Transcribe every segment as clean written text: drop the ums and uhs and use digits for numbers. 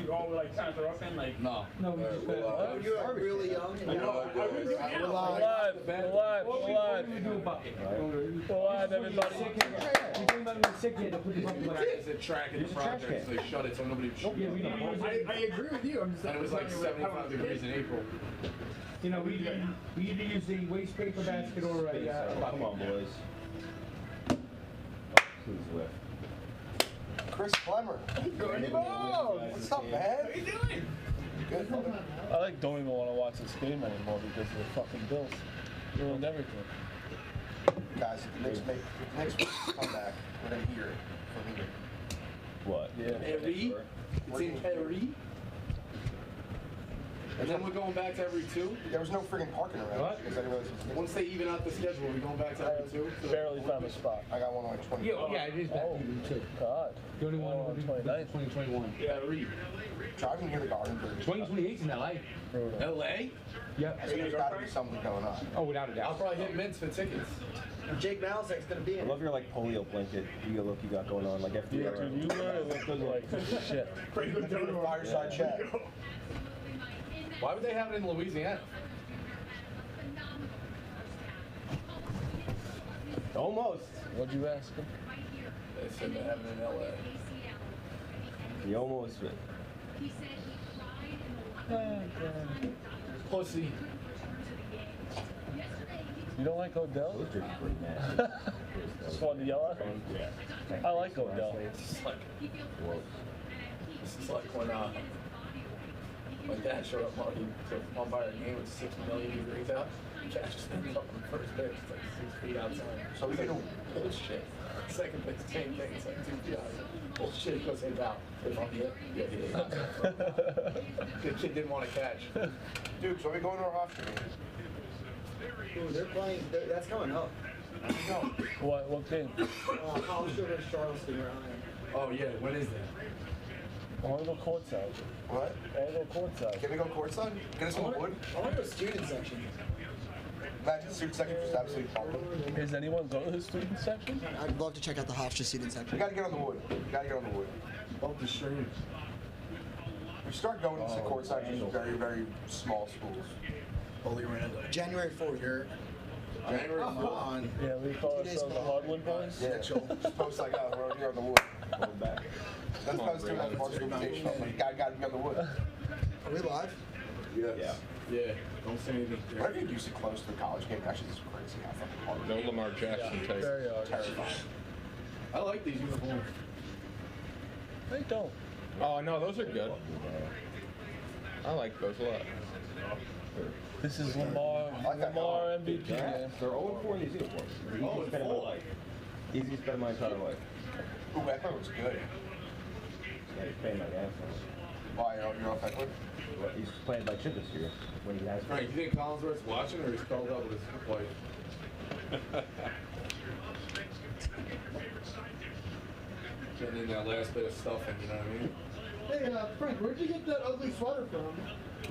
we all were like trying to throw up in like. No. No, we just When you were really young. We're live, everybody. It's a track in the project, so they shut it so nobody should. Yeah, I agree with you. I'm just And it was like 75 degrees in April. You know, we either use the waste paper basket or a Come on, boys. Please lift. Chris Clemmer. What's up, man? How you doing? Good. I like don't even want to watch this game anymore because of the fucking Bills. Ruined everything. Guys, next week come back. We're gonna hear it from here. What? Yeah. Perry? It's in Perry? And then we're going back to every 2? There was no friggin' parking around. What? Because everybody was- Once they even out the schedule, we're going back to every 2? Barely found a spot. I got one on like 20. Yeah, it is back even too. God. The only one on 29th. 2021. Yeah, Reed. Driving near the Garden Burger. 2028's in LA. LA? Yep. So there's gotta be something going on. Oh, without a I'll doubt. probably hit Mints for tickets. Jake Malzak's gonna be I in. love your like polio blanket look you got going on, like after Yeah, dude, you wear it like shit. Fireside chat. Why would they have it in Louisiana? Almost. What'd you ask him? They said they have it in LA. You almost fit. Pussy. You don't like Odell? Those jerseys pretty nasty. Just wanted to yell at him? Yeah. I like Odell. It's just like, Whoa. this is like when my dad showed up to umpire a game with 6 million degrees out. Catch just ended up on the first base, it's like 6 feet outside. So we can Bullshit. Second base, same thing, it's like 2 feet outside. Bullshit, he goes, hey, Val, if I'm hit, the kid didn't want to catch. Dude, so we going to our Hofstra game? Ooh, they're playing. That's coming up. No. What game? College versus Charleston, Ryan. Oh, yeah, when is that? I want to go courtside. What? I want to go courtside. Can we go courtside? Get us some wood? I want to go student section. Imagine the student section just absolutely pumping. Does anyone go to the student section? I'd love to check out the Hofstra student We section. gotta get on the wood. We gotta get on the wood. Off the street. We start going to courtside just very, very small schools. Holy Randall. January 4th. January Come 4th. on. Yeah, we call ourselves the Hardwood Boys. Yeah, just post like, oh, we're here on the wood. Hold back. That's what I was doing at the Barstool Sports. Like, gotta be on the wood. Are we live? Yes. Yeah, don't say anything. Whenever you used to close to the college game, actually, it's crazy how fucking hard. No Lamar Jackson tape. Very hard. Terrifying. I like these uniforms. They don't. Oh no, those are good. I like those a lot. This is Lamar MVP game. They're 0-4 in these uniforms. Easy to spend in my life. Easy to spend my entire life. Ooh, Eckler was good. Yeah, he's paying my gas. Why, you're off Eckler? He's playing by Chip this year when he has. Frank, you think Collinsworth's watching or he's called up with his wife? Getting in that last bit of stuffing, you know what I mean? Hey, Frank, where'd you get that ugly sweater from?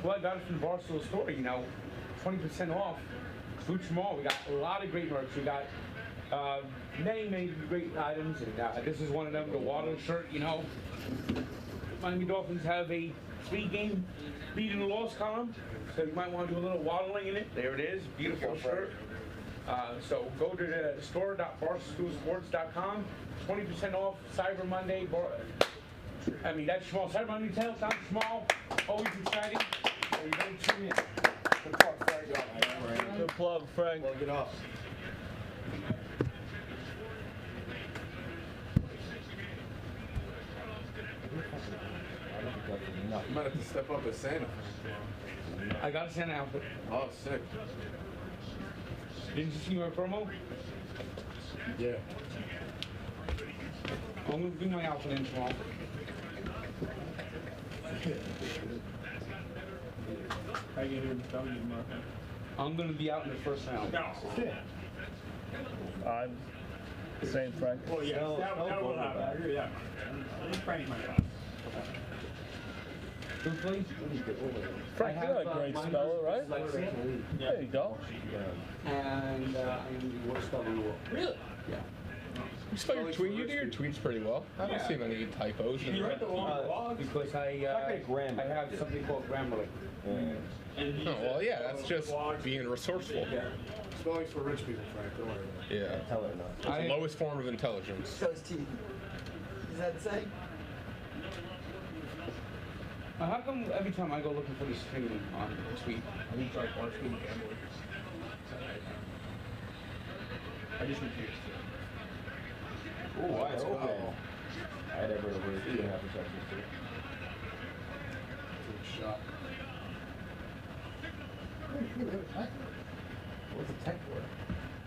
Well, I got it from the Barstool store, you know, 20% off. Food Mall, we got a lot of great merch. We got many great items, and this is one of them, the water shirt, you know. Miami Dolphins have a 3-game lead in the loss column, so you might want to do a little waddling in it. There it is, beautiful shirt. So go to the store.barstoolsports.com, 20% off Cyber Monday. I mean, that's small. Cyber Monday retail sounds small, always exciting. So you don't tune in. Good plug, Frank. Good plug, Frank. Plug it up. You might have to step up as Santa. I got a Santa outfit. Oh, sick. Didn't you see my promo? Yeah. I'm going to do my outfit in tomorrow. How you gonna tell you, Mark? I'm going to be out in the first round. No. I'm same Frank. Well, yeah, that will happen. I agree with that. Frank might have. Truthfully, Frank, you're a great speller, right? There you go. And I am the worst speller in the world. Really? Yeah. You spell your tweet. You do your tweets pretty well. I don't see many typos. You write the long blogs. Because I have something called Grammarly. Oh well, yeah. That's just being resourceful. Yeah. Spelling's for rich people, Frank. Don't worry about it. Yeah. Tell her not. It's the lowest form of intelligence. Show his teeth. Is that the same? How come every time I go looking for this thing on the tweet, I need to try Barstool gambling. I just confused. Oh, wide open. I had ever over 2.5 receptions too. Good shot. What's the tech for?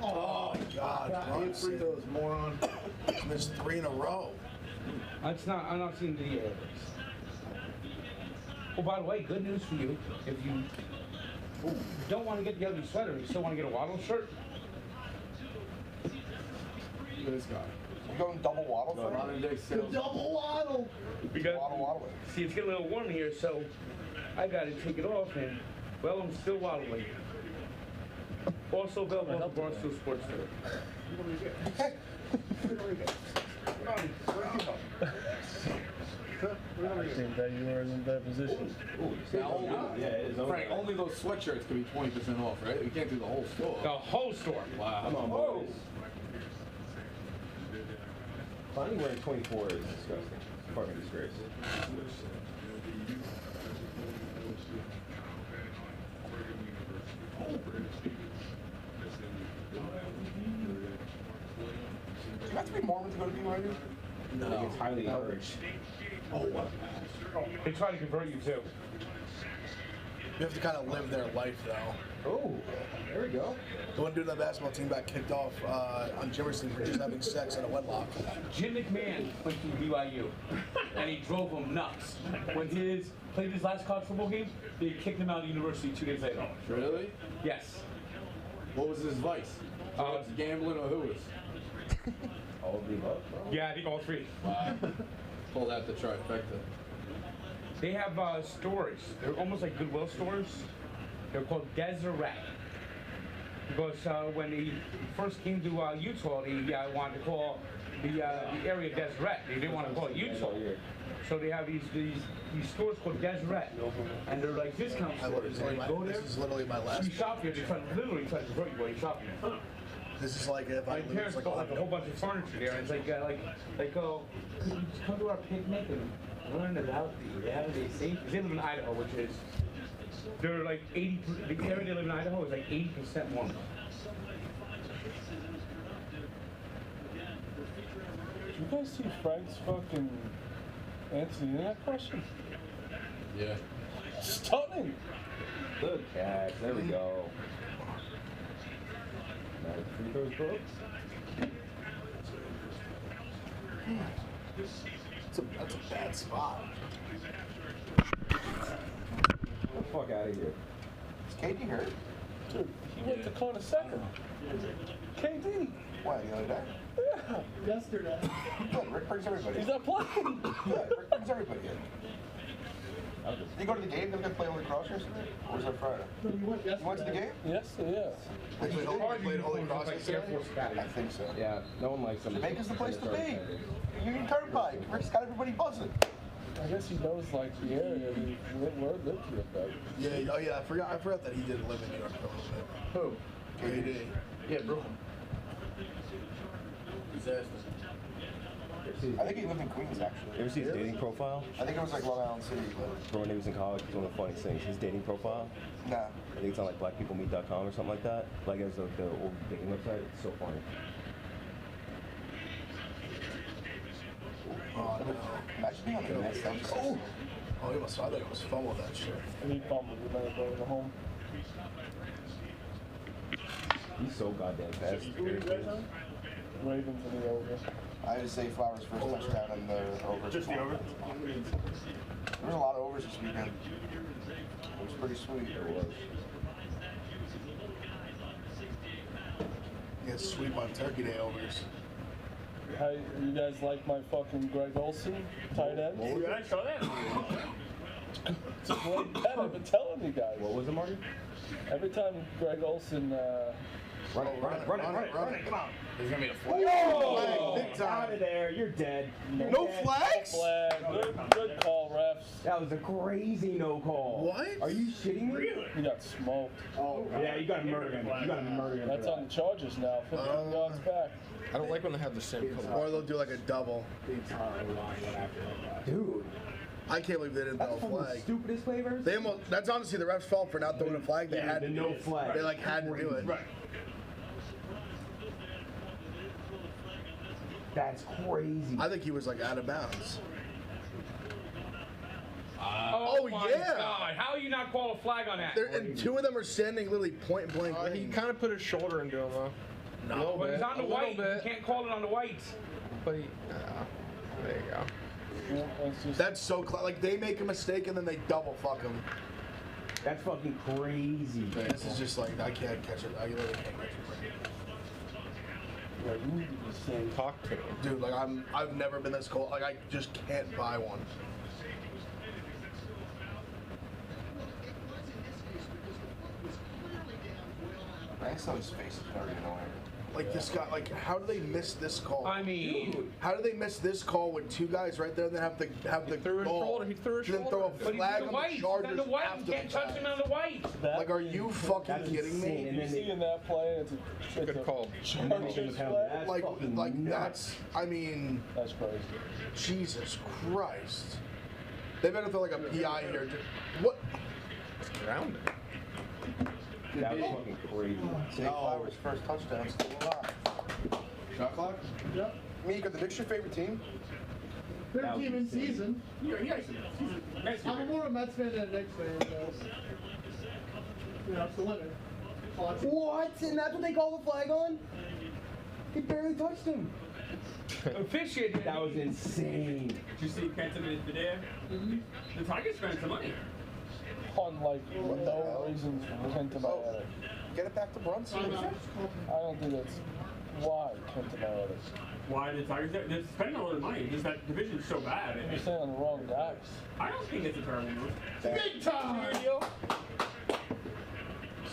Oh, God. Hit free throws, moron. Missed 3 in a row. I'm not seeing the areas. Oh, by the way, good news for you. If you don't want to get the ugly sweater, you still want to get a Waddle shirt. Look at this guy. You going double waddle for Modern day sales. Double waddle. Because Waddle. see, it's getting a little warm here, so I got to take it off, and well, I'm still waddling. Also available on the Barstool Sports today. I think that you were in that position. Now, only, Yeah, it is over. Frank, only those sweatshirts can be 20% off, right? We can't do the whole store. The whole store. Wow. Come on, boys. Finally wearing 24 is disgusting. Fucking disgrace. Do you have to be Mormon to go to BYU? No. It's highly encouraged. Oh, what? They try to convert you too. You have to kind of live their life, though. Oh, there we go. The one dude on the basketball team got kicked off on Jefferson for just having sex in a wedlock. Jim McMahon went to BYU, and he drove him nuts. When he played his last college football game, they kicked him out of the university 2 days later. Really? Yes. What was his vice? Drugs, gambling, or who was? All of the above. Yeah, I think all three. Wow. Pulled out the trifecta. They have stores. They're almost like Goodwill stores. They're called Deseret. Because when he first came to Utah, they wanted to call the area Deseret. They didn't want to call it Utah. So they have these stores called Deseret, and they're like discount stores. And you go there, This is literally my last. you shop here. They literally try to convert you while you're shopping. This is like if I My parents lose got like a whole $100. bunch of furniture there, and it's like oh, could you just come to our picnic and learn about the Latter-day Saints? They live in Idaho, which is they're like 80. The area they live in Idaho is like 80% Mormon. Did you guys see Frank's fucking answer to that question? Yeah. Stunning! Good catch. There we go. Now the free throws broke. That's a bad spot. Get the fuck out of here. Is KD hurt? Dude, he went to corner second. KD! Why, the other day? Yeah! Yesterday. Good, Rick brings everybody He's in. not playing! Good, Rick brings everybody in. Did you go to the game? Did they play Holy Cross yesterday? Or was that Friday? No, you went yesterday. You went to the game? Yes, yeah. They played Holy Cross yesterday? I think so. Yeah, no one likes them. Jamaica's the place to be. Union Turnpike. Rick's got everybody buzzing. I guess he knows like the area. He lived here, but Yeah, oh yeah, I forgot that he did live in New York for a little bit. Who? KD. Yeah, bro. Disaster. I think he lived in Queens, You actually. ever see his dating profile? I think it was like Long Island City, but From when he was in college, it's one of the funniest things. His dating profile, nah. I think it's on like blackpeoplemeet.com or something like that. Like as the old dating website. It's so funny. Oh no. Imagine being on the Nets. That was just oh, he must have thought it was fun with that shit. and he fumbled. We better go to the home. He's so goddamn fast. Ravens in the over. I had to say Flowers' first touchdown in the over. Just the over? There was a lot of overs this weekend. It was pretty sweet. It was. Yeah, sweep on Turkey Day overs. How you guys like my fucking Greg Olson tight end? Yeah, I saw that. It's a great bet. I've been telling you guys. What was it, Marty? Every time Greg Olson Run it, come on. There's gonna be a flag. Whoa! Big time. Out of there, you're dead. No flags? Flag. Good call, refs. That was a crazy no call. What? Are you shitting me? Really? You got smoked. Oh, yeah, you got to murder him. You got to murder him. That's on the charges now. 15 yards back. I don't like when they have the same color. Or they'll do like a double. Dude, I can't believe they didn't throw that's a one of the flag. stupidest waivers. They almost, that's honestly the ref's fault for not throwing a flag. They had the to no do it. flag. They like had to do it. Right. That's crazy. I think he was like out of bounds. Oh my yeah. God. How you not call a flag on that? And two of them are standing literally point blank. He range. kind of put his shoulder into him, though. No, A little But bit, it's on the a little white. You bit. can't call it on the white. But he, there you go. Yeah, that's just, That's so like they make a mistake and then they double fuck him. That's fucking crazy. This is just like I can't catch it. I literally can't catch it. yeah, you need to be saying. Talk to him. Dude, like I've never been this cold. Like I just can't buy one. My son's face is very annoying. Like this guy, like how do they miss this call? I mean, How do they miss this call with two guys right there and then have the threw his goal? shoulder, he threw his Then throw a shoulder. but he's flag on on the white. the He's on Chargers the white. You after can't the touch him fact. on the white. That, Like, are you fucking That's kidding insane. me? And you then see in that play, it's a Good call. Chargers flag. That's Like, fucking like nuts. that's. I mean, That's crazy. Jesus Christ. They better throw like a PI here. What? Grounded. That was fucking crazy. Jake Flowers' first touchdown, still alive. Shot clock? Yep. Mika, the Knicks your favorite team? Third That was team in insane. season. I'm more a Mets fan than a Knicks fan, though. You know, it's the winner. What? And that's what they call the flag on? He barely touched him. Officiated. That was insane. Did you see Phantom today? The Tigers spent some money. On like no reason Kentamatic. Get it back to Brunson. I don't think that's why Kentamatic. Why the Tigers? They're spending a lot of money. Just that division's so bad. You're saying on the wrong guys. I don't think it's a terrible move. Big time!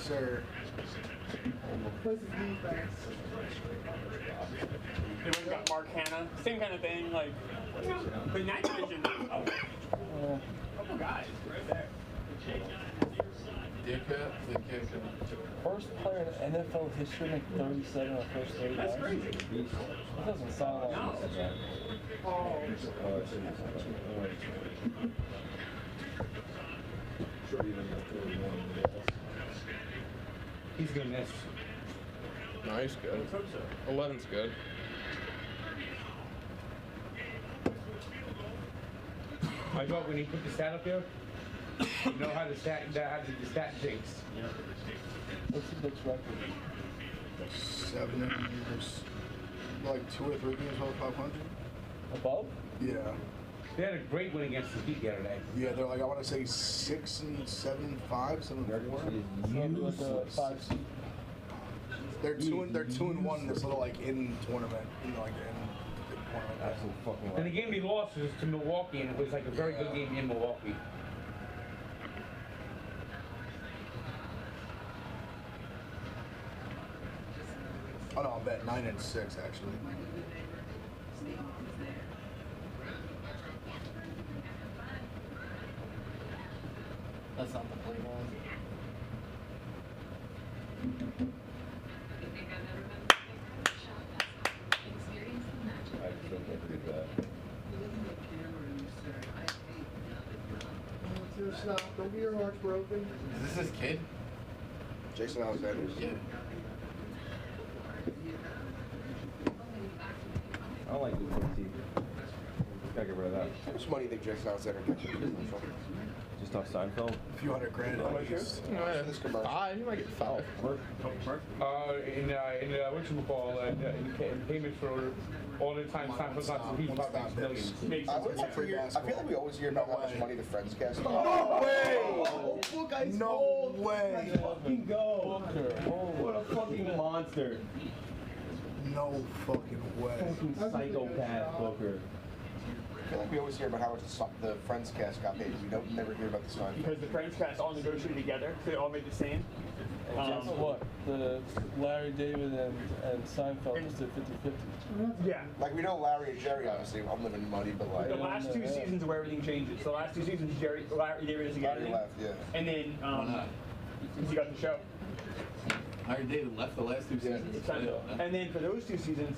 Sir. This is defense. They went and got Mark Hanna. Same kind of thing. Like, you know, but in that division, couple guys right there. First player in NFL history to make 37 on the first 30 That's games. crazy. That doesn't sound like No. He's gonna miss. No, he's good. 11's good. I thought when he put the stat up there, you know how the stat jinx. What's the Knicks record? 7 years. Like 2 or 3 games over 500. Above? Yeah. They had a great win against the Heat the other day. Yeah, they're like I want to say 6 and 7, 5, 7 and 4. Like a 5 seed. They're 2 and 1 in this little like in tournament, like in big tournament. Absolute fucking And the game he lost was to Milwaukee, and it was like a very good game in Milwaukee. Oh no, I'm bet 9 and 6 actually. That's not the play line. Stop. Don't get your heart broken. Is this his kid? Jason Alexander. Yeah. I don't like this team. Gotta get rid of that. How much money do you think Jason Alexander gets? Just off Seinfeld. A few $100 grand at least. This commercial. 5, you might get 5. In whatchamacall, in payments for all the time Seinfeld's not he's about to make millions. I feel like we always hear about how much money the Friends cast. No way! Oh, book I No way! fucking go! Booker. Oh, What a fucking monster! No fucking way. Fucking psychopath Booker. I feel like we always hear about how much the Friends cast got paid. We don't never hear about the Seinfeld. Because the Friends cast all negotiated together, so they all made the same. What? The Larry David and Seinfeld just did 50-50. Yeah. Like we know Larry and Jerry, obviously. I'm living money, but like The last two seasons where everything changes. The last two seasons, Larry David doesn't get Larry anything. left, yeah. And then, because he got the show. Larry David left the last two seasons. And then for those two seasons,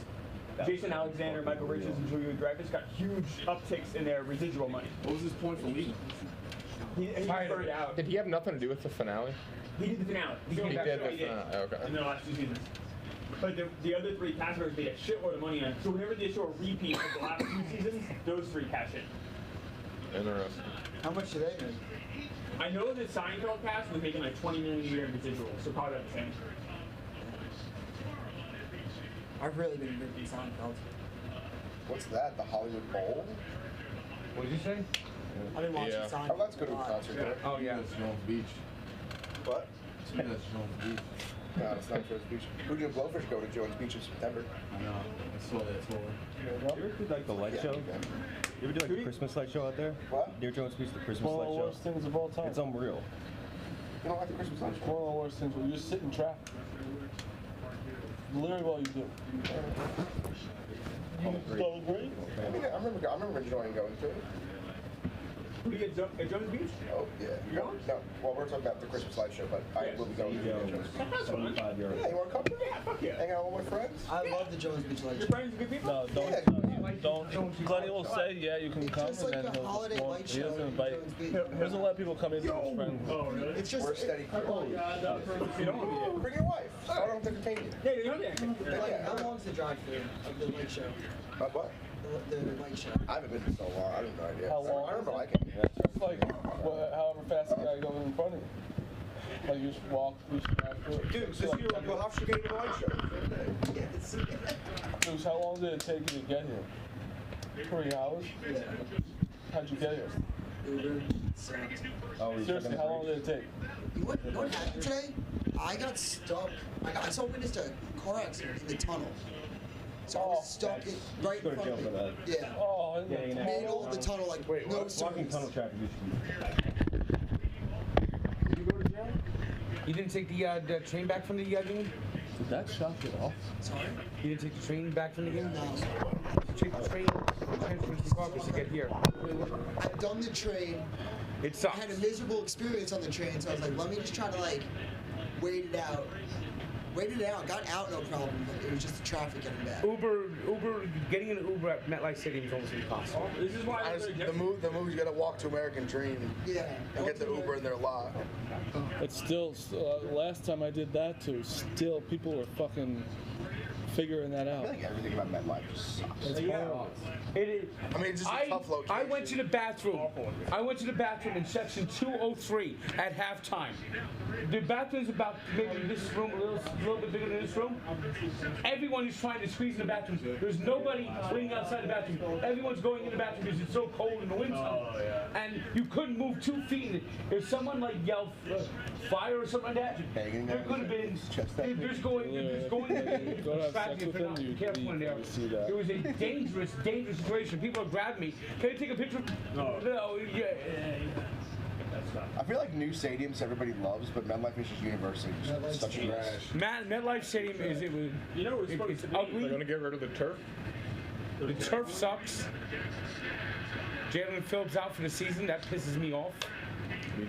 Jason Alexander, Michael Richards, and Julia Dreyfus got huge upticks in their residual money. What was his point for leaving? He burned out. Did he have nothing to do with the finale? He did the finale. He did the finale. Okay. In the last two seasons. But the other three cast members made a shitload of money on it. So whenever they show a repeat of the last two seasons, those three cash in. Interesting. How much did they make? I know the Seinfeld cast was making like $20 million a year in residuals, so probably about the same. I've really been ripping Seinfeld. What's that? The Hollywood Bowl? What did you say? I've been watching Seinfeld. Oh, that's good to a concert. Right? Oh yeah. That's Jones Beach. What? That's Jones Beach. No, it's not Jones Beach. Who did Blowfish go to Jones Beach in September? I know. I saw that tour. You ever do like the light show? You ever do like the Christmas light show out there? What? Near Jones Beach, the Christmas One of light the show. worst things of all time. It's unreal. You don't like the Christmas lunch? One of the worst things where you sit in traffic. Literally all you do. You don't agree? I mean, I remember enjoying going to it. We get at Jones Beach? Oh, yeah. You going? No, well, we're talking about the Christmas light show, but I will be going to Jones Beach. That's fun. 25 Yeah, euros. you want to come? Yeah, fuck yeah. Hang out with my friends? I love the Jones Beach light Your show. friends are good people? No, don't. Glenny will say, yeah, you can come, just and like then the he'll holiday just light won't. He show doesn't in invite. Jones Beach. He doesn't let people come into his friends. Oh, really? It's just We're steady. You don't want to be Bring your wife. So I don't have to entertain you. there. Yeah, you don't have to. like, how long's the drive through of the light show? What? The light show. I haven't been for so long. I have no idea. How long? I remember liking it. It's like however fast the guy goes in front of you. Like you just walk, you just drive through it. Dude, It's this like year 10 we'll have to get to the light show. Dude, how long did it take you to get here? 3 hours? Yeah. How'd you get here? Uber sucked. Oh, he's Seriously, how long did it take? You know what happened today? I got stuck. I saw witnessed a car accident in the tunnel. So I was stuck right in Go to front jail of for me. that. Yeah. Oh, Yeah, you know. Middle of the tunnel, like Wait, no what? Walking service. tunnel traffic used to be. Did you go to jail? You didn't take the train back from the game? Did that shock you off? Sorry? You didn't take the train back from the game? No. You take the train from the office to get here. I've done the train. It I sucks. had a miserable experience on the train, so I was like, let me just try to like wait it out. Waited it out, got out no problem, but it was just the traffic getting bad. Uber, getting an Uber at MetLife Stadium is almost impossible. This is why The movie's gonna walk to American Dream Yeah. and get the Uber in their lot. It's still, last time I did that too, still people were fucking figuring that I out. feel like everything about MetLife just sucks. It is. I mean, it's just a tough location. I went to the bathroom. I went to the bathroom in section 203 at halftime. The bathroom's about maybe this room, a little bit bigger than this room. Everyone is trying to squeeze in the bathroom. There's nobody waiting outside the bathroom. Everyone's going in the bathroom because it's so cold in the winter. And you couldn't move 2 feet. If someone like yelled fire or something like that, Hanging there out could have been. If there's going Go to have sex with him, be you careful in there. see that. It was a dangerous situation. People are grabbing me. Can I take a picture? No, yeah. I feel like new stadiums everybody loves, but MetLife is just universally just such a trash. MetLife Stadium is You know it's supposed it's to be. ugly. They're gonna get rid of the turf. The turf sucks. Jalen Phillips out for the season. That pisses me off.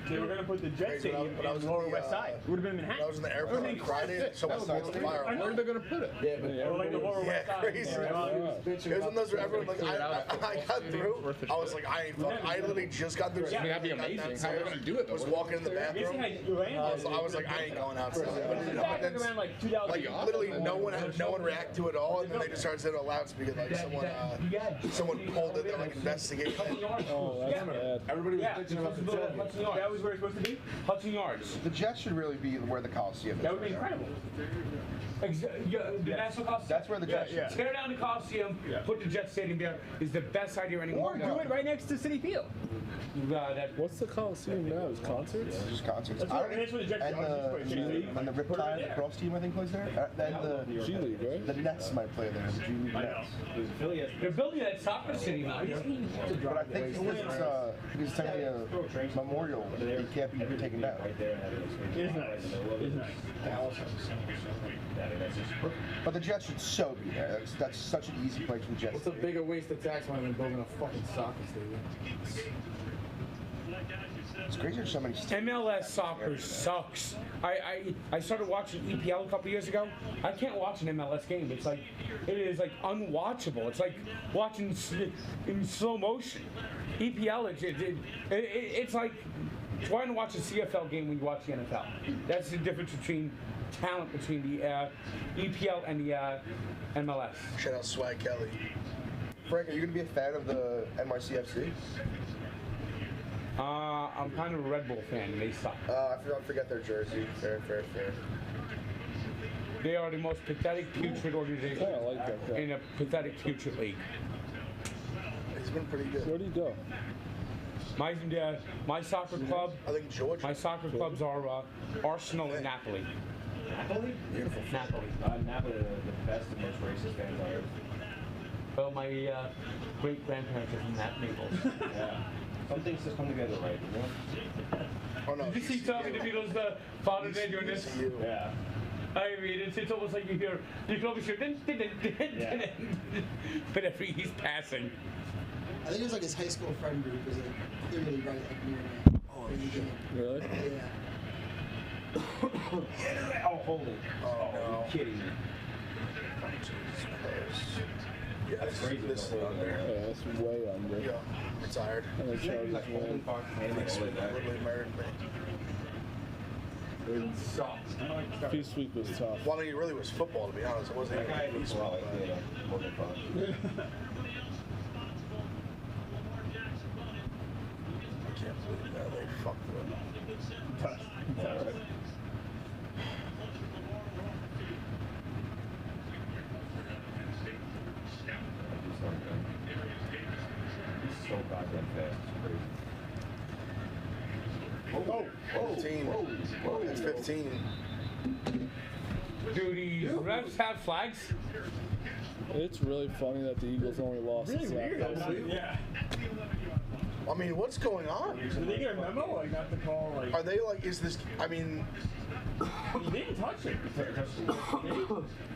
They were gonna put the Jet When I- Stadium when I in was the in Lower the, West Side. Would have been in When I Manhattan. was in the airport on Friday, someone lit the fire. Where are they gonna put it? Yeah, but Or like the Lower yeah, West Side. crazy. It was one of those where everyone like I got through. I was like, I ain't fucking. I literally just got through. I mean, that'd be amazing. How are they gonna do it though? Was walking in the Basically, bathroom. I was like, I ain't going outside. But then, around like 2000. like literally no one reacted to it at all, and then they just started saying it loudspeaker like someone pulled it. They're like investigating it. Oh, that's bad. Everybody was Yeah, bitching about the Hudson Jets. Yards. That was where it's supposed to be. Hudson Yards. The Jets should really be where the Coliseum is. That would be incredible. The National Coliseum. That's where the Jets. Yeah. Tear down the Coliseum, put the Jets Stadium there. Is the best idea anymore. Or do it right next to City Field. What's the Coliseum now? Is concerts? Yeah, just concerts. That's where the Jets and the Riptide lacrosse team, I think, plays there. And the G League, right? The Nets might play there. The G League Nets. They're building that soccer city now. But I think it's technically a memorial. It can't be taken down. It's nice. It's nice. But the Jets should so be there. That's such an easy place for the Jets. What's a bigger waste of tax money than building a fucking soccer stadium? It's crazy there's so many MLS soccer sucks. I started watching EPL a couple years ago. I can't watch an MLS game. It is like unwatchable. It's like watching in slow motion. EPL, it's like trying to watch a CFL game when you watch the NFL. That's the difference between talent between the EPL and the MLS. Shout out Swag Kelly. Frank, are you going to be a fan of the NYCFC? I'm kind of a Red Bull fan. They suck. I forget their jersey. Fair. They are the most pathetic, putrid organization in a pathetic, putrid league. He's been pretty good. Where do you go? My soccer club. I think Georgia. My soccer clubs are Arsenal and Napoli. Napoli? Beautiful. Napoli. Napoli are the best and most racist fans on earth. Well, my great grandparents are from Naples. Yeah. Some things just come together right, you know? Oh, no. Did you see Tommy DeVito's Father Day doing this? Yeah. I mean, it's almost like you can always hear whenever he's passing. I think it was like his high school friend group was like clearly right like near me. Oh, Really? Yeah. Oh, holy. Oh, no. Are you kidding me? Yeah, that's crazy. This is under. Yeah, that's way under. Yeah, retired. And the Chargers win. Literally married me. Feast week was tough. Well, I mean, it really was football, to be honest. It wasn't even a piece of I can't believe that they fucked with it. He's so goddamn fast. It's crazy. 15. It's 15. Do the refs have flags? It's really funny that the Eagles only lost. Really weird. Yeah. I mean, what's going on? Did they get a memo like not to call like? Are they like? Is this? I mean, He didn't touch it. I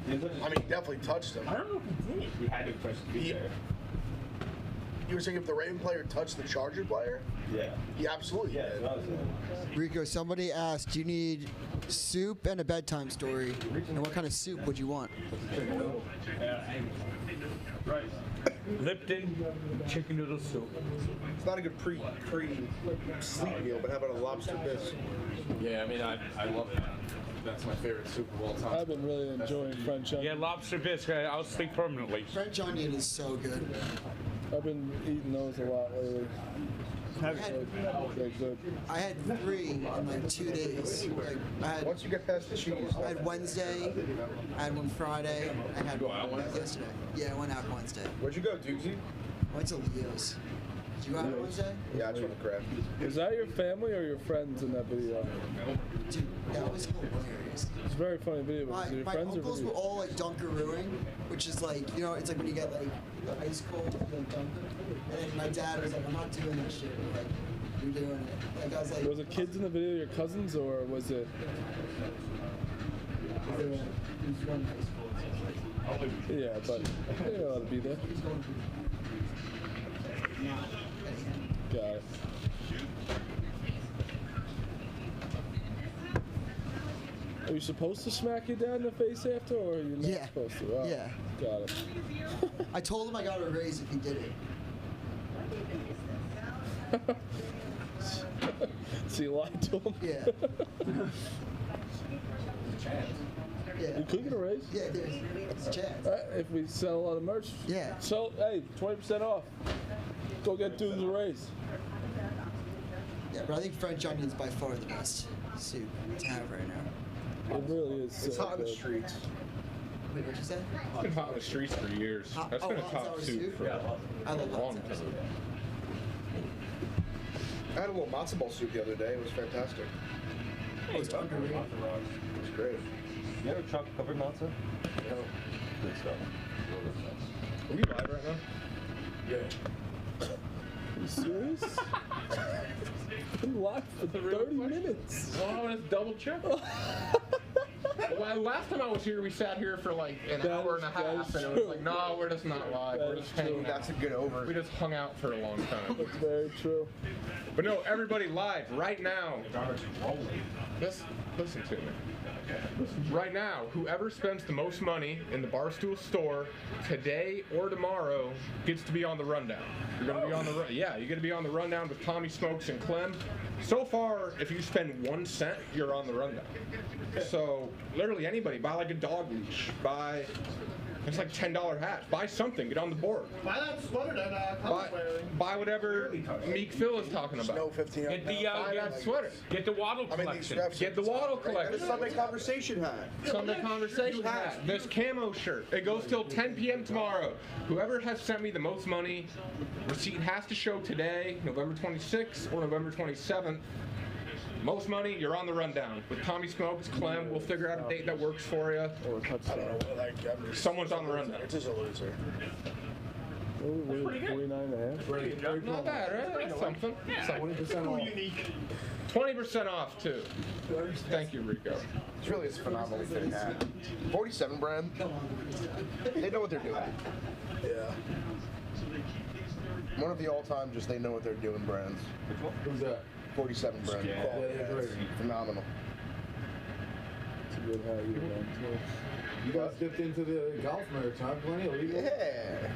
mean, he definitely touched him. I don't know if he did. He had to press the beat there. You were saying if the Raven player touched the Charger player? Yeah. He absolutely did. Rico, somebody asked, do you need soup and a bedtime story? And what kind of soup would you want? Right. Lipton chicken noodle soup. It's not a good pre-sleep meal, but how about a lobster bisque? Yeah, I mean, I love that. That's my favorite soup of all time. I've been really enjoying French onion. Yeah, lobster bisque. I'll sleep permanently. French onion is so good. I've been eating those a lot lately. They're good. I had 3 in like 2 days. Like, Once you get past the cheese. I had Wednesday, I had one Friday, I had one yesterday. Yeah, I went out Wednesday. Where'd you go, Dukesy? I went to Leo's. Did you go out Wednesday? Yeah, I just want to grab. Was that your family or your friends in that video? Dude, that was hilarious. It's a very funny video. Was it your My friends uncles or were all like Dunkarooing, which is like, you know, it's like when you get like the ice cold like Dunker. And then my dad was like, I'm not doing that shit. I'm like, you're doing it. Like I was like, Was it kids in the video, your cousins, or was it? it was one ice cold. Yeah, but they ought to be there. Got it. Are you supposed to smack your dad in the face after, or are you not Yeah. supposed to? Oh, Yeah. Got it. I told him I got a raise if he did it. So you lied to him? Yeah. Yeah. You could get a raise. Yeah, there's a chance. If we sell a lot of merch. Yeah. So, hey, 20% off. Go get dudes a raise. Yeah, but I think French onion's by far the best soup to have right now. It really is. It's so hot in the good. streets. Wait, what'd you say? It's been hot in the streets for years. That's been a hot top sour soup for I a love long hot sour time. I had a little matzo ball soup the other day. It was fantastic. Oh, it's underrated. It was great. You ever chocolate covered matzah? No. Good stuff. Are we live right now? Yeah. Are you serious? I'm live for 30 minutes. Oh, let's double check. Well, last time I was here, we sat here for like an hour and a half, and it was like, no, we're just not live. We're just hanging out. That's a good over. We just hung out for a long time. That's very true. But no, everybody live right now. Just listen to me. Right now, whoever spends the most money in the Barstool store today or tomorrow gets to be on the rundown. You're gonna be on the you're gonna be on the rundown with Tommy Smokes and Clem. So far, if you spend 1 cent, you're on the rundown. So literally anybody, buy like a dog leash, buy. It's like $10 hats. Buy something. Get on the board. Buy that sweater that Tom's wearing. Buy whatever Meek Phil is talking about. Snow 15. Get the Buy that sweater. Get the Waddle I mean, these collection. straps. Get the Waddle collection. It's Sunday conversation hat. Sunday conversation hat. This camo shirt. It goes till 10 p.m. tomorrow. Whoever has sent me the most money, receipt has to show today, November 26th or November 27th. Most money, you're on the rundown. With Tommy Smokes, Clem, we'll figure out a date that works for you. I don't know. Like, I'm just, Someone's on the rundown. It's just a loser. What was it, 49 and a half? Not bad, right? That's something. 20% off. 20% off, too. Thank you, Rico. It's really a phenomenal thing hat. 47 brand. They know what they're doing. Yeah. One of the all-time just they know what they're doing brands. Which one? Who's that? 47 brand. Yeah, Quality hats. Phenomenal. It's a good hat you done too. You guys dipped into the golf merch, huh? Plenty of legal. Yeah.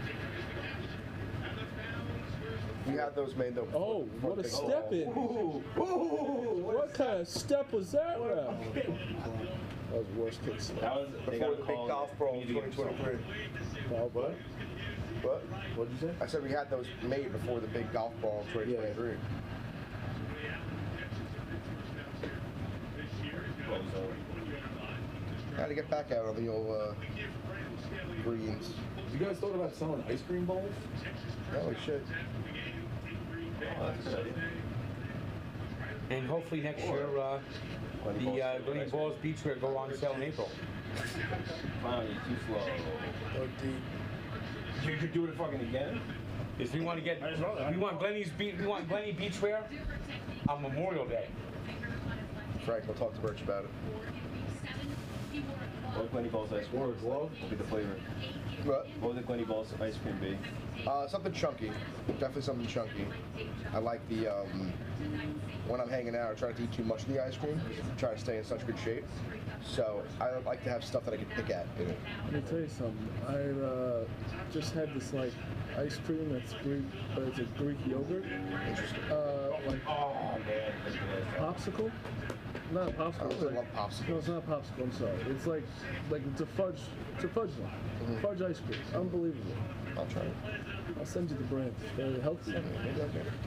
We had those made though. Oh, what a step in. What kind of step was that, Ralph? That was worst case scenario. That was Before the big golf brawl 2023. Oh, what? What? What'd you say? I said we had those made before the big golf brawl 2023. Gotta get back out on the old greens. You guys thought about selling ice cream balls? Holy shit. And hopefully next year, the Glenny Balls Beachwear go on sale in April. Wow, you're too slow. You could do it fucking again? Is we want to get, we want Glenny Beachwear on Memorial Day. Frank, we'll talk to Birch about it. What would Glenny Balls ice cream will be the flavor? What? What would the Glenny Balls ice cream be? Something chunky. Definitely something chunky. I like the, when I'm hanging out, I try not to eat too much of the ice cream. Try to stay in such good shape. So I like to have stuff that I can pick at in it. Let me tell you something. I just had this like ice cream that's Greek, but it's a Greek yogurt. Like popsicle. Not a popsicle. I really love popsicles. No, it's not a popsicle. I'm sorry. It's like it's a fudge. It's a fudge one. Mm-hmm. Fudge ice cream. Unbelievable. I'll try it. I'll send you the brand. Very healthy.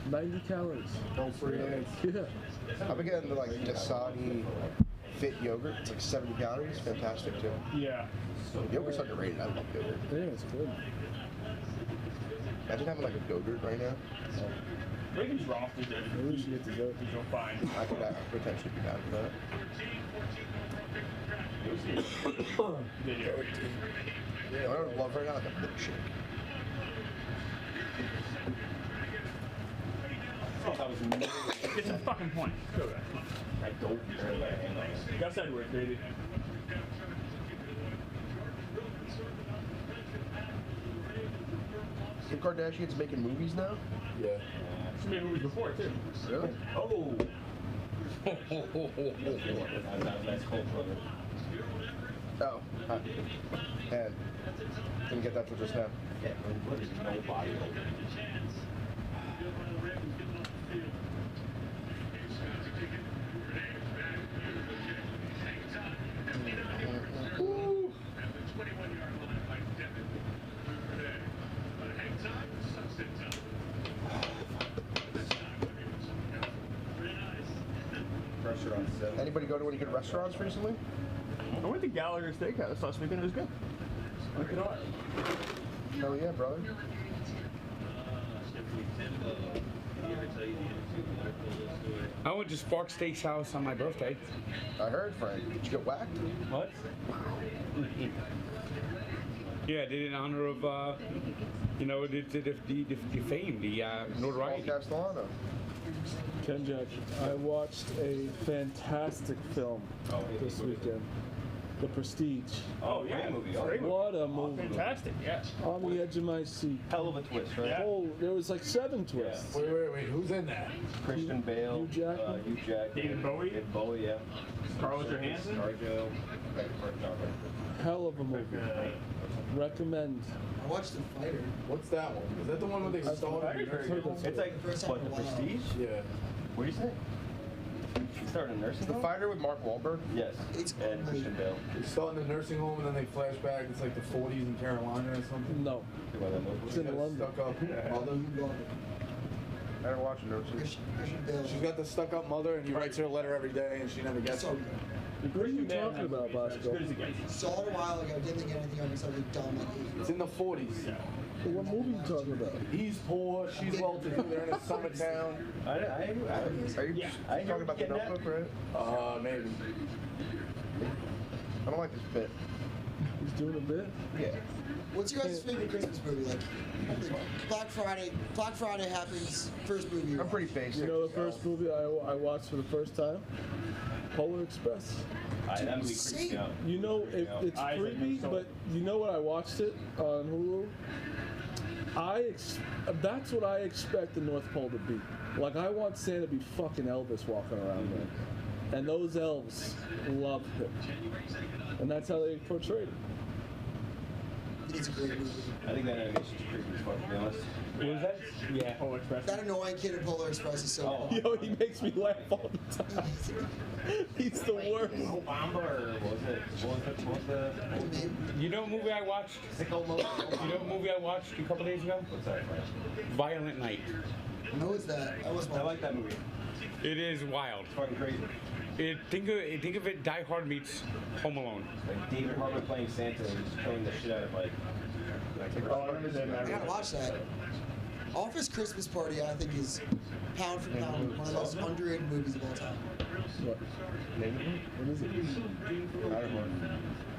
90 calories. No free eggs. Yeah. I've been getting the like Dasani Fit yogurt. It's like 70 calories. Fantastic too. Yeah. Yogurt's underrated. I love yogurt. Yeah, it's good. Imagine having like a yogurt right now. Bacon's raw is good. Maybe we should get dessert. You'll find. I could potentially be down for that. Video. Yeah, what I would love right now, like a milkshake. That was amazing. Get to the fucking point. Go back. I don't care. Gus Edwards, baby. The Kardashians making movies now? Yeah. She made movies before, too. Really? Oh. That's cold, brother. Oh. Huh. And didn't get that till just now. Yeah, what is nobody? Anybody go to any good restaurants recently? I went to Gallagher Steakhouse last weekend. It was good. Look it up. Hell yeah, brother. I went to Spark Steak's house on my birthday. I heard, Frank. Did you get whacked? What? Yeah, did it in honor of, the fame, the notoriety. Paul Castellano. Ken Jack, I watched a fantastic film this weekend. The Prestige. Oh, yeah. Great movie. What a movie. Fantastic, yeah. On the edge of my seat. Hell of a twist, right? Yeah. Oh, there was like 7 twists. Wait. Who's in that? Christian Bale, Hugh Jackman? Hugh Jackman, David Bowie? David Bowie, yeah. Scarlett Johansson? Scarjo. Hell of a movie. Recommend. I watched The Fighter. What's that one? Is that the one where they started? It's like what, the Prestige? Yeah. What do you say? He started in nursing The home? Fighter with Mark Wahlberg? Yes. It's And Christian Bale. They start in the nursing home and then they flash back. It's like the 40s in Carolina or something. No. It's in Got a London. stuck-up mother. You love it. I didn't watch it. Christian Bale. She's got the stuck-up mother, and he writes her a letter every day, and she never gets So it. good. What are you talking about, As good Bosco? as it gets. Saw it a while ago. Didn't think anything of it. Something dumb like It's in the 40s. What movie are you talking about? He's poor, she's well-to-do. They're in a summer town. Are you Yeah. talking about the Notebook, right? Maybe. I don't like this bit. He's doing a bit? Yeah. What's your guys' favorite Christmas movie? Like Black Friday. Black Friday happens. First movie. I'm pretty basic. You know the first movie I watched for the first time? Polar Express. That movie creeps me out. You know, it's I think creepy, so. but you know what? I watched it on Hulu. That's what I expect the North Pole to be. Like, I want Santa to be fucking Elvis walking around there. And those elves love him. And that's how they portrayed him. It's a great movie. I think that animation's creepy as fuck, to be honest. What was that? Yeah. Polar Express. That annoying kid in Polar Express is so funny. Yo, he makes me laugh all the time. He's the worst. Obama, or what was the You know what movie I watched? Sicko Mode? You know what movie I watched a couple days ago? What's that? Violent Night. How was that? I like that movie. It is wild. It's fucking crazy. Think of it. Die Hard meets Home Alone. Like David Harbour playing Santa and just killing the shit out of like. I gotta watch that. Office Christmas Party, I think, is pound for pound one of the most underrated movies of all time. What? What is it?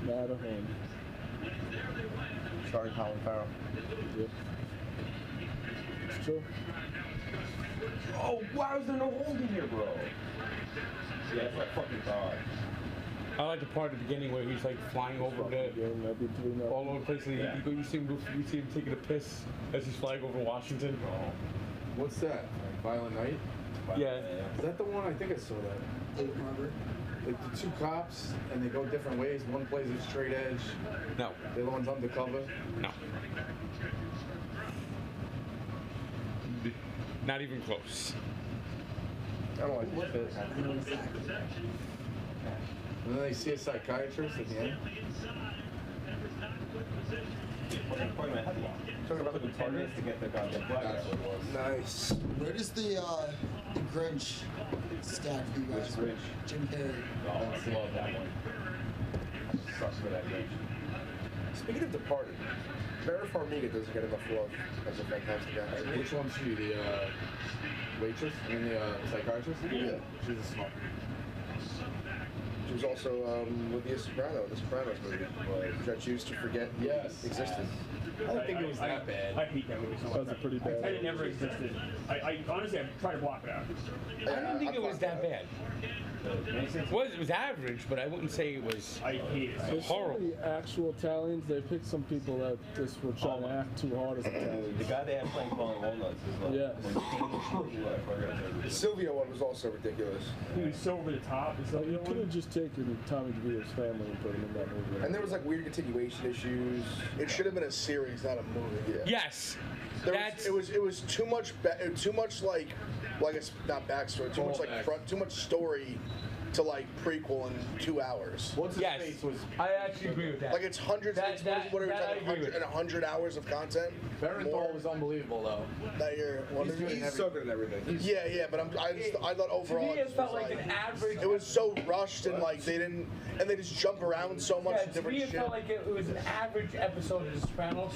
Matterhorn. Starring Colin Farrell. Yep. It's true. Oh, why is there no hold in here, bro? Yeah, it's like fucking God. I like the part at the beginning where he's like flying over all over the place. And Yeah. you see him taking a piss as he's flying over Washington. What's that? Violent Night? Yeah. Is that the one? I think I saw that. David Harbour. Like the 2 cops, and they go different ways. One plays a straight edge. No. The other one's undercover. No. Not even close. I don't like this bit. And then they see a psychiatrist at the end. Talking about the 10 minutes to get the goddamn black. That's what it was. Nice. Where does the Grinch stack for you guys? Which Grinch? Jim Carrey. Oh, I love that one. Sucks for that Grinch. Speaking of Departed, Vera Farmiga doesn't get enough love as a fantastic actor. Which one's she? The waitress? I mean, the psychiatrist? Yeah. She's a smart. She was also with The Sopranos, the Sopranos movie, which I choose to forget existed. I don't think it was that bad. I hate that movie so much. That was a pretty bad I it never existed. I honestly, I tried to block it out. I didn't think it was that bad. It was average, but I wouldn't say it was I hate it. There's horrible. so many actual Italians. They picked some people that just were trying to act too hard as Italians. The guy they had playing Falling Walnuts is like. Yeah. The Sylvia one was also ridiculous. He was so over the top. Is that You the could have one? just taken Tommy DeVito's family and put him in that movie. And there was like weird continuation issues. It should have been a series, not a movie. Yeah. Yes. It was too much like not backstory, too much like too much story to like prequel in 2 hours. What's his Yes, face was I actually agree with that. Like it's hundreds. That- what are we that I talking? agree with. 100 hours of content. Barenthal was unbelievable though. That you're. He's so good at everything. Yeah, but I thought overall. To me, it felt like an average. It was so rushed and like they just jump around so much Yeah, in to different me, it shit. felt like it was an average episode of The Sopranos.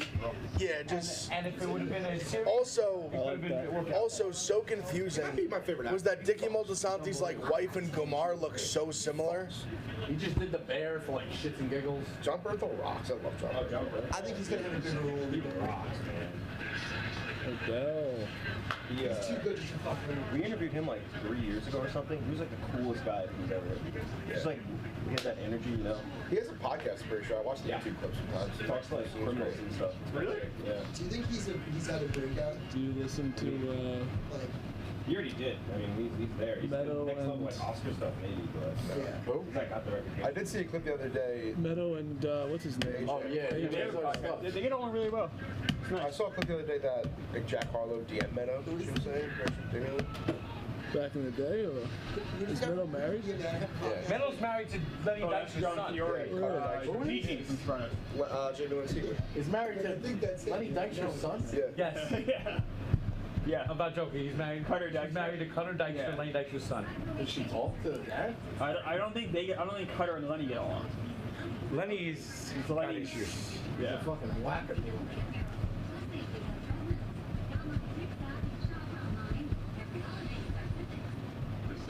Yeah, just. And if it would have been a series, Also, it could have been worked out. also so confusing. my favorite Was that Dickie Moltisanti's like wife and Gomar look so similar? He just did the bear for like shits and giggles. John Bernthal rocks. I love John Bernthal. I think he's gonna have a bigger role. He rocks, man. Odell. He, He's too good to fuck around. we interviewed him like 3 years ago or something. He was like the coolest guy we've ever interviewed. Just like, he has that energy, you know? He has a podcast, I'm pretty sure. I watch the YouTube clips sometimes. He talks to like criminals and stuff. Really? Yeah. Do you think he's had a breakout? Do you listen to Like, He already did. I mean, he's there. He's Meadow next level, and- like Oscar stuff, maybe, but Who? he's like got the reputation. I did see a clip the other day. Meadow and what's his name? Oh yeah, he AJ. does stuff. They get along really well. I saw a clip the other day that like Jack Harlow DM Meadow. What she was saying? Back in the day, or is Meadow married? Meadows married to Lenny Oh, that's Dyks's John son. Fiore. Gigi's in front of. Jamie Lynn Seawood. He's married to Lenny Dykstra's son. Yeah. Yes. Yeah. Yeah. I'm not joking. He's married. Cutter He's Dykstra. married to Cutter Dykstra, Yeah. Lenny Dykstra's son. Did she talk to the dad? I don't think they get. I don't think Cutter and Lenny get along. Lenny's got Lenny's- issues. Yeah. Fucking whacker.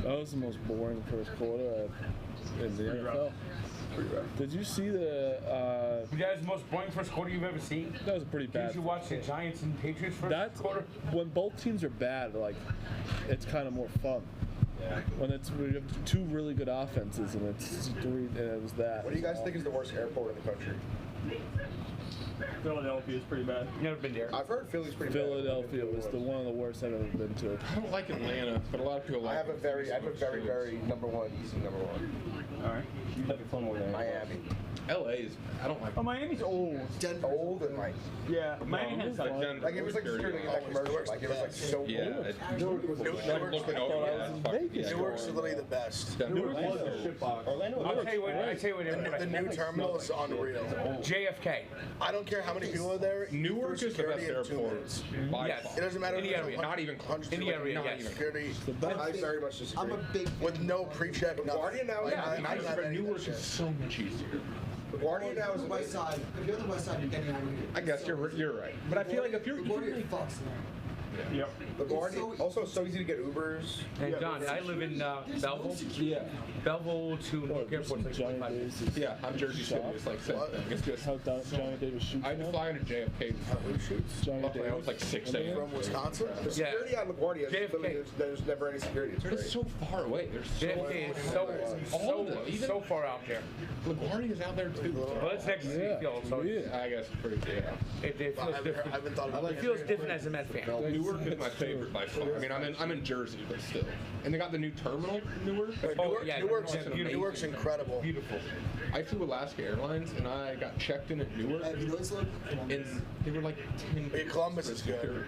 That was the most boring first quarter in the NFL. Did you see the? You guys, the most boring first quarter you've ever seen? That was a pretty bad. Did you watch the Giants and Patriots first That's quarter? when both teams are bad. Like, it's kind of more fun. Yeah. When we have two really good offenses and it's three, and it was that. What do you guys think is the worst airport in the country? Philadelphia is pretty bad. Never been there. I've heard Philly's pretty bad. Philadelphia was the one of the worst I've ever been to. I don't like Atlanta, but a lot of people like I have a very number one, easy number one. All right. You'd like to film over there. Miami. LA is, I don't like Oh, Miami's old. Denver. Old and like Yeah, Miami has like some. Denver. it was like security in that commercial. Like it was like so Yeah, old. it's Newark looking over that fucking Newark's literally the best. Denver. Orlando. I'll tell you what. The new terminal is unreal. JFK. I don't care how many people are there. Newark is the best security in 2 airport minutes. by Yes. far. It doesn't matter. In the if there's area. 100 Not even close. In the area, Not yes. even security. best. I very much disagree. I'm a big With no pre-check, nothing. LaGuardia now, Like, yeah, I don't have but any of that Newark shit. is so much easier. LaGuardia now is the west side. If you're on the west side, you're getting out of here. I guess you're right, but I feel like if you're LaGuardia fucks now. Yep. LaGuardia, also so easy to get Ubers. And John, I live in Belleville. Yeah. Belleville to Newark Airport. Like Johnny 25 minutes. Davis. yeah, I'm Jersey City. It's like same thing. It's just How Johnny Davis shoots. I had to now? fly into JFK. Who shoots? Johnny Luckily, I Davis. was like 6 a.m. From Wisconsin? The Yeah. security at LaGuardia, is JFK. literally, there's never any security. It's But great. it's so far away. There's so JFK is All of them, even so far out there. LaGuardia is out there too. Well, it's next to City Field, so Yeah. I guess pretty yeah. it feels I different. haven't thought about It feels different as a Met fan. Newark is my favorite by far. I mean, I'm in Jersey, but still. And they got the new terminal in Newark. Oh, yeah, Newark's incredible. Beautiful. I flew Alaska Airlines, and I got checked in at Newark, Have you noticed, look? and they were like 10 Yeah, Columbus is good.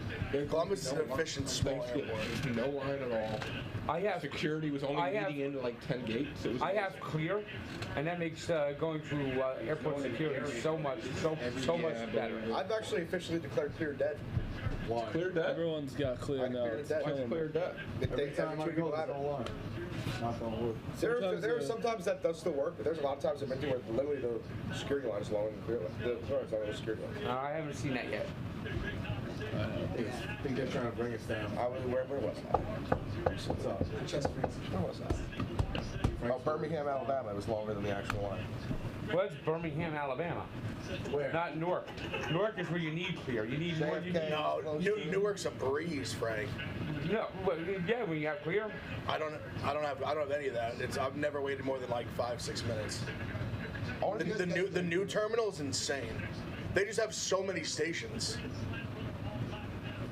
Columbus is an efficient small Thanksgiving. airport. There's no line at all. I have Security was only I have- leading into like 10 gates. It was I have clear, and that makes going through airport security so much better. I've actually officially declared clear dead. clear debt. Everyone's got clear I now. cleared It's debt. killing me. Clear debt. Every time two people at it. There are sometimes that does still work, but there's a lot of times I've been to where literally the security line is longer than the clear line. The line's longer than the security line. I haven't seen that yet. I think they're trying to bring us down. Where was that? What's up? Where was that? Oh, Birmingham, Alabama. It was longer than the actual line. Well, it's Birmingham, Alabama. Where? Not Newark. Newark is where you need clear. You need more. You need, No, Newark's a breeze, Frank. no, well, yeah, when you have clear. I don't have any of that. I've never waited more than like 5-6 minutes. The new terminal is insane. They just have so many stations.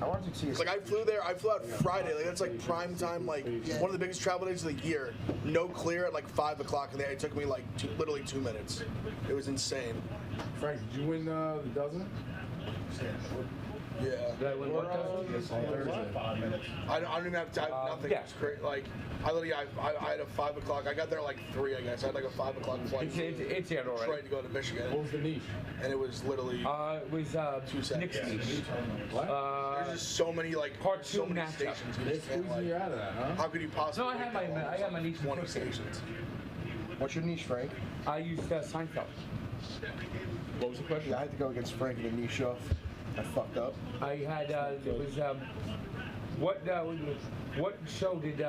I wanted to see. Like I flew out Friday. Like that's like prime time. Like one of the biggest travel days of the year. No clear at like 5 o'clock in the day. It took me like literally 2 minutes. It was insane. Frank, did you win the dozen? Yeah. Did I win what? I don't even have time. Nothing. Yeah. It's great. Like, I literally, I had a 5 o'clock. I got there like 3, I guess. I had like a 5 o'clock flight. It's here already. Detroit to go to Michigan. What was the niche? And it was literally. It was 2 seconds. Nick's niche. What? There's just so many like Part so 2 many matchup. stations. You They just can't, squeezing you like, out of that, huh? how could you possibly? No, I got my niche. 20 stations. What's your niche, Frank? I used Seinfeld. What was the question? Yeah, I had to go against Frank in the niche off. I fucked up. I had it was what show did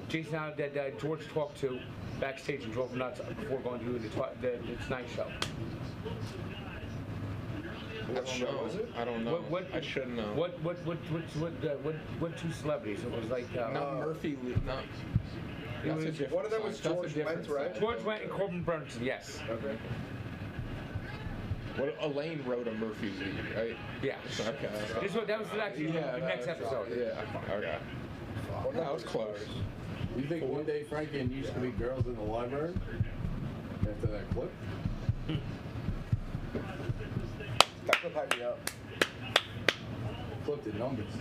Jason Allen did George talk to backstage and drove him nuts before going to do the Tonight Show? What show was it? I don't know. I should know. What 2 celebrities? It was like Not Murphy. Not. It was, One of them was George Wendt, right? George Wendt and Corbin Burnson. Yes. Okay. What Elaine wrote a Murphy lead, right? Yeah. Okay. That was actually the next episode. Yeah. Okay. Well, that was close. You think one day Frankie and you used to be girls in the library? After that clip? That clip had me up. Clip the numbers.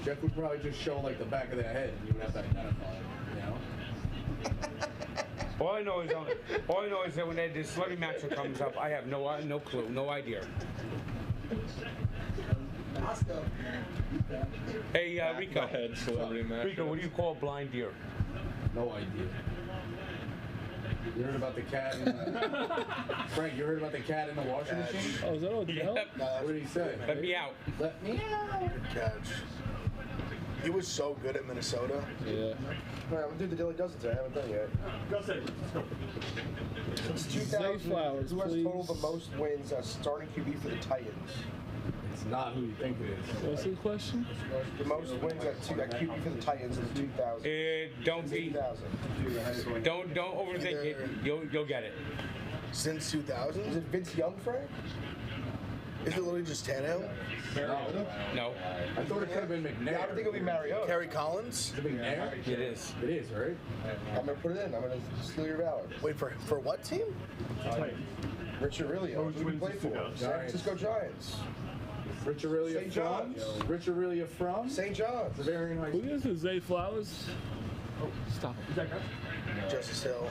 Jeff would probably just show like the back of their head and you would have to identify it, you know? All I know is that when the celebrity matchup comes up, I have no clue, no idea. Hey, Rico. Head celebrity match. Rico, what do you call a blind deer? No idea. You heard about the cat in Frank, you heard about the cat in the washing machine? Oh, is that what the hell? What did he say? Let me out. Let me out. Good catch. He was so good at Minnesota. Yeah. All right, I'm gonna do the Daily Dozens. I haven't done it yet. Go say it. Let's go. Since Zay Flowers, who has please. total the most wins as starting QB for the Titans? It's not who you think it is. What's the question? The most wins at QB for the Titans in 2000. Don't be. 2000. Don't overthink it. You'll get it. Since 2000? Is it Vince Young, Frank? Is it literally just Tannehill? No. I thought it could have been McNair. Yeah, I would think it would be Mariota. Kerry Collins? Is it McNair? It is. It is, right? I'm gonna put it in. I'm gonna steal your valor. Wait, for what team? Richard Rilio. Who do you play for? San Francisco Giants. Rich Aurelia St. from? John's. Rich Aurelia from? St. John's. Bavarian High Who School. is it? Zay Flowers? Oh, stop it. Justice Hill.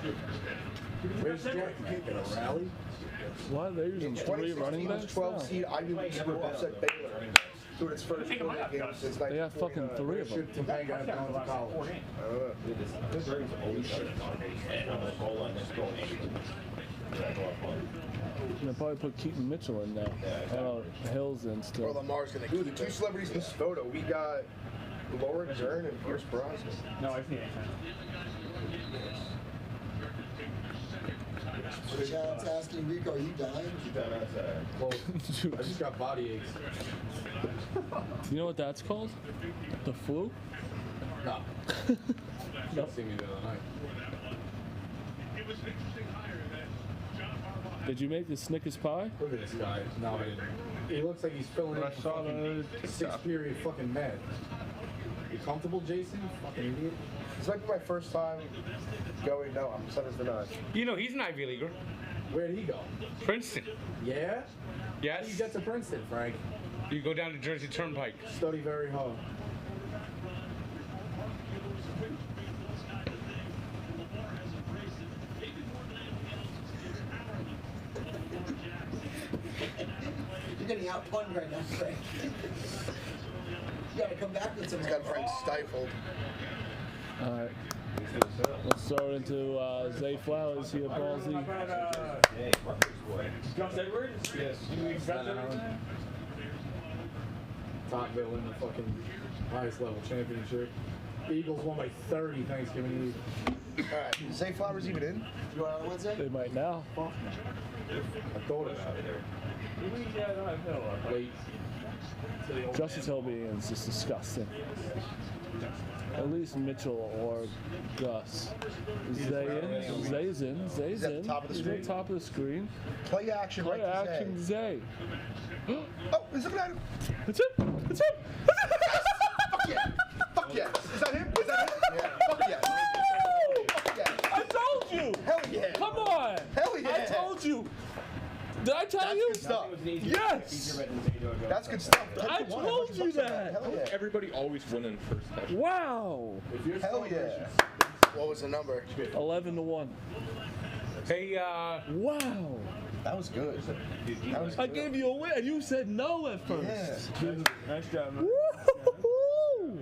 Where's Jack making a rally? Why are they using 3 running 2016 was backs 12 now? seed Ivy League school upset Baylor. Doing its first tournament game since They have fucking 3 of them. Should Topanga have gone to college? They probably put Keaton Mitchell in now. Hill's in Or still. Lamar's gonna Dude, keep the 2 it. celebrities in this photo, we got Laura Dern and Pierce Brosnan. No, I've seen it. Chad's asking Rico, are you dying? Well, I just got body aches. You know what that's called? The flu? No. You see me the other night. Did you make the Snickers pie? Look at this guy. No, I didn't. He looks like he's filling in for fucking 6th period fucking mad. You comfortable, Jason? You fucking idiot. It's like my first time going, no, I'm 7th for 9. You know he's an Ivy Leaguer. Where'd he go? Princeton. Yeah? How Yes. do you get to Princeton, Frank? You go down to Jersey Turnpike. Study very hard. You're getting outpunned right now, Frank. You gotta come back with some. He's got Frank stifled. Alright. Let's throw it into Zay Flowers here, Ballsy. Gus Edwards? Yes. Top bill in the fucking highest level championship. Eagles won by 30 Thanksgiving Eve. Alright, is Zay Flowers even in? You want on Wednesday? They might now. I thought about it. Late. Justice Hill being in is just disgusting. At least Mitchell or Gus. Zay in. Zay's in. Zay's He's at the in. top of the He's screen. at the top of the screen. Play action Play right to action Zay. Zay. Oh, he's looking at him. It's him! It's him! Fuck yeah. Fuck yeah. Is that him? Is that him? Yeah. Fuck yeah. Fuck yeah. I told you! Hell yeah. Come on! Hell yeah. I told you! Did I tell you? Good stuff. Yes. That's good stuff. I told you that. Hell yeah. Everybody always winning first touch. Wow. Hell yeah. What was the number? 11-1. Hey, Wow. That was good. That was I good. gave you a win, and you said no at first. Yeah. Nice job, man. Woo-hoo-hoo.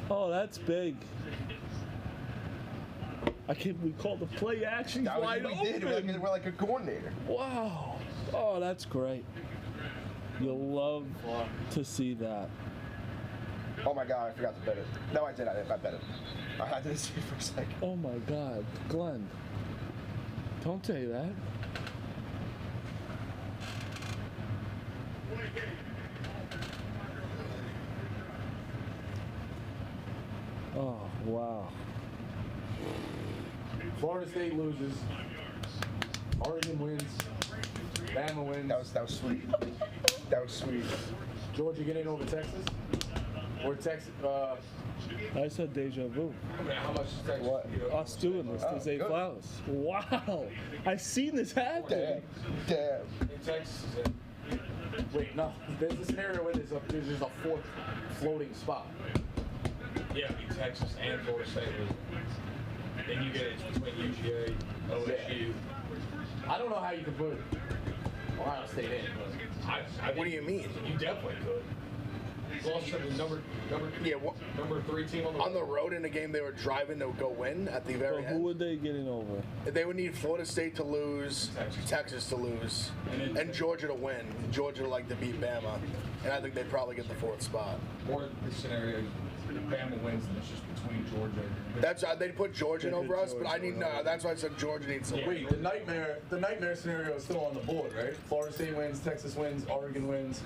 Oh, that's big. I can't. We called the play action That was wide what we open. did. We're like a coordinator. Wow. Oh, that's great. You'll love to see that. Oh my god, I forgot to bet it. No, I did. I bet it. I didn't see it for a second. Oh my God, Glenn. Don't say that. Oh, wow. Florida State loses. Oregon wins. Bama wins. That was sweet. That was sweet. Georgia getting over Texas. Or Texas. I said deja vu. How much is Texas? What? Us doing this. This ain't good. flowers. Wow. I've seen this happen. Damn. In Texas is in. Wait, no. There's a scenario where there's a fourth floating spot. Yeah, Texas and Florida State lose. Then you get it between UGA, OSU. I don't know how you can put Ohio State in, but What do you mean? You definitely could. Lost to the number Yeah, 3 team on the road in a game they were driving to go win at the So very who end. would they getting over? They would need Florida State to lose, Texas to lose, and Georgia to win. Georgia to like to beat Bama, and I think they'd probably get the fourth spot. Or the scenario, Bama wins and it's just between Georgia. That's they'd put Georgia over us, but I need no. That's why I said Georgia needs to win. wait, the nightmare scenario is still on the board, right? Florida State wins, Texas wins, Oregon wins.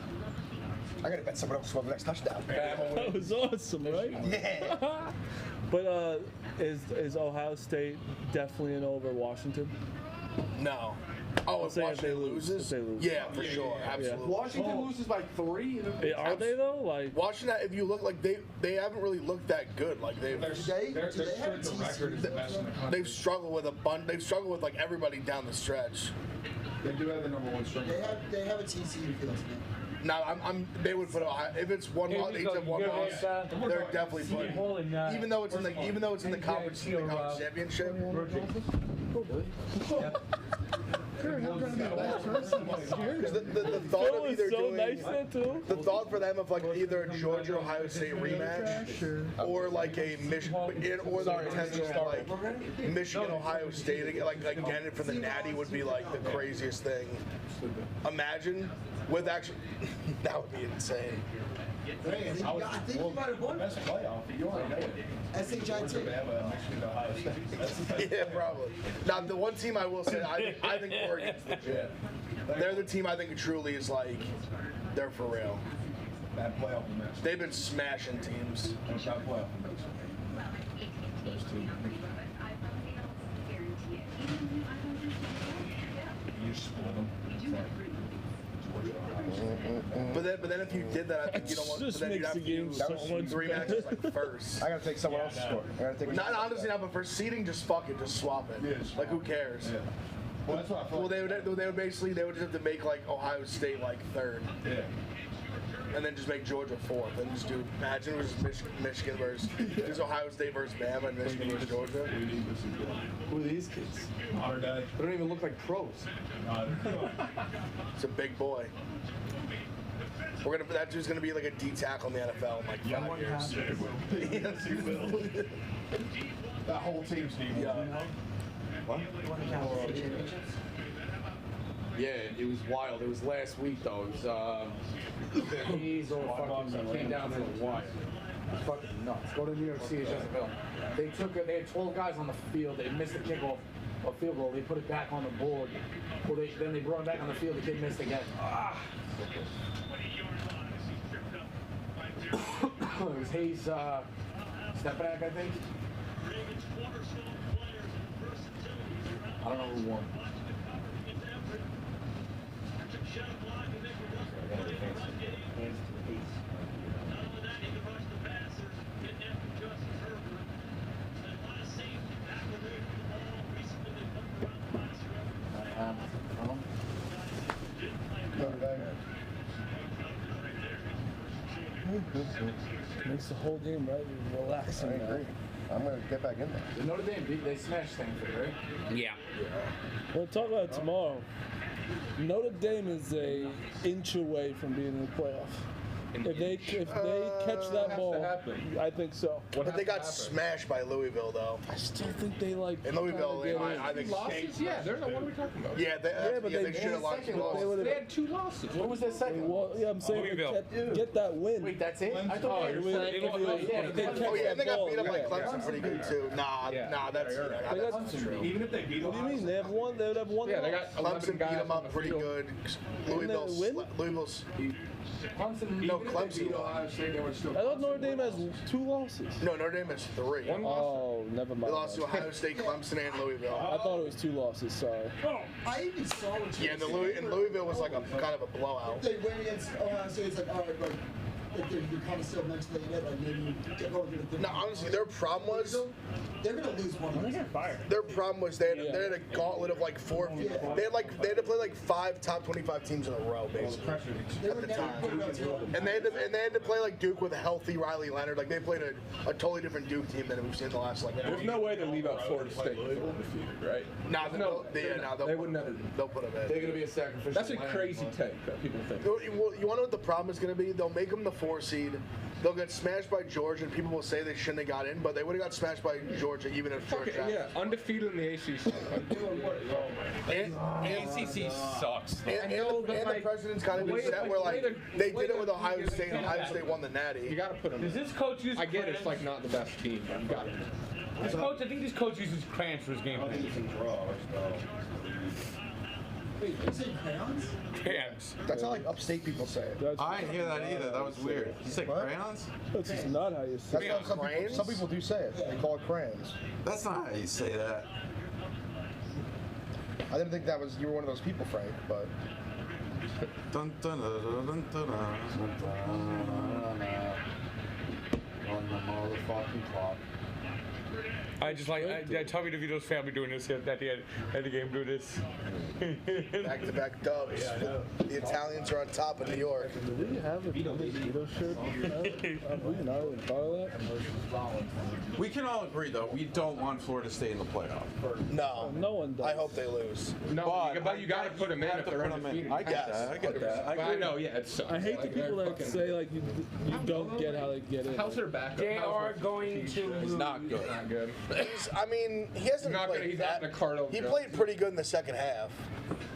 I gotta bet someone else to score the next touchdown. Bama That wins. was awesome, right? Yeah. But is Ohio State definitely in over Washington? No. Oh, if Say if Washington they lose, loses? if they lose. Yeah, for sure, absolutely. Washington loses by 3. Are they though? Like Washington, if you look like they haven't really looked that good. Like Do they have The record is the best in the country. they've struggled with a bunch. They've struggled with like everybody down the stretch. They do have the number 1 string. They have a TCU field team. Now they would put Ohio, if it's one loss, they have one loss. They're definitely putting. Even though it's in the conference championship. Because the thought Phil of was either so doing nice there too. the thought for them of like either a Georgia Ohio State rematch or like a Michigan or the potential like Michigan Ohio State like again for the Natty would be like the craziest thing. Imagine with actually that would be insane. I think you might have won. Best playoff. You already know it. SHI too. Alabama, Michigan, Ohio State. Yeah, probably. Now the one team I will say I think Oregon's legit. They're the team I think truly is like they're for real. Bad playoff match. They've been smashing teams. Bad playoff match. Those two. You split them. But then if you did that, I think you don't want. Just But then you'd makes have the to game use so much three matches like first. I gotta take someone else's score. I gotta take. Not honestly, not. But for seeding, just fuck it, just swap it. Yeah, just like who cares? Yeah. Well, that's what I thought. Well, they would basically just have to make like Ohio State like third, Yeah. and then just make Georgia fourth, and just do imagine it was Michigan versus just Ohio State versus Bama and Michigan versus Georgia. We need this again. Who are these kids? Modern day. They don't even look like pros. It's a big boy. That dude's gonna be like a D tackle in the NFL in like 5 years. Yes, you will. That whole team's team. Yeah. Yeah, it was wild. It was last week though. It was the Hayes or fucking came down to the wire. It was fucking nuts. Go to New York City, Jezebel. They had 12 guys on the field. They missed the kickoff or field goal. They put it back on the board. Well, then they brought it back on the field. The kid missed again. It was Hayes step back, I think. I don't know who won. Makes the whole game right relaxing. I agree. I'm gonna get back in there. The Notre Dame they smashed Stanford, right? Yeah. We'll talk about it tomorrow. Notre Dame is a inch away from being in the playoff. If they catch that ball, I think so. But they got smashed by Louisville, though. I still think they like. In Louisville, I think. Losses? Yeah, they're not. What are we talking about? Yeah, they should have lost. They had 2 losses. What was their second? Well, yeah, I'm saying get that win. Wait, that's it? I thought they and they got beat up by Clemson pretty good too. Nah, that's true. Even if they beat them, what do you mean? They have one. They would have one. Yeah, they got Clemson beat them up pretty good. Louisville's. Clemson. I thought Notre Dame has 2 losses. No, Notre Dame has 3. Oh, never mind. They lost to Ohio State, Clemson, and Louisville. I thought it was 2 losses. Sorry. I even saw what you Yeah, and Louisville was like a kind of a blowout. They win against Ohio State. It's like, all right, like they're kind of still mentally in it. Like maybe get over the. No, honestly, their problem was they're gonna lose one. Their problem was they had a gauntlet of like 4. They had to play like 5 top 25 teams in a row, basically. At the time, and they had to play like Duke with a healthy Riley Leonard. Like they played a totally different Duke team than we've seen the last like. There's no way they leave out Florida State undefeated, right? They would never. They'll put them in. They're gonna be a sacrificial. That's a crazy take that people think. You want to know what the problem is going to be? They'll make them the 4 seed. They'll get smashed by Georgia, and people will say they shouldn't have got in, but they would have got smashed by Georgia even if Georgia. Yeah, undefeated in the ACC. ACC sucks. And the president's kind of been set where like they did it with Ohio State, and Ohio State won the Natty. You got to put them. Does this coach use? I get it's like not the best team, but you got to. This coach, I think this coach uses crayons for his game plan. Wait, you say crayons? Crayons. That's how like upstate people say it. I didn't hear that either. That was weird. You said crayons? That's just not how you say That's it. how some people do say it. They call it crayons. That's not how you say that. I didn't think you were one of those people, Frank, but. Dun, dun, dun, dun, dun, dun, On the motherfucking clock. I just like Tommy DeVito's family doing this at the end of the game, do this. Back-to-back dubs. The Italians are on top of New York. Do we have a DeVito shirt? Have we not even thought of that? We can all agree, though, we don't want Florida State in the playoff. No. No one does. I hope they lose. No, but you got to put them in if they're undefeated. I get that. I get that. I know, yeah, it sucks. I hate the people that say like you don't get how they get in. How's their backup? They are going to. It's not good. Not good. He hasn't played He's not going to Cardell Jones. He played pretty good in the second half.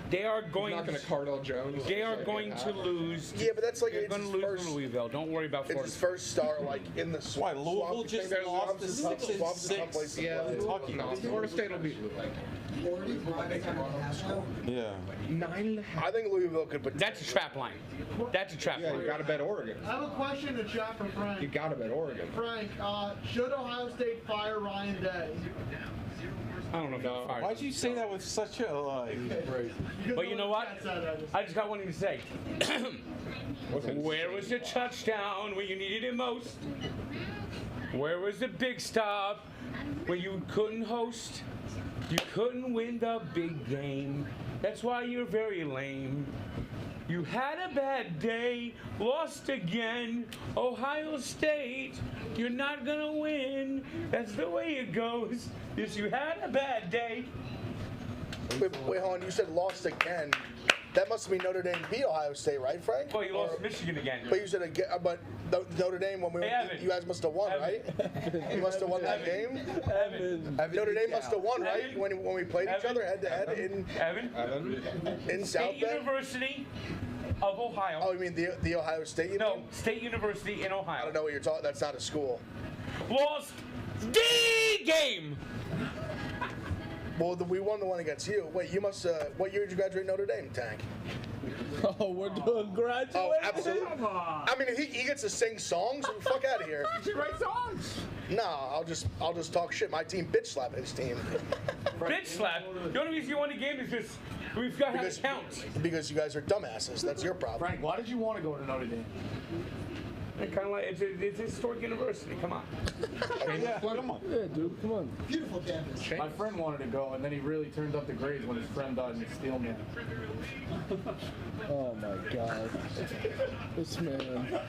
They are going. He's not going to Cardell Jones. They are going to lose. Yeah, but that's like They're going to lose to Louisville. Don't worry about It's Florida. his first star, like in the swamp. Why, Louisville just lost to 6-6. Yeah, Kentucky. no, Florida State will beat Louisville. Yeah. 9.5. I think Louisville could. That's a trap line. That's a trap Yeah, line. you got to bet Oregon. I have a question in the chat for Frank. You got to bet Oregon. Frank, should Ohio State fire Ryan Day? I don't know if he's fired. Why'd you say that with such a like? But you know what? I just got one thing to say. Where was the touchdown when you needed it most? Where was the big stop when you couldn't host? You couldn't win the big game. That's why you're very lame. You had a bad day, lost again. Ohio State, you're not gonna win. That's the way it goes. Yes, you had a bad day. Wait, hold on. You said lost again. That must mean Notre Dame beat Ohio State, right, Frank? Well, you lost Michigan again. But you said again. But Notre Dame, when you guys must have won, right? You must have won that game. Notre Dame must have won, right? When we played each other head to head in South State Bend. University of Ohio. Oh, you mean the Ohio State? No, State University in Ohio. I don't know what you're talking. That's not a school. Lost the game. Well, we won the one against you. Wait, you must. What year did you graduate Notre Dame, Tank? Oh, we're doing graduation. Oh, absolutely. I mean, if he gets to sing songs, fuck out of here. You write songs. No, I'll just talk shit. My team bitch slap his team. Bitch slap. The only reason you won the game is just we've got how to count. Because you guys are dumbasses. That's your problem. Frank, why did you want to go to Notre Dame? Kind of like it's a historic university. Come on. Yeah, Come on. yeah, dude, come on. Beautiful campus. My friend wanted to go, and then he really turned up the grades when his friend died in a steel mill. Oh my God, this man.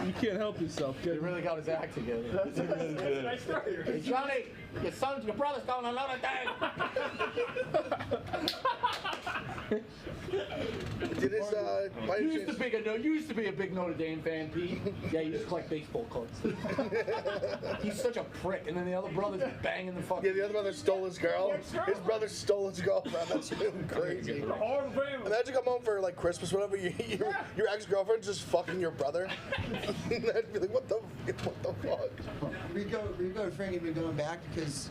You can't help yourself. He really got his act together. Nice story. Hey, Johnny, your brother's going to Notre Dame. Did his You used to be a big Notre Dame fan, Pete. Yeah, you used to collect baseball cards. He's such a prick. And then the other brother's banging the fucking. Yeah, the other brother stole his girl. His brother stole his girlfriend. That's crazy. Imagine come home for like Christmas, whatever. Your ex-girlfriend's just fucking your brother. I'd be like, what the fuck? Rico and Frank have been going back because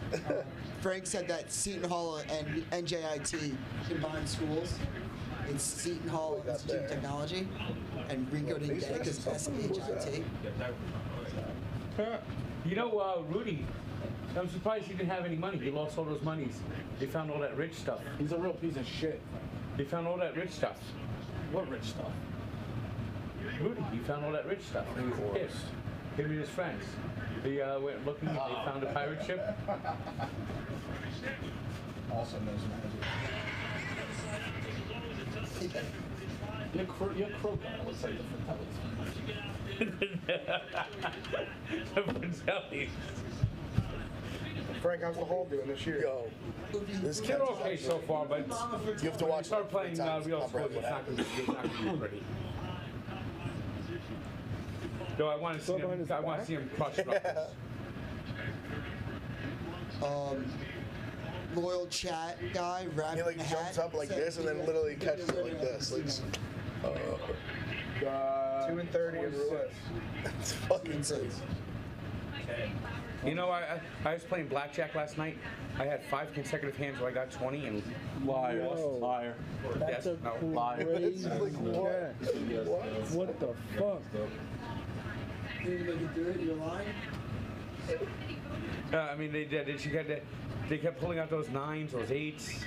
Frank said that Seton Hall and NJIT combined schools. It's Seton Hall Institute of Technology, and Rico didn't get it because SHIT. You know, Rudy, I'm surprised he didn't have any money. He lost all those monies. They found all that rich stuff. He's a real piece of shit. They found all that rich stuff. What rich stuff? Rudy, he found all that rich stuff. He was pissed. Him and his friends. They went looking and they found a pirate ship. Also knows magic. Your crow guy looks like the Fratellis. The Fratellis. Frank, how's the hole doing this year? Yo, this They're okay so far, but you have to watch. Start playing real sports. It's not going to be pretty. No, I want to see him. I want to see him crush Ruffles. Loyal chat guy, He like jumps up like this and then literally catches it like this. Like, 2 and 30 in roulette. That's fucking insane. You know, I was playing blackjack last night. I had 5 consecutive hands where I got 20 and Liar. Liar. That's yes, a no. crazy Like, what? What the fuck? You didn't make it through it, you're lying? I mean, they did. They kept pulling out those 9s, those 8s.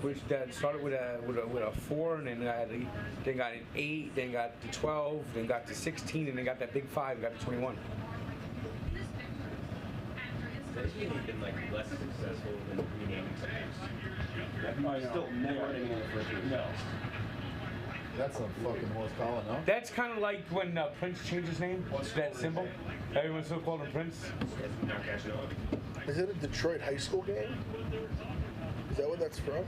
Which started with a 4, and then they got an 8, then got to 12, then got to 16, and then got that big 5, got to 21. Has he been like less successful than renaming players? Still never naming the first year. No. That's a fucking horse collar, no? That's kind of like when Prince changed his name. What's that symbol? Everyone still called him Prince. Not catching on. Is it a Detroit high school game? Is that what that's from?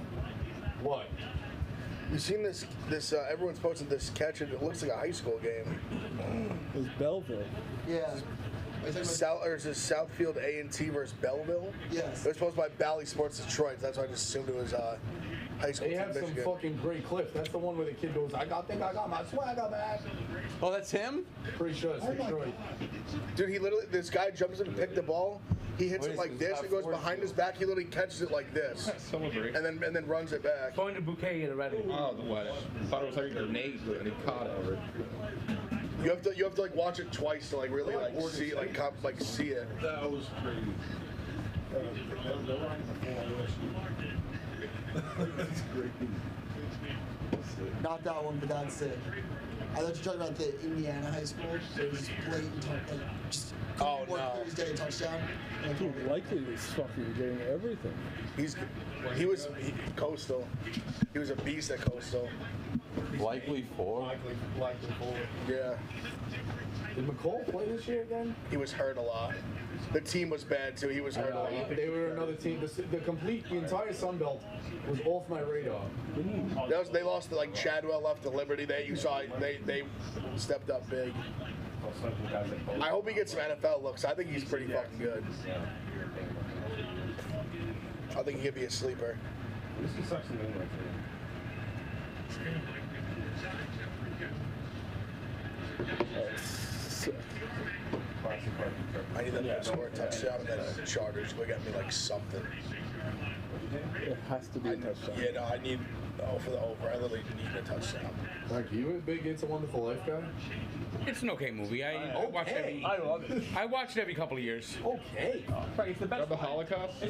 What? You've seen this everyone's posted this catch and it looks like a high school game. It was Belleville. Yeah. Is this Southfield A&T versus Belleville? Yes. It was posted by Barstool Sports Detroit. That's why I just assumed it was high school. They team have some Michigan. fucking great clips. That's the one where the kid goes, think I got my swagger back. Oh, that's him? Pretty sure it's Detroit. Dude, this guy jumps in and pick the ball. He hits it like this. It goes behind his back. He literally catches it like this, Celebrate. and then runs it back. Going to bouquet at a red. Oh, what? I thought it was like a grenade, and he caught it. You have to like watch it twice to like really like see it, see it. That was crazy. That's great. Not that one, but that's it. I thought you were talking about the Indiana high school. It was just blatant, just Oh, no. Thursday touchdown. Dude, Likely is fucking getting everything. He was Coastal. He was a beast at Coastal. Likely 4. Likely 4. Yeah. Did McCall play this year again? He was hurt a lot. The team was bad too. He was hurt a lot. They were another team. The entire Sun Belt was off my radar. They lost to like Chadwell left to Liberty. They stepped up big. I hope he gets some NFL looks. I think he's pretty fucking good. I think he could be a sleeper. This sucks in England I need them to score a touchdown and then a Chargers go get me like something. It has to be a touchdown. Yeah, no, I need for the over. I literally need a touchdown. Like, you a big It's a Wonderful Life guy? It's an okay movie. I watch it I love it. I watch it every couple of years. Okay. Right, it's the best. Of the Holocaust?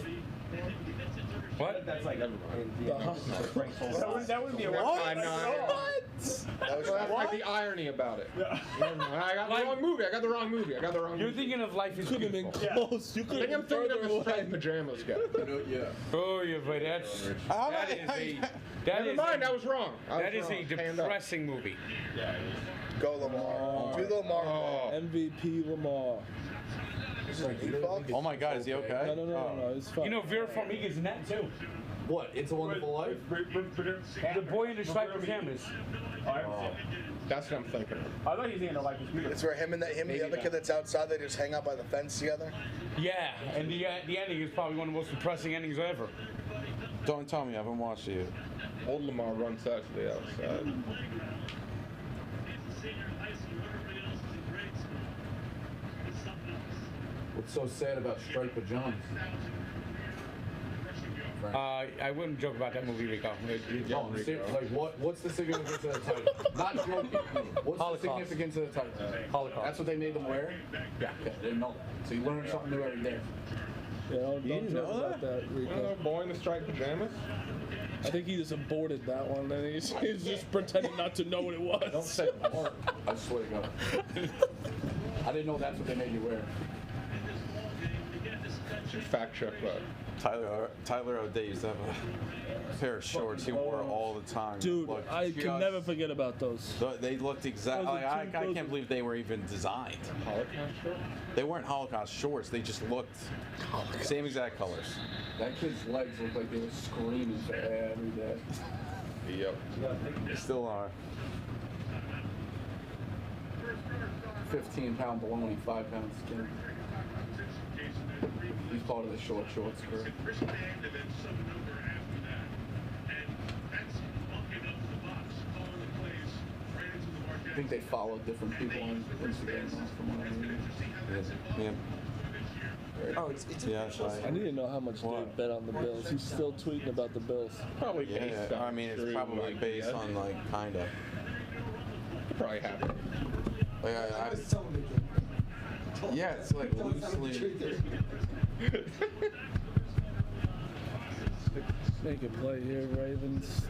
What? That's like everybody. That wouldn't be a What? What? That's like the irony about it. I got the wrong movie. I got the wrong movie. You're thinking of Life is Could have been Beautiful. close. You I could think have I'm been thinking of further the striped away. pajamas guy. Oh, yeah, but that Never is mind, I was wrong. that is a depressing movie. Go Lamar. Do the Lamar. MVP Lamar. Oh my God, is he okay? No, it's fine. You know, Vera Farmiga's in that too. What? It's a Wonderful Life? The boy in the striped pajamas. Oh, I haven't seen it. That's what I'm thinking of. I thought he was thinking of Life is Beautiful. It's where him and the other kid that's outside, they just hang out by the fence together. Yeah, and the ending is probably one of the most depressing endings ever. Don't tell me, I haven't watched it yet. Old Lamar runs out to the outside. What's so sad about striped pajamas? I wouldn't joke about that movie, Rico. No, like what's the significance of the title? Not joking. What's Holocaust. the significance of the title? Holocaust. That's what they made them wear? Yeah. Okay, I didn't know that. So you learn something new every day. Yeah, don't joke about that, Rico. Boy in the striped pajamas? I think he just aborted that one, and he's just pretending not to know what it was. Don't say abort. I swear to God. I didn't know that's what they made you wear. Should fact check that. Tyler O'Day used to have a pair of shorts he wore all the time. Dude, Looked I can just- never forget about those. They looked exactly. Those are I two- can't believe they were even designed. Holocaust short? They weren't Holocaust shorts. They just looked same exact colors. That kid's legs looked like they were screaming for air every day. Yep. They still are. 15-pound baloney, 5-pound skin. He's part of the short shorts crew. I think they follow different people on Instagram from what I read. Yeah. Oh, it's Yeah, I need to know how much Dave bet on the Bills. He's still tweeting about the Bills. Probably based Yeah, on I mean, it's true, probably like, based yeah. on like kinda. Probably have it. Yeah, it's like loosely. Make a play here, Ravens.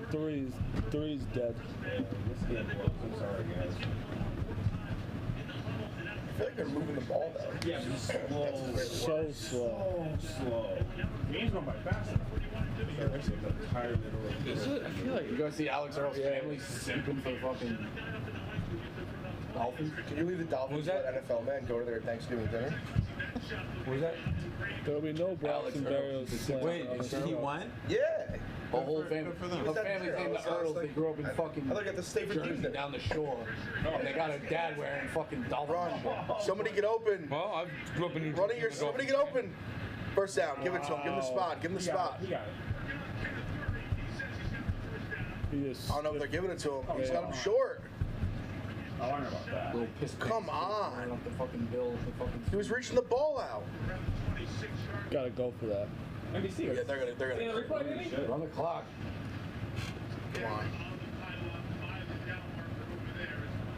Three's dead. I feel like they're moving the ball though. Yeah, but it's slow. So slow. Slow. Game's going by fast. Is it? I feel like you guys see Alex Earl's family simping for fucking Dolphins. Can you leave the Dolphins let NFL men go to their Thanksgiving dinner? What was that? There'll be no Braxton Berrios slam. Wait, he went? Yeah. The whole family. for them. Her family's named the Earls. They grew up in fucking I look at the state for Jersey down the shore. And they got a dad wearing fucking Dolphin. Somebody get open. Well, I grew up in Running your. Somebody get open. First down. Give it to him. Give him the spot. Give him the spot. He got it. I don't know if they're giving it to him. He's got him short. I wonder about that. Little piss Come on. Up the fucking bill. The fucking. He was reaching the ball out. Gotta go for that. NBC. Yeah, they're gonna. Run the clock. Come on.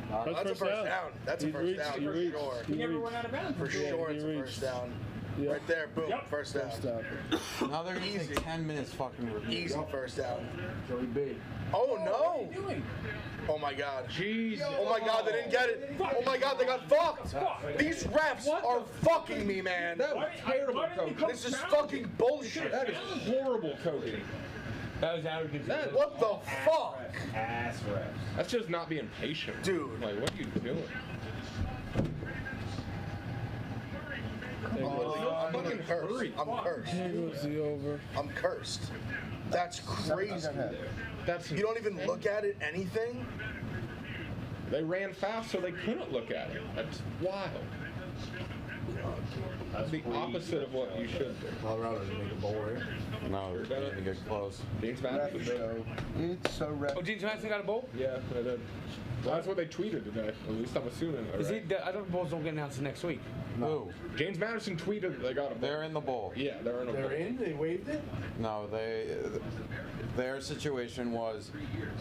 That's That's a first down. That's a He first reached, down he for reached, sure. he He never reached. went out of bounds. For sure, he it's a reached. first down. Yeah. Right there, boom, Yep. first down. First down. Now they're gonna take 10 minutes fucking review. Easy first down. Joey B. Oh no! Oh my God! Jesus. Oh my God! They didn't get it! Oh my God! They got fucked! These refs are fucking me, man. That was terrible coaching. This is fucking bullshit. That is horrible coaching. That was arrogant. What the fuck? Ass refs. That's just not being patient. Dude. Like, what are you doing? I'm fucking cursed. I'm cursed. Here goes the over. I'm cursed. That's crazy. That's You don't even look at it, anything? They ran fast so they couldn't look at it. That's wild. That's the opposite of what you should do. Colorado didn't make a bowl, right? No, they're gonna get close. James Madison did. It's so red. Oh, James Madison got a bowl? Yeah, they did. Well, that's what they tweeted today. At least I'm assuming. Is Right? he? I thought the bowls don't get announced next week. Who? James Madison tweeted that they got a bowl. They're in the bowl. Yeah, they're in a bowl. They're in? They waived it? No, their situation was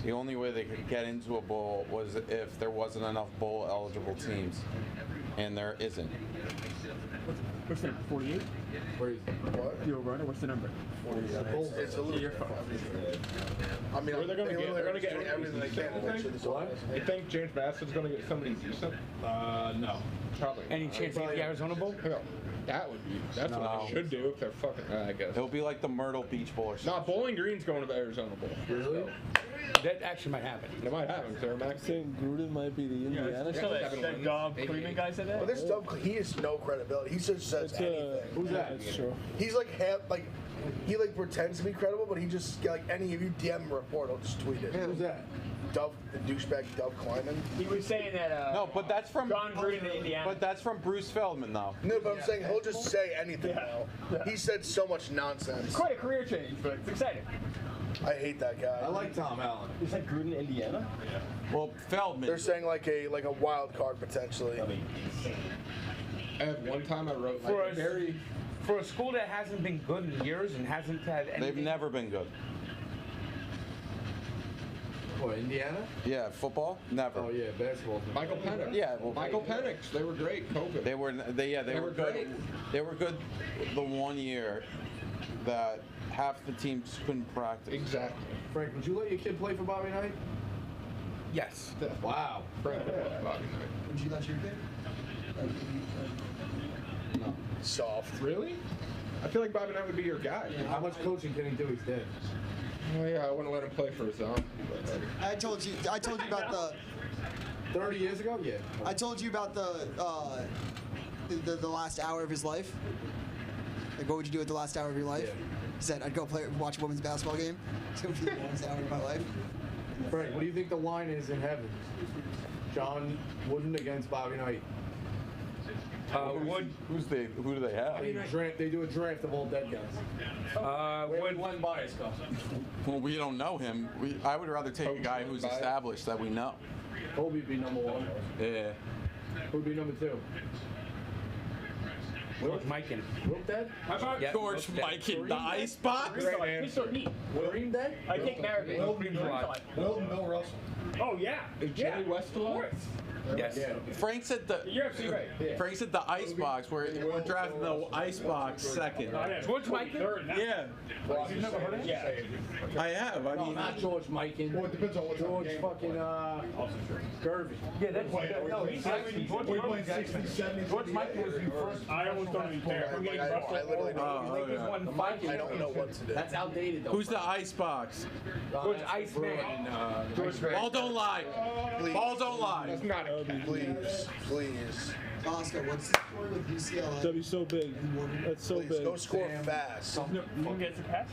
the only way they could get into a bowl was if there wasn't enough bowl eligible teams, and there isn't. What's the number? 48? Where is What? The over-under, what's the number? It's a little. I mean, Where they're gonna get doing everything they can to make sure this all. You think James Madison's gonna get somebody decent? No. Probably. Any chance of the Arizona Bowl? No. That's what they should do if they're fucking. I guess. It'll be like the Myrtle Beach Bowl or something. Nah, Bowling Green's going to the Arizona Bowl. Really? That actually might happen. It might happen. They're max. Saying Gruden might be the Indiana. That Dov Cleveland guy said that? But this Dov, he has no credibility. He just says anything. Who's that? That's true. He's like he like pretends to be credible, but he just like any of you DM him a report, he'll just tweet it. Who's that? Dov, the douchebag Dov Kleiman. He was saying that. No, but that's from John Gruden in Indiana. But that's from Bruce Feldman, though. No, but I'm saying he'll just say anything now. He said so much nonsense. Quite a career change, but it's exciting. I hate that guy. I like Tom Allen. Is that Gruden, Indiana? Well, Feldman. They're saying like a wild card potentially. I had one time I wrote For like a, very. for a school that hasn't been good in years and hasn't had anything. They've never been good. What, Indiana? Yeah, football? Never. Oh yeah, basketball. Michael Penix. Yeah, well, Michael Penix. They were great. COVID. They were were good. great. They were good the 1 year that half the teams couldn't practice. Exactly. Frank, would you let your kid play for Bobby Knight? Yes. Wow. Bobby Knight. Would you let your kid? Soft. Really? I feel like Bobby Knight would be your guy. How much coaching can he do? He's dead. Oh yeah, I wouldn't let him play for his own. I told you about the. 30 years ago? Yeah. I told you about the last hour of his life. Like, what would you do at the last hour of your life? Yeah. He said, I'd go watch a women's basketball game. It's gonna be the longest hour of my life. Frank, what do you think the line is in heaven? John Wooden against Bobby Knight. Who do they have? They do a draft of all dead guys. Where would Len Bias come? Well, we don't know him. I would rather take a guy who's established that we know. Kobe would be number one. Yeah. Who would be number two? George Mikan. Wilt dead? How about George Mikan, the ice box? He's so neat. Kareem dead? I take Maribel. Wilton Bill Russell. Oh yeah. Jerry West alive? Of course. Yes. Frank said You're absolutely right. Frank said the ice box. We're drafting the ice box second. George Mikan? Yeah, You've never heard of it? Yeah. I have. I No, mean, not George Mikan. Well, it depends on what George fucking Gervy. Yeah, that's no. He's actually George Mikan. George Mikan was the first. I almost don't even care. I'm getting I literally Oh, Lakers okay. won 5 I don't know what to do. That's outdated though. Who's the ice box? George Iceman. Ball don't lie. Ball don't lie. That's not a Please. Oscar, what's the story with UCLA? That'd be so big. That's so Please, big. go score fast. You can get some catch?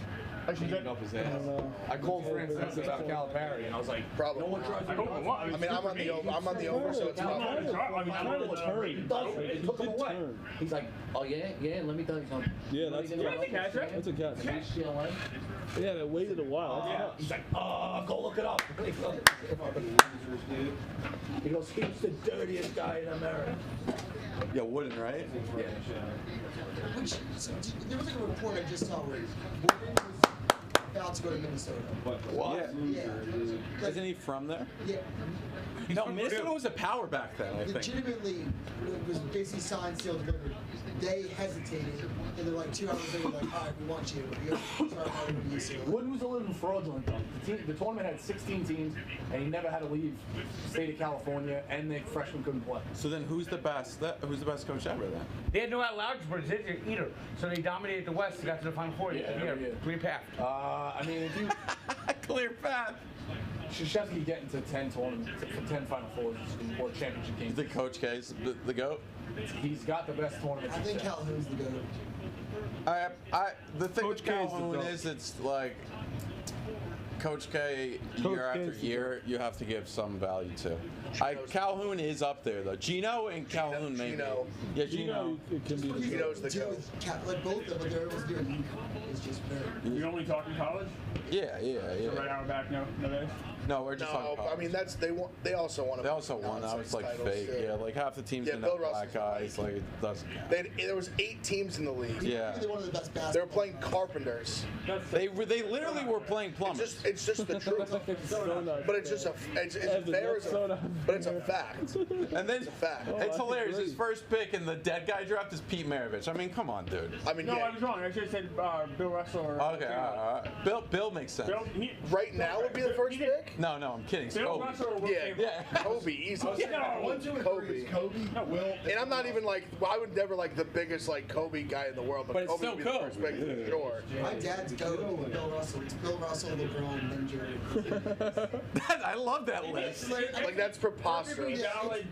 Beating up his ass. I called Francis about Calipari and I was like, Probably. no one tries to I mean, I'm on the over, so it's not. It took him away. He's like, oh yeah, let me tell you something. Yeah, that's That's a catch. UCLA. Yeah, they waited a while. Yeah. He's like, go look it up. He goes, he's the dirtiest guy in America. Yeah, Wooden, right? Yeah. There was like a report I just saw where Morgan was about to go to Minnesota. What? Yeah. Isn't he from there? Yeah. No, Minnesota was a power back then, I think. Legitimately, it was basically signed, sealed, delivered. They hesitated, and they're like 2 hours later, like, all right, we want you. We got start hiring you UCLA. Wooden was a little fraudulent though. The tournament had 16 teams, and he never had to leave the state of California, and the freshmen couldn't play. So then, who's the best coach ever then? They had no at-large either, so they dominated the West. They got to the Final Four. Yeah. Clear path. I mean, if you Clear path. Krzyzewski getting to 10 tournaments, for 10 Final Fours or championship You games. think Coach K's the GOAT? He's got the best tournaments. I think Calhoun's the GOAT. The thing Coach with K is the Calhoun GOAT. is it's like Coach K Coach year K after is the year you have to give some value to. Calhoun is up there though. Gino and Calhoun maybe. Gino. Yeah, Gino. It can be. Gino's the Do GOAT. with like both of them, what they're able to do in UConn is just very. We only talk in college? Yeah. So right now we're back, no days? No, we're just talking college. I mean they also won. They also won. That was like fake. Too. Yeah, like half the teams didn't have black guys. Like it doesn't count. There was 8 teams in the league. Yeah. They're one of the best basketball. They were playing carpenters. They literally were playing plumbers. It's just the truth. But it's just it's fair as a, but it's a fact. And then It's a fact. it's hilarious. His first pick in the dead guy draft is Pete Maravich. I mean, come on, dude. I mean, No, I was wrong. I should have said Bill Russell or. Okay, all right. Bill makes sense. Right now would be the first pick? No, I'm kidding. It's Bill Kobe. Russell or Will Yeah, Chamberlain? Kobe, easy. No. 1, 2, and 3 Kobe. is Kobe. No, Will. And I'm not even like, I would never like the biggest like Kobe guy in the world, but But it's Kobe still would be the Kobe. first pick for sure. My dad's goat, Bill Russell. It's Bill Russell, LeBron, then Jordan. I love that list. Like that's preposterous.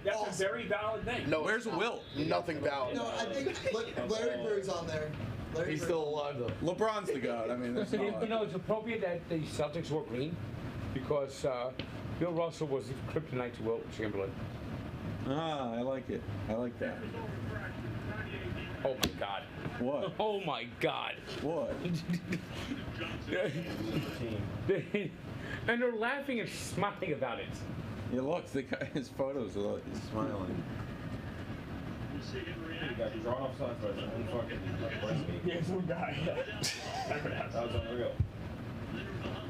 That's a very valid thing. No, Where's Wilt? nothing valid. No, I think Larry Bird's on there. Larry He's Bird's still on alive though. LeBron's the god. I mean, that's You know, it's appropriate that the Celtics wore green because Bill Russell was the kryptonite to Wilt Chamberlain. Ah, I like it. I like that. Oh my God. What? Oh my God. What? And they're laughing and smiling about it. Yeah, look, the guy, his photos are like, he's smiling. You got drawn off sides by some fucking Yeah, some guy. That was unreal.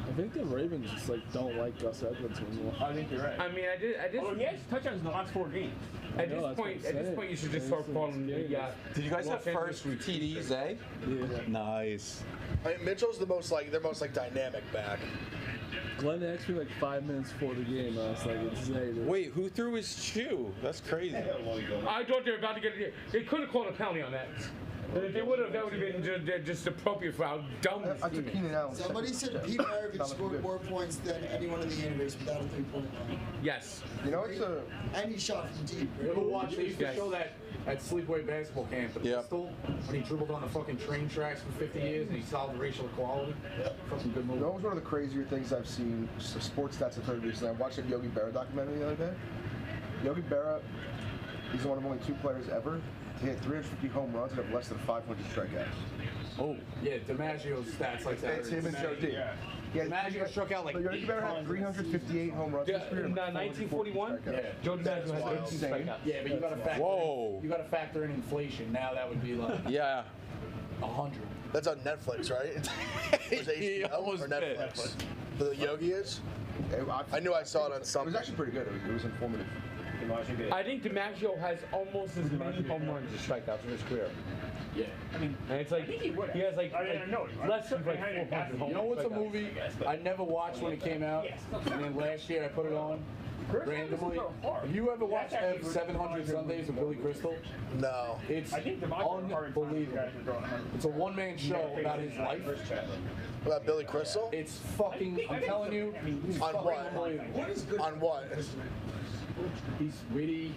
I think the Ravens just like don't like Gus Edwards anymore. I think you're right. I mean, I did. Oh, he has touchdowns in the last 4 games. At know, this that's what point, I'm at this saying. point, you should just It's start calling the. Did you guys have Los Angeles first TDs, eh? Yeah. Nice. I mean, Mitchell's their most dynamic back. Glenn asked me like 5 minutes before the game. I was like, it's Zay. dude. Wait, who threw his shoe? That's crazy. I thought they were about to get it. They could have called a penalty on that. And if they would have, that would have been just appropriate for how dumb this I took team is. Keenan Allen. Somebody said Pete Maravich scored more points than anyone in the universe without a 3-point line. Yes. You know, it's a. And he shot from deep. You ever watch? They used to Yes. show that at Sleepaway Basketball Camp. The Yep. pistol when he dribbled on the fucking train tracks for 50 years and he solved racial equality. Fucking good movie. Oh, That was one of the crazier things I've seen. Sports stats I've heard recently. I watched a Yogi Berra documentary the other day. Yogi Berra, he's one of only 2 players ever to hit 350 home runs and have less than 500 strikeouts. Oh, yeah, DiMaggio's stats like that. It's him and Joe D. Yeah, DiMaggio struck out like so Yogi Berra had 358 home runs. Yeah, this year in and 1941, 440 strikeouts. Joe DiMaggio had 18 insane. strikeouts. Yeah, but you gotta factor. Whoa. You gotta factor in inflation. Now that would be like Yeah. 100. That's on Netflix, right? Or is it He HBO almost or Netflix? did. The Yogi is? I knew I saw it on It something. was actually pretty good. It was informative. I think DiMaggio has almost as many home runs as strikeouts in his career. Yeah. I mean, And it's like I think he would. has like, I mean, I know. less than like 400 home You know what's a strikeouts. movie I never watched when it came out, and then last year I put it on randomly. Have you ever watched 700 Sundays with Billy Crystal? No. It's I think DiMaggio unbelievable. It's a one-man show about his life. About Billy Crystal? It's fucking, I'm telling you, he's On fucking what? unbelievable. On what? He's witty.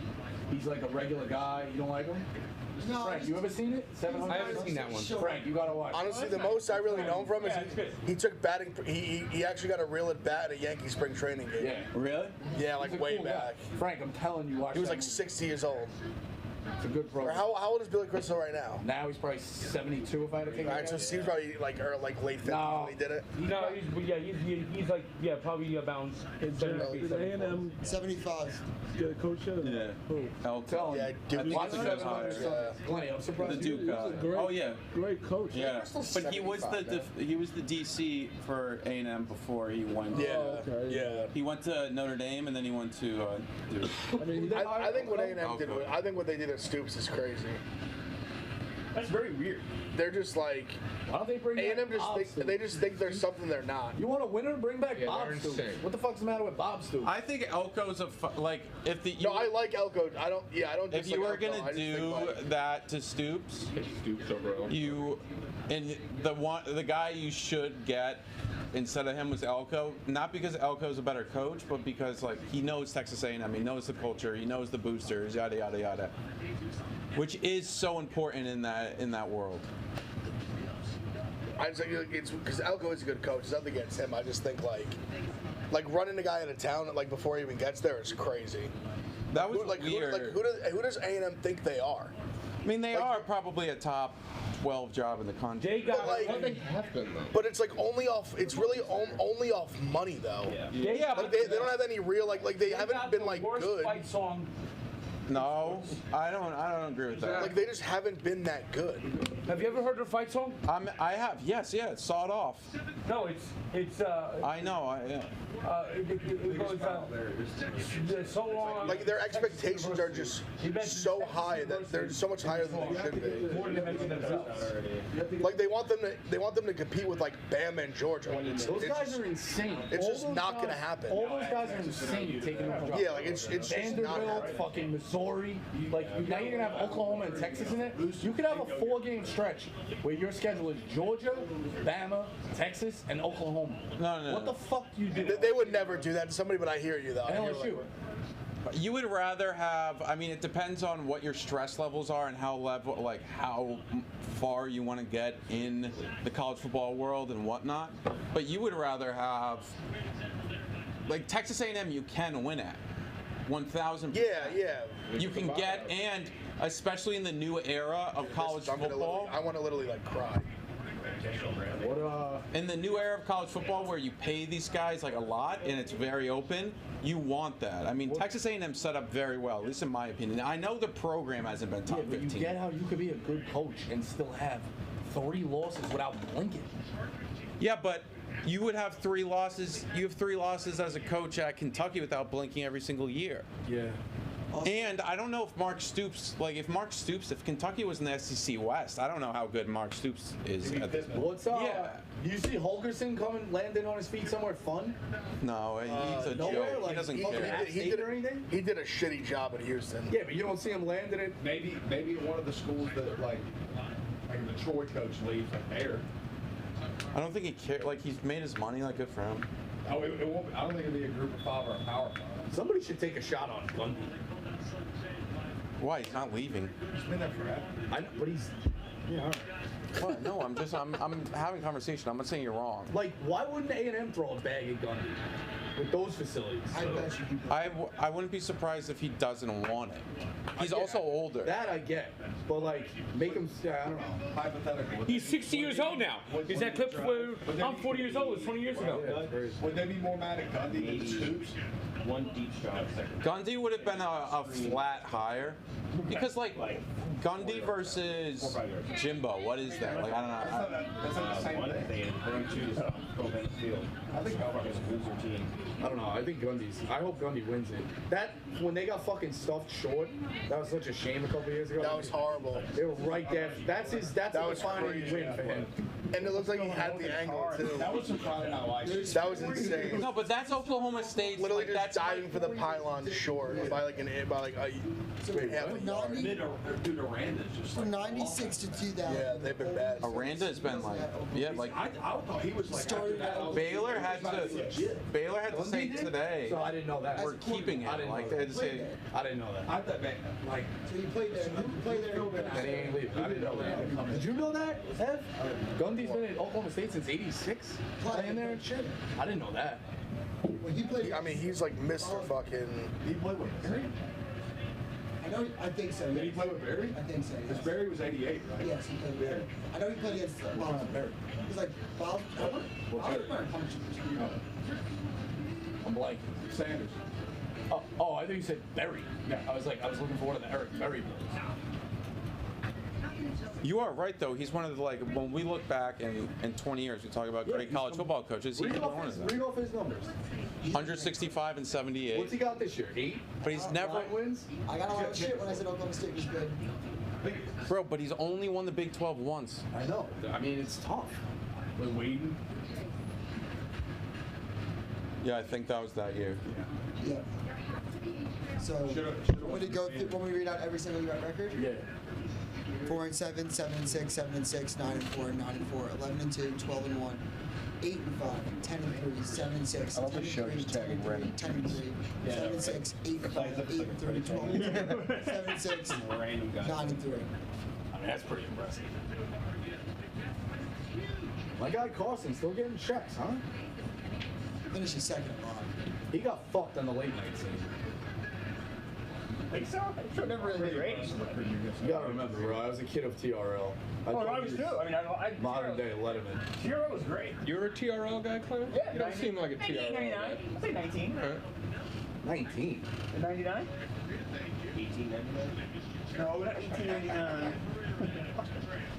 He's like a regular guy. You don't like him? No, Frank, you ever seen it? 700? I haven't seen that one. Frank, you gotta watch it. Honestly, the most I really know him from is he took batting. He actually got a real at bat at a Yankee spring training game. Yeah. Really? Yeah, He's like a way cool guy. back. Frank, I'm telling you, watch He was that like movie. 60 years old. It's a good Or program. how old is Billy Crystal right now? Now he's probably 72 if I had to take a Alright, so guess. he was probably like late 50s No. when he did it. No, he's like probably about Did 70. A&M 75. get a coach yet? or Yeah. Who? Elton. Tell Yeah, him. Duke. Watch he's a 700 hire. Sundays. Plenty, I'm The surprised. Duke He was guy. a great- Oh yeah. Great coach. Yeah. Crystal's But he was 75, he was the DC for A&M before he went. Yeah, okay. yeah. He went to Notre Dame and then he went to Duke. I mean, he I think what A&M did. Okay. I think what they did at Stoops is crazy. That's very weird. They're just like Why don't they bring back A&M Bob Stoops? they just think there's something they're not. You want a winner? Bring back Bob they're Stoops. insane. What the fuck's the matter with Bob Stoops? I think Elko's like if the No, I like Elko. I don't. Yeah, I don't. if you dislike were Elko. gonna I just do think, like, that to Stoops, you and the guy you should get instead of him was Elko, not because Elko's a better coach, but because like he knows Texas A&M, he knows the culture, he knows the boosters, yada yada yada, which is so important in that world. I just think it's because Elko is a good coach. It's nothing against him. I just think like running a guy out of town like before he even gets there is crazy. That was Who weird. does A&M think they are? I mean, they are probably a top 12 job in the country. They got. They have been though. But it's like only off. It's really only off money though. Yeah, Like they don't have any real like they haven't been like worst good. fight song. No, I don't agree with that. Like they just haven't been that good. Have you ever heard their fight song? I have. Yes, yeah. It's sawed off. No, it's. I know. It goes so long. Like their expectations are just so high that they're so much higher than they should be. More than they mention themselves. Like they want them to compete with like Bama and Georgia. Those guys are insane. It's All just those not guys- gonna happen. All those guys are insane taking those jobs. Yeah, like it's just not Vanderbilt, happening. fucking Missouri. Like now you're gonna have Oklahoma and Texas in it. You could have a 4-game stretch where your schedule is Georgia, Bama, Texas, and Oklahoma. No. What the fuck do you do? They would never do that to somebody, but I hear you though. I hear, LSU. You would rather have. I mean, it depends on what your stress levels are and how far you want to get in the college football world and whatnot. But you would rather have, like Texas A&M, you can win at 1,000%. Yeah. You can get, and especially in the new era of college football. I want to literally like cry. In the new era of college football, where you pay these guys like a lot and it's very open, you want that. I mean, Texas A&M set up very well, at least in my opinion. I know the program hasn't been top 15. You get how you could be a good coach and still have 3 losses without blinking. Yeah, but you would have 3 losses. You have 3 losses as a coach at Kentucky without blinking every single year. Yeah. And I don't know if Mark Stoops, if Kentucky was in the SEC West, I don't know how good Mark Stoops is at this point. What's you see Holgerson coming, landing on his feet somewhere fun? No, he's a nowhere, joke. like, He doesn't he care. did or anything? He did a shitty job at Houston. Yeah, but you don't see him landing it. Maybe one of the schools that like the Troy coach leaves like there. I don't think he cares. Like, he's made his money. Like, good for him. Oh, it won't. I don't think it'll be a group of 5 or a power 5. Somebody should take a shot on Gundy. Why? He's not leaving. He's been there forever. I know, but he's. Yeah. What? No, I'm having a conversation. I'm not saying you're wrong. Like, why wouldn't A&M throw a bag at Gundy with those facilities? I wouldn't be surprised if he doesn't want it. He's also older. That I get, but like, make him. I don't know. Hypothetically. He's 60 years old now. Is that clip where I'm 40 years old? It's 20 years ago. Would they be more mad at Gundy than Stoops? One deep shot. Gundy would have been a flat hire, because like Gundy versus Jimbo. What is that? Like, I don't know. That's like the same thing. Bring two to Covent Field. I think It's a loser team. I don't know. I think I hope Gundy wins it. That when they got fucking stuffed short, that was such a shame a couple years ago. That was horrible. They were right there. That's That a was defining crazy. win for him. And it looks like he had the angle too. That was some Friday Night Lights. That was insane. No, but that's Oklahoma State. Literally like, just that's diving for the pylon short by like a half a yard. Dude, Aranda's just From 96 to 2000. Yeah, they've been bad. Aranda has been like, like I thought he was like Started out- Baylor had to say today So I didn't know that. we're keeping him. Like they had to say. I didn't know that. I thought, man, like, So you played there. You played there. And he ain't leaving. I didn't know that. Did you know that, Ev? Gundy's been at Oklahoma State since '86, playing there and shit. I didn't know that. When he played, I mean, he's like Mr. Fucking. he played with Barry? I think so. Did he play with Barry? I think so. Because Yes. Barry was 88, right? Yes, he played with Barry. I know he played against He's like Bob. I'm blanking. Sanders. Oh, I think you said Berry. Yeah, I was looking for one of the Eric Berry boys. You are right though. He's one of the, like, when we look back in 20 years, we talk about great college football coaches. He's one of them. Read off his numbers. 165 and 78. What's he got this year? 8? But he's never 9 wins. I got a lot of shit when I said Oklahoma State was good. Bro, but he's only won the Big 12 once. I know. I mean, it's tough. With Whedon. Yeah, I think that was that year. Yeah. So, when we read out every single record? Yeah. 4-7, 7-6, 7-6, 9-4, 9-4, 11-2, 12-1, 8-5, 10-3, 7-6, I love the show just tagging random 10-3, 7-6, 8-5, 8-3, 12-2, 7-6, 9-3. I mean, that's pretty impressive. My guy Carson still getting checks, huh? Finished second in line. He got fucked on the late night scene. Think so? I'm sure it never really did great. You gotta remember, bro, I was a kid of TRL. Oh, I was too. I mean, I modern day Letterman. TRL was great. You're a TRL guy, Clem? Yeah. You don't seem like a TRL 99. guy. I'll say 19. 19. 99? 1899. No, not 1899.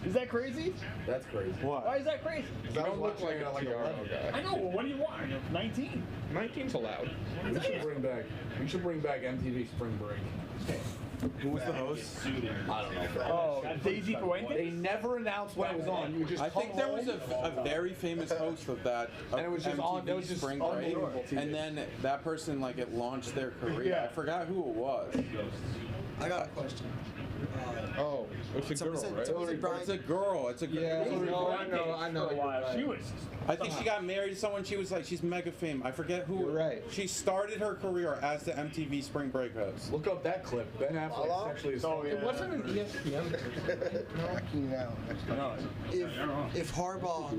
Is that crazy? That's crazy. What? Why is that crazy? You don't look like a TRL guy. I know. Well, what do you want? 19. 19's allowed. We should bring back MTV Spring Break. Who was the host? I don't know. Oh, Daisy Fuentes? They never announced when it was on. You just I think there was a very famous host of that. And it was just MTV on. It was just Spring Break. unbelievable TV. And then that person like it launched their career. Yeah. I forgot who it was. I got a question. Oh, it's a girl, right? It's a girl. It's a girl. Yeah, I know. She was. I think she got married to someone. She was like, she's mega famous. I forget who. You're right. She started her career as the MTV Spring Break host. Look up that clip. Ben Affleck sexually assaulted. It wasn't an ESPN. If Harbaugh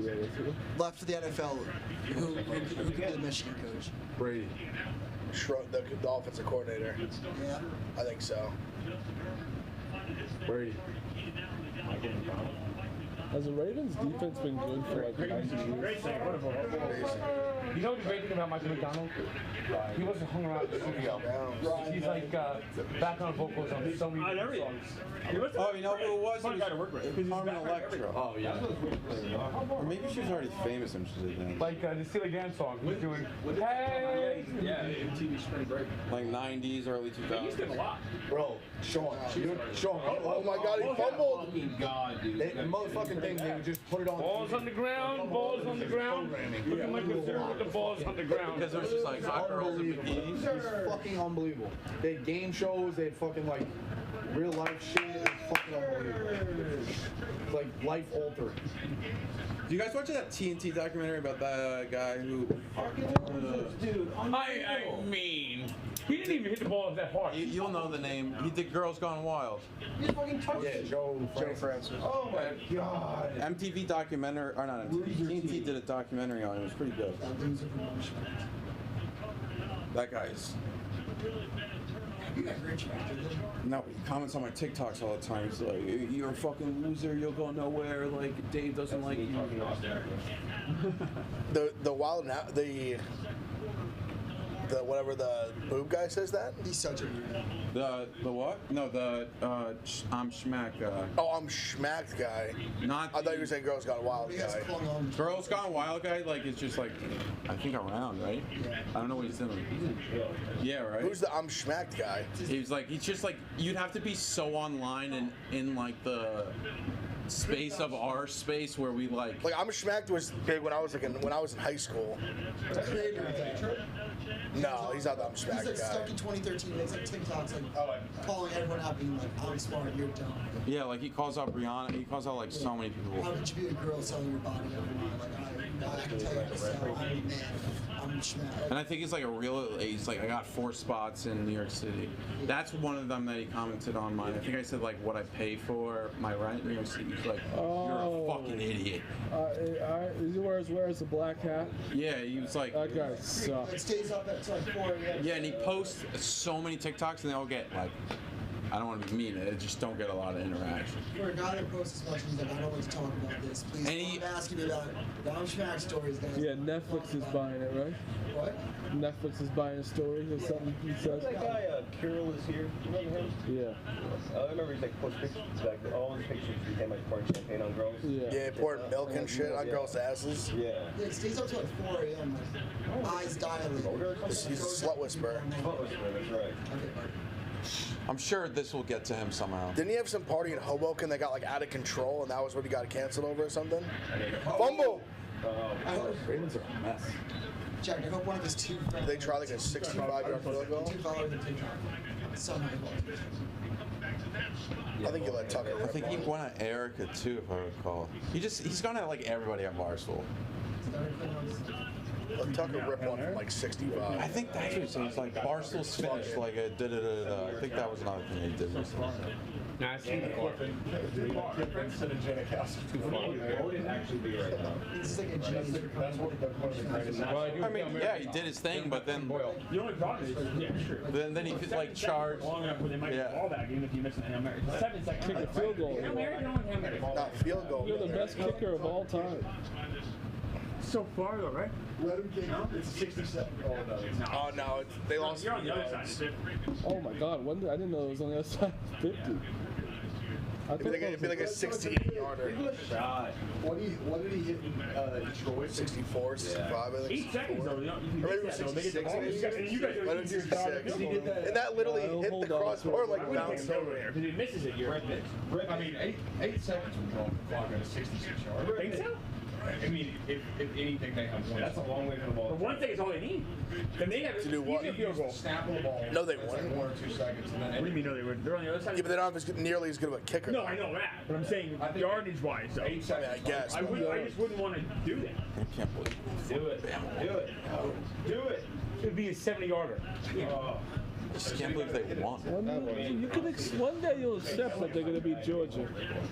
left for the NFL, who could be the Michigan coach? Brady. The offensive coordinator. Yeah. I think so. Brady. Has the Ravens defense been good for like 90 years? Great thing. Wonderful. You know the great thing about Michael McDonald? He wasn't hung around the studio. He's like background vocals on so many songs. Oh, you know who it was? Fun guy to work with. Carmen Electra. Oh, yeah. Or maybe she was already famous when she did that. Like the Steely Dan song. He was doing, hey! Yeah, MTV Spring Break. Like 90s, early 2000s. A lot. Bro, Sean. Oh my God, he fumbled. Fucking God, dude. The motherfucking thing, they would just put it on. Balls on the ground, balls on the ground. Looking like a zero with the balls on the ground. Because it was just like hot girls in bikinis. It's fucking unbelievable. They had game shows, they had fucking like real life shit. It was fucking unbelievable. It's like life altering. Do you guys watch that TNT documentary about that guy who? Dude, I mean, he didn't even hit the ball that hard. You'll know the name. He did Girls Gone Wild. He fucking touched it. Joe Francis. Oh my God. MTV documentary, or not MTV, TNT did a documentary on it. It was pretty good. That guy's. No, he comments on my TikToks all the time. He's like, "You're a fucking loser. You'll go nowhere. Like Dave doesn't like you." The wild now the whatever the boob guy says that. He's such a The what? No, I'm Schmack guy. Oh, I'm Schmacked guy. Not. I thought you were saying Girls Gone Wild guy. Girls Gone Wild guy, like, it's just like, I think around, right? I don't know what he's doing. Yeah, right? Who's the I'm Schmacked guy? He's like, he's just like, you'd have to be so online and in like the space of our space where we like. Like I'm Schmacked was big when I was in high school. The creator of that trip. No, he's not the I'm He's Schmacked like guy. stuck in 2013. It's like TikToks, like calling everyone out, being like, "I'm smart, you're dumb." Yeah, like he calls out Rihanna. He calls out like so many people. How could you be a girl selling your body online? Like, I can tell you how to sell. I'm a man. I'm Schmacked. And I think he's like he's like, I got 4 spots in New York City. That's one of them that he commented on mine. I think I said like what I pay for my rent in New York City. He's like, you're a fucking idiot. He wears a black hat. Yeah, he was like. That guy sucks. It stays up at like 4 a.m. Yeah, and he posts so many TikToks and they all get like, I don't want to be mean, they just don't get a lot of interaction. For a guy that posts as much, he's like, I don't like to talk about this. Please stop asking me about the I'm Schmacked stories, guys. Yeah, Netflix is buying it, right? What? Netflix is buying a story or something. He says. That guy, Kirill is here. You remember him? Yeah. I remember he's like post pictures back then. All his pictures, he had like pouring champagne on girls. Yeah, pouring milk and shit on girls' asses. Yeah. Yeah, it stays up till like 4 a.m. Like, eyes dilated. He's a slut whisperer. Slut whisperer, that's right. I'm sure this will get to him somehow. Didn't he have some party in Hoboken that got like out of control and that was what he got canceled over or something? Fumble! Ravens are a mess. Jack, I hope one of his 2 friends. They try like a 65-yard field goal. 2 followers on TikTok. Somehow. I think you let Tucker. I think he went at Erica too, if I recall. He's gone at like everybody at Barstool. Tucker ripped one from like 65. I think that's what it seems like. Barstool's finished like a da-da-da-da. I think that was another thing they did recently. Nah, I see the car. Vincent and Janikowski too far. What would it actually be right now? It's like a That's genius. one of the greatest. I mean, yeah, he did his thing, but then The only problem is, yeah, sure. then he could like charge. Long enough where they might Yeah. get the ball back even if you miss an Hail Mary. 7 seconds. Kick a field goal. Hail Mary, no one Hail Mary. Not field goal. You're the best kicker of all time. So far though, right? Let him kick. It's 67. Oh no. Oh no, they lost. You're on the other side. Is it? Oh my God! When I didn't know it was on the other side. 50. I It'd be like a 68-yarder. Shot. What did he hit in Detroit? 64, 65, I think. 8 seconds though. You know, you can Or maybe make that though. Make it the 66. ball. You guys are Let him 66. And that literally hit the hold on. crossbar like I wouldn't bounced think over there there. because he misses it. You're right. I mean, 8 seconds would draw the clock at a 66-yarder. Think so? I mean, if anything, they have one. That's a long way for the ball. But 1 second is all they need. Then they have To do what? easy field goal. Snap of the ball. No, they That's wouldn't. like 1 or 2 seconds, and then What do you mean? No, they're on the other side. Yeah, but they don't have nearly as good of a kicker. No, I know that, but I'm saying I think yardage wise though. 8 I mean, seconds. I guess. I just wouldn't want to do that. I can't believe. Do it. Do it. Do it. It'd be a 70-yarder. I just can't believe they won. One day you'll accept that they're going to beat Georgia.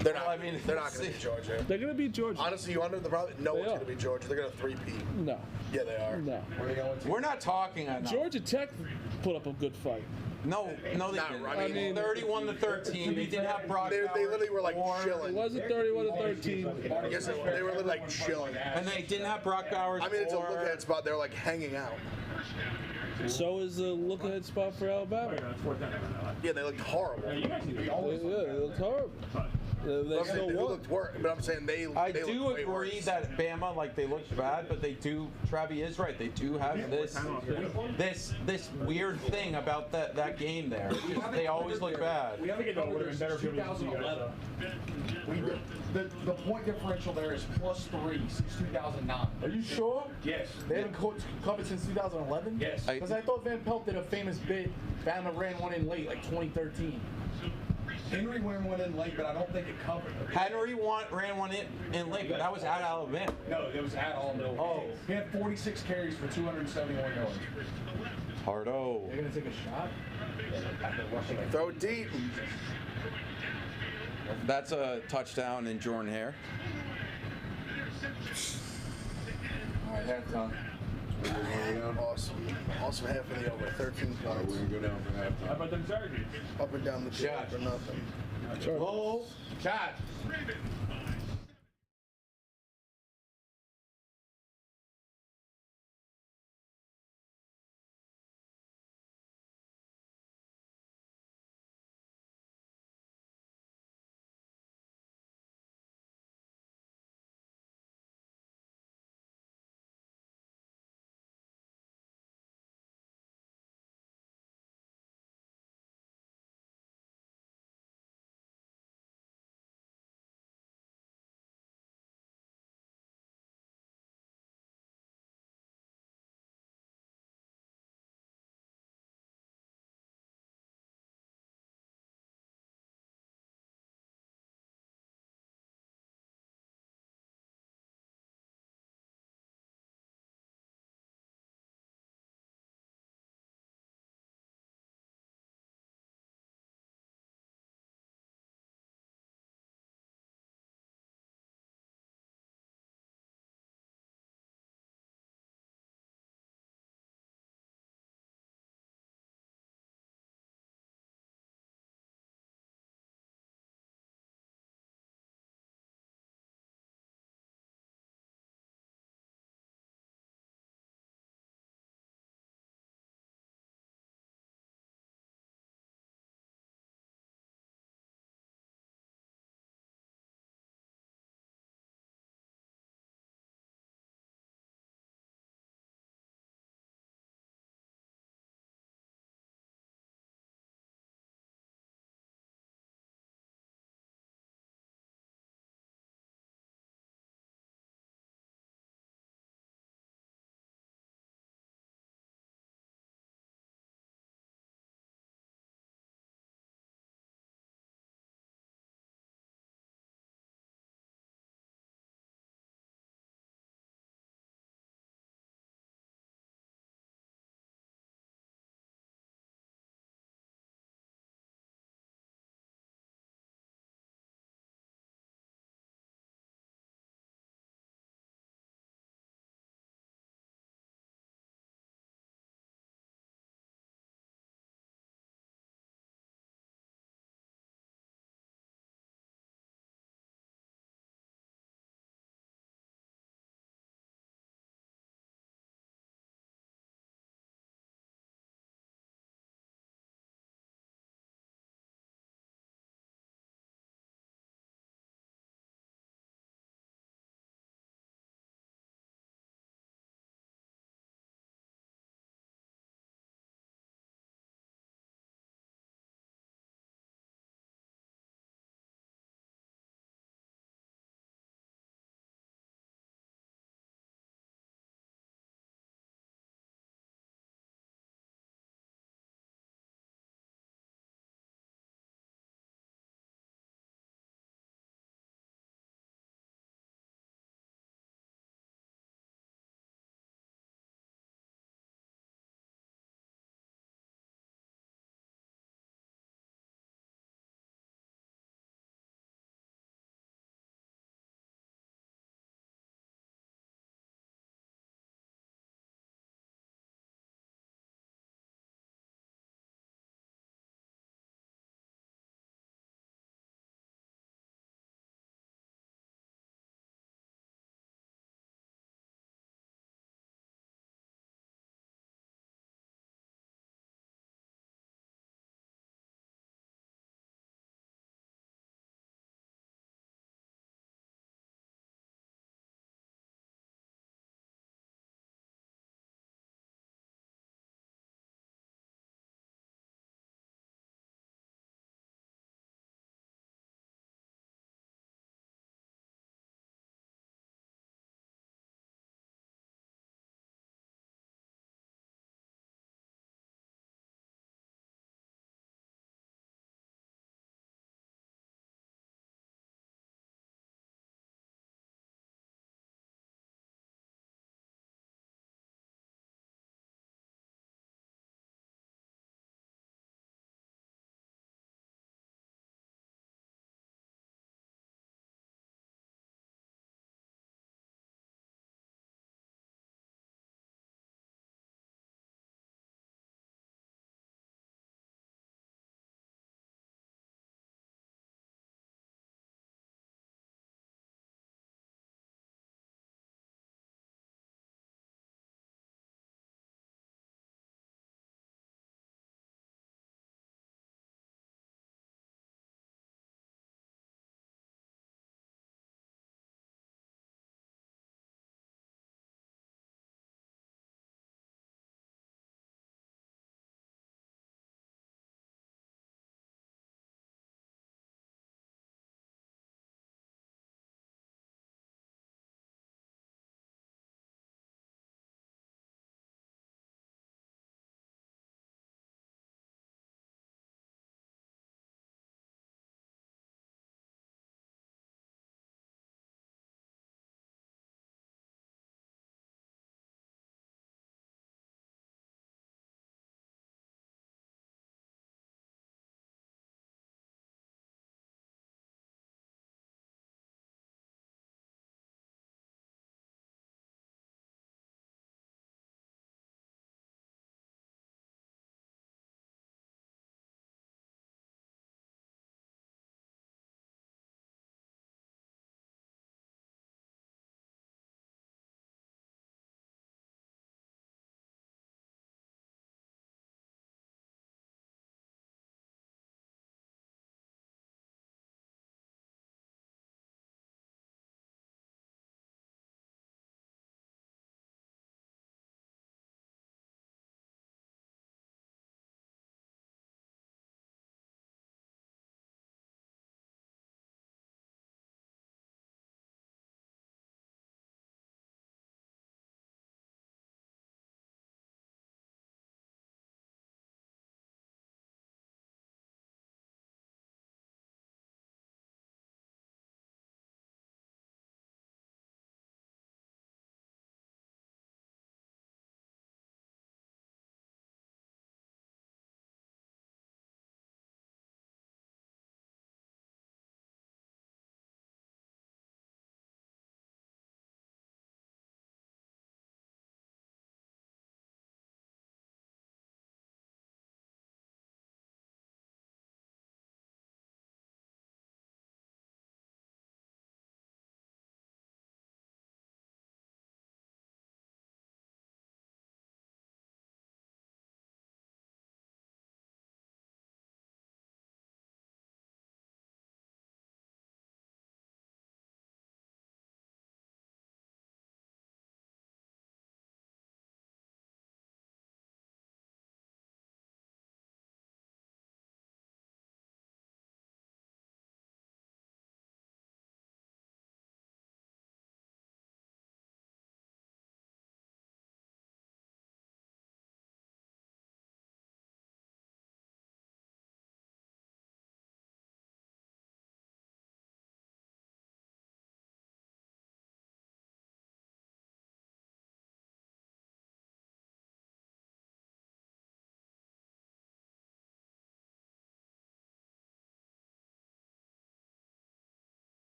They're not. Well, I mean, they're not going to beat Georgia. They're going to beat Georgia. Honestly, you under the problem? No They one's are. going to beat Georgia. They're going to 3-peat. No, Yeah, they are. no. Where are they going to? We're not talking enough. Georgia Tech put up a good fight. No, they Not- didn't. I mean- 31 to 13. They didn't have Brock. They literally were like It chilling. wasn't 31 to 13. Yes, they were literally like chilling. And they didn't have Brock Bowers. I mean, it's a or- look ahead spot. They're like hanging out. So is the look ahead spot for Alabama. Yeah, they looked horrible. You guys need to Yeah, it looked horrible. They I'm saying still they won. looked worse, but I'm saying they. I they do looked way agree worse. that Bama, like, they look bad, but they do. Travi is right. They do have this weird thing about that game there. They always look bad. I think it would have been better if it was 2011. The point differential there is +3 since 2009. Are you sure? Yes. They haven't covered since 2011? Yes. Because I thought Van Pelt did a famous bit, Bama ran one in late, like 2013. Henry ran one in late, but I don't think it covered. Henry ran one in late, but that was at Alabama. No, it was at all middle. Oh. He had 46 carries for 271 yards. Hardo. They're going to take a shot? Throw it deep. That's a touchdown in Jordan Hare. All right, halftime. Awesome. Awesome half of the over. 13 points. How about them Chargers? Up and down the field Shot. for nothing. Oh, shot.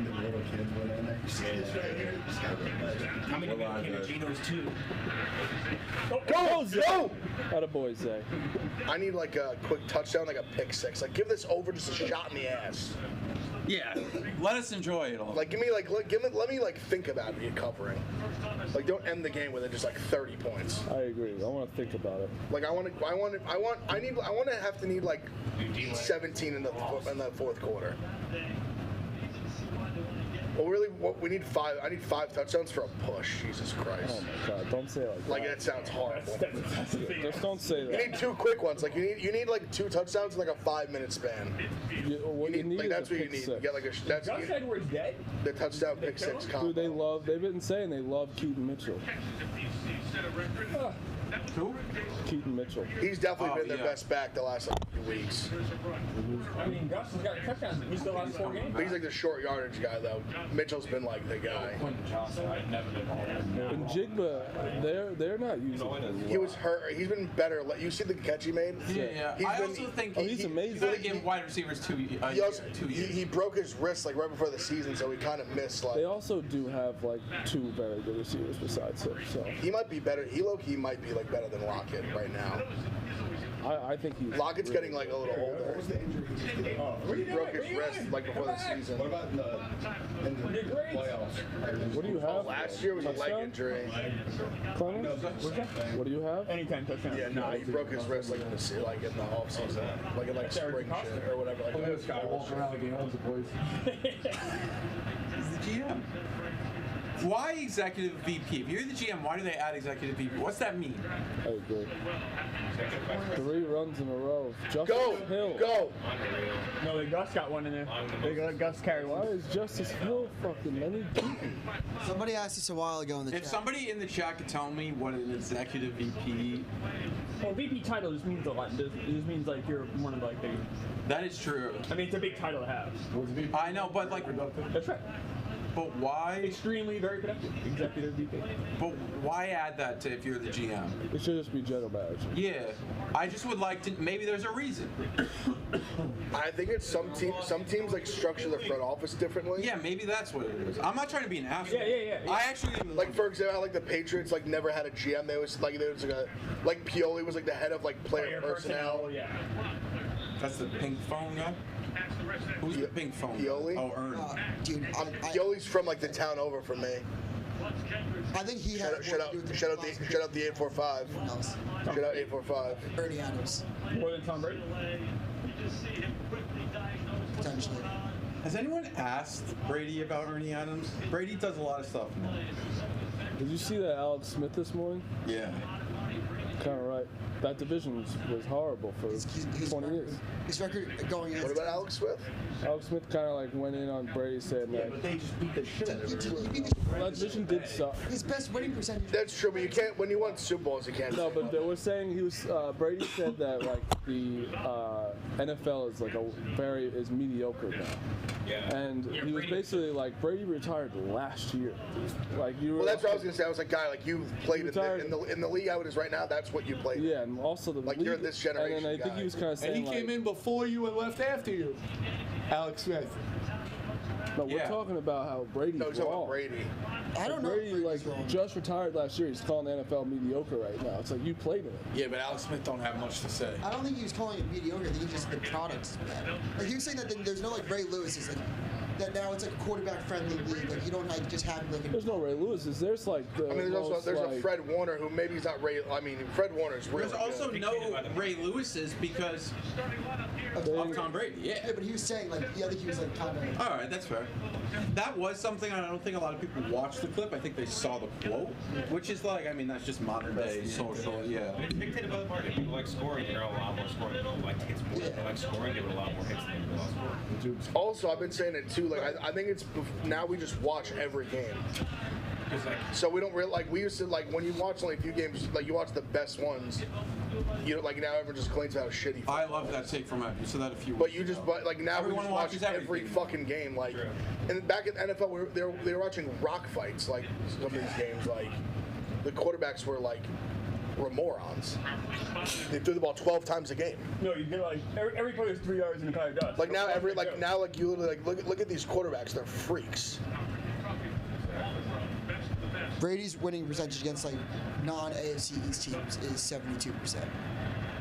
the little kids went in there. You see this right here? You just gotta How many Geno's too? Go, Zay! Attaboy, Zay. I need like a quick touchdown, like a pick six. Like give this over just a shot in the ass. Yeah, let us enjoy it a little. Like give me like let me like think about it covering. Like don't end the game with it just like 30 points. I agree. I want to think about it. Like I want to need like 17 in the fourth quarter. Well, really, we need 5. I need 5 touchdowns for a push. Jesus Christ. Oh my God! Don't say it like that. Like that sounds horrible. Just don't say that. You need 2 quick ones. Like you need like 2 touchdowns in like a 5-minute span. What you need like is that's a what you pick need. six. You get like a Gus Edwards dead? the touchdown pick 6 combo. Dude, they've been saying they love Keaton Mitchell. Who? Keaton Mitchell. He's definitely been their best back the last like few weeks. I mean, Gus has got a touchdown. He still has 4 games. But he's like the short yardage guy though. Mitchell's been like the guy. And Jigba, they're not using him. He was hurt. He's been better. You see the catch he made? Yeah. I also think he's amazing. You gotta give wide receivers 2 years. He broke his wrist like right before the season, so he kind of missed. Like They also do have like 2 very good receivers besides him. So he might be better. He low-key might be like better than Lockett right now. I think he's. Lockett's getting like a little older. What was the injury? He broke his wrist like before the season. What about in the playoffs? What do you have? Last year was a leg Touchdown? injury. Clemens? What do you have? Anytime touchdown. Yeah, no, he broke his wrist like in the off season, like in like spring shit or whatever. Like This guy walking around like he owns the place. He's the GM. Why executive VP? If you're the GM, why do they add executive VP? What's that mean? I agree. 3 runs in a row. Justice Go, Hill. go. No, Gus got one in there. They got Gus carry Why one. is Justice Hill fucking any Somebody asked this a while ago in the If chat. somebody in the chat could tell me what an executive VP, Well, VP title just means a lot. It just means like you're one of like the. that is true. I mean, it's a big title to have. I know, but like, That's right. but why? Extremely very productive. Executive VP. But why add that to if you're the GM? It should just be general manager. Yeah, I just would like to. Maybe there's a reason. I think it's some teams like structure their front office differently. Yeah, maybe that's what it is. I'm not trying to be an asshole. Yeah. I actually Like for example, how like the Patriots like never had a GM. There was like like Pioli was like the head of like player personnel. Yeah. That's the pink phone guy. Who's the pink phone? Pioli? Oh, Ern. Dude, Pioli's from like the town over from me. I think he had Shout out the 845. Shout out 845. Bernie Adams, More than Tom Brady. potentially. Has anyone asked Brady about Ernie Adams? Brady does a lot of stuff. Did you see that Alex Smith this morning? Yeah. Kind of right. That division was horrible for 20 years. His record going in. What about Alex Smith? Alex Smith kind of like went in on Brady saying that. But they just beat the shit out of everyone. Well, that division did suck. His best winning percentage. That's true, but you can't when you won Super Bowls, you can't. No, but they were saying he was. Brady said that like the NFL is like is mediocre now. Yeah. And he was basically like Brady retired last year. Like you. Well, that's what I was gonna say. I was like, guy, like you played retired. in the league how it is right now. That's what you played. Yeah, and also the Like league, you're this generation And then I think guy. he was kind of saying And he came in before you and left after you. Alex Smith. But we're talking about how Brady's No, he's talking wrong. about Brady. I don't know. Brady like just retired last year. He's calling the NFL mediocre right now. It's like you played in it. Yeah, but Alex Smith don't have much to say. I don't think he was calling it mediocre. I think he just the products is bad. Like he was saying that there's no like Ray Lewis is like that now it's like a quarterback friendly league. Like you don't like just have like. There's no Ray Lewis's. There's like the I mean, most, there's like, a Fred Warner who maybe he's not Ray. I mean, Fred Warner's really There's also good. no Ray Lewis's because of Tom Brady. Yeah. Yeah, but he was saying like I think he was like kind of. All right, that's fair. That was something I don't think a lot of people watched the clip. I think they saw the quote, which is like, I mean, that's just modern day social. Yeah. It's dictated by the market. People like scoring, they're a lot more scoring. People like hits more. They like scoring, give it a lot more hits than people like scoring. Also, I've been saying it too. Like I think it's now we just watch every game. So we don't really like we used to like when you watch only a few games, like you watch the best ones. You know, like now everyone just complains about how shitty. I love that take from you said that a few. But you just like now Everyone we just watch watches every everything. fucking game. Like, and back in the NFL, they were watching rock fights. Like some of these games, like the quarterbacks were like were morons. They threw the ball 12 times a game. No, you get like every player is 3 yards in a pile of dust. Like now, you literally look at these quarterbacks. They're freaks. Brady's winning percentage against like non-AFC East teams is 72%.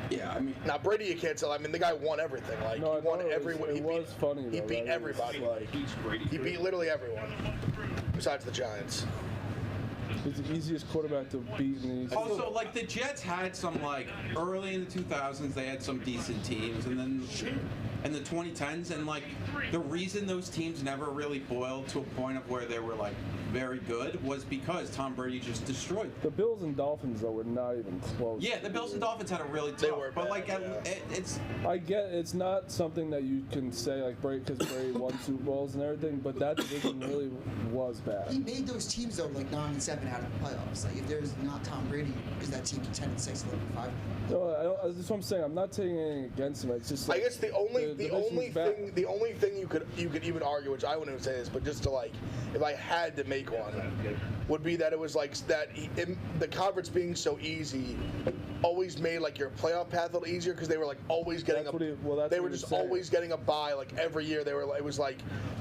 Yeah, I mean, now Brady, you can't tell. I mean, the guy won everything. Like No, he won it everyone. He was funny. He though, beat that everybody. Like, He beat literally everyone, besides the Giants. he's the easiest quarterback to beat in the East. also, like, the Jets had some, like, early in the 2000s, they had some decent teams, and then in the 2010s, and, like, the reason those teams never really boiled to a point of where they were, like, very good was because Tom Brady just destroyed them. The Bills and Dolphins though were not even close. Yeah, the Bills and Dolphins had a really tough, They were but, bad, like, yeah. it's... I get it's not something that you can say like Brady because Brady won Super Bowls and everything, but that division really was bad. He made those teams though like 9-7 out of the playoffs. Like if there's not Tom Brady, is that team 10-6, 11-5? No, that's what I'm saying. I'm not taking anything against him. It's just like, I guess the only division's bad. thing you could even argue, which I wouldn't even say this, but just to like, if I had to make one, would be that it was like that the conference being so easy always made like your playoff path a little easier because they were like always getting they were just always getting a bye like every year. They were it was like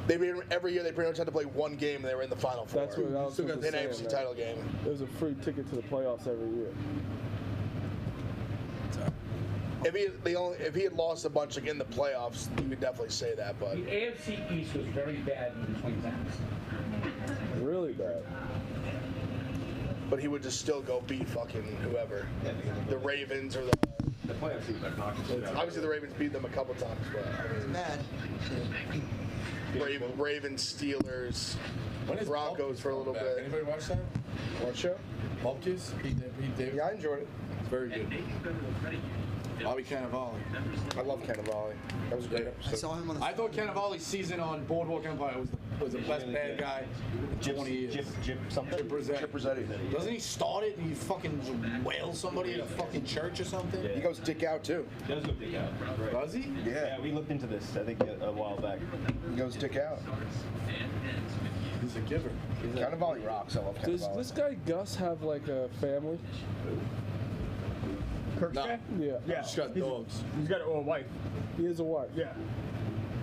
every year they pretty much had to play one game and they were in the final four. That's what I was in going the to say. AFC title game. It was a free ticket to the playoffs every year. If he had lost a bunch like in the playoffs, you could definitely say that. But The AFC East was very bad in the 2010s. Really bad. But he would just still go beat fucking whoever, the Ravens or The playoff seems like obviously. obviously the Ravens beat them a couple times, but I mean, Mad. Ravens, Steelers, When is Broncos Bumpkins for a little coming back? bit. Anybody watch that? What show? Bumpkins? Pete Davidson? Yeah, I enjoyed it. It's very good. Bobby Cannavale. I love Cannavale. That was a great episode. I saw him on the. I thought Cannavale's season on Boardwalk Empire was the best bad guy in 20 years. Jip something? Chip Rossetti. Chip Rossetti. Doesn't he start it and he fucking wails somebody at a fucking church or something? He goes dick out too. He does go dick out. Right. Does he? Yeah, we looked into this, I think, a while back. He goes dick out. He's a giver. Cannavale rocks. I love Does Cannavale. this guy Gus have like a family? Kirk's No. guy? Yeah. Yeah. He's got dogs. He's got a wife. He has a wife. Yeah.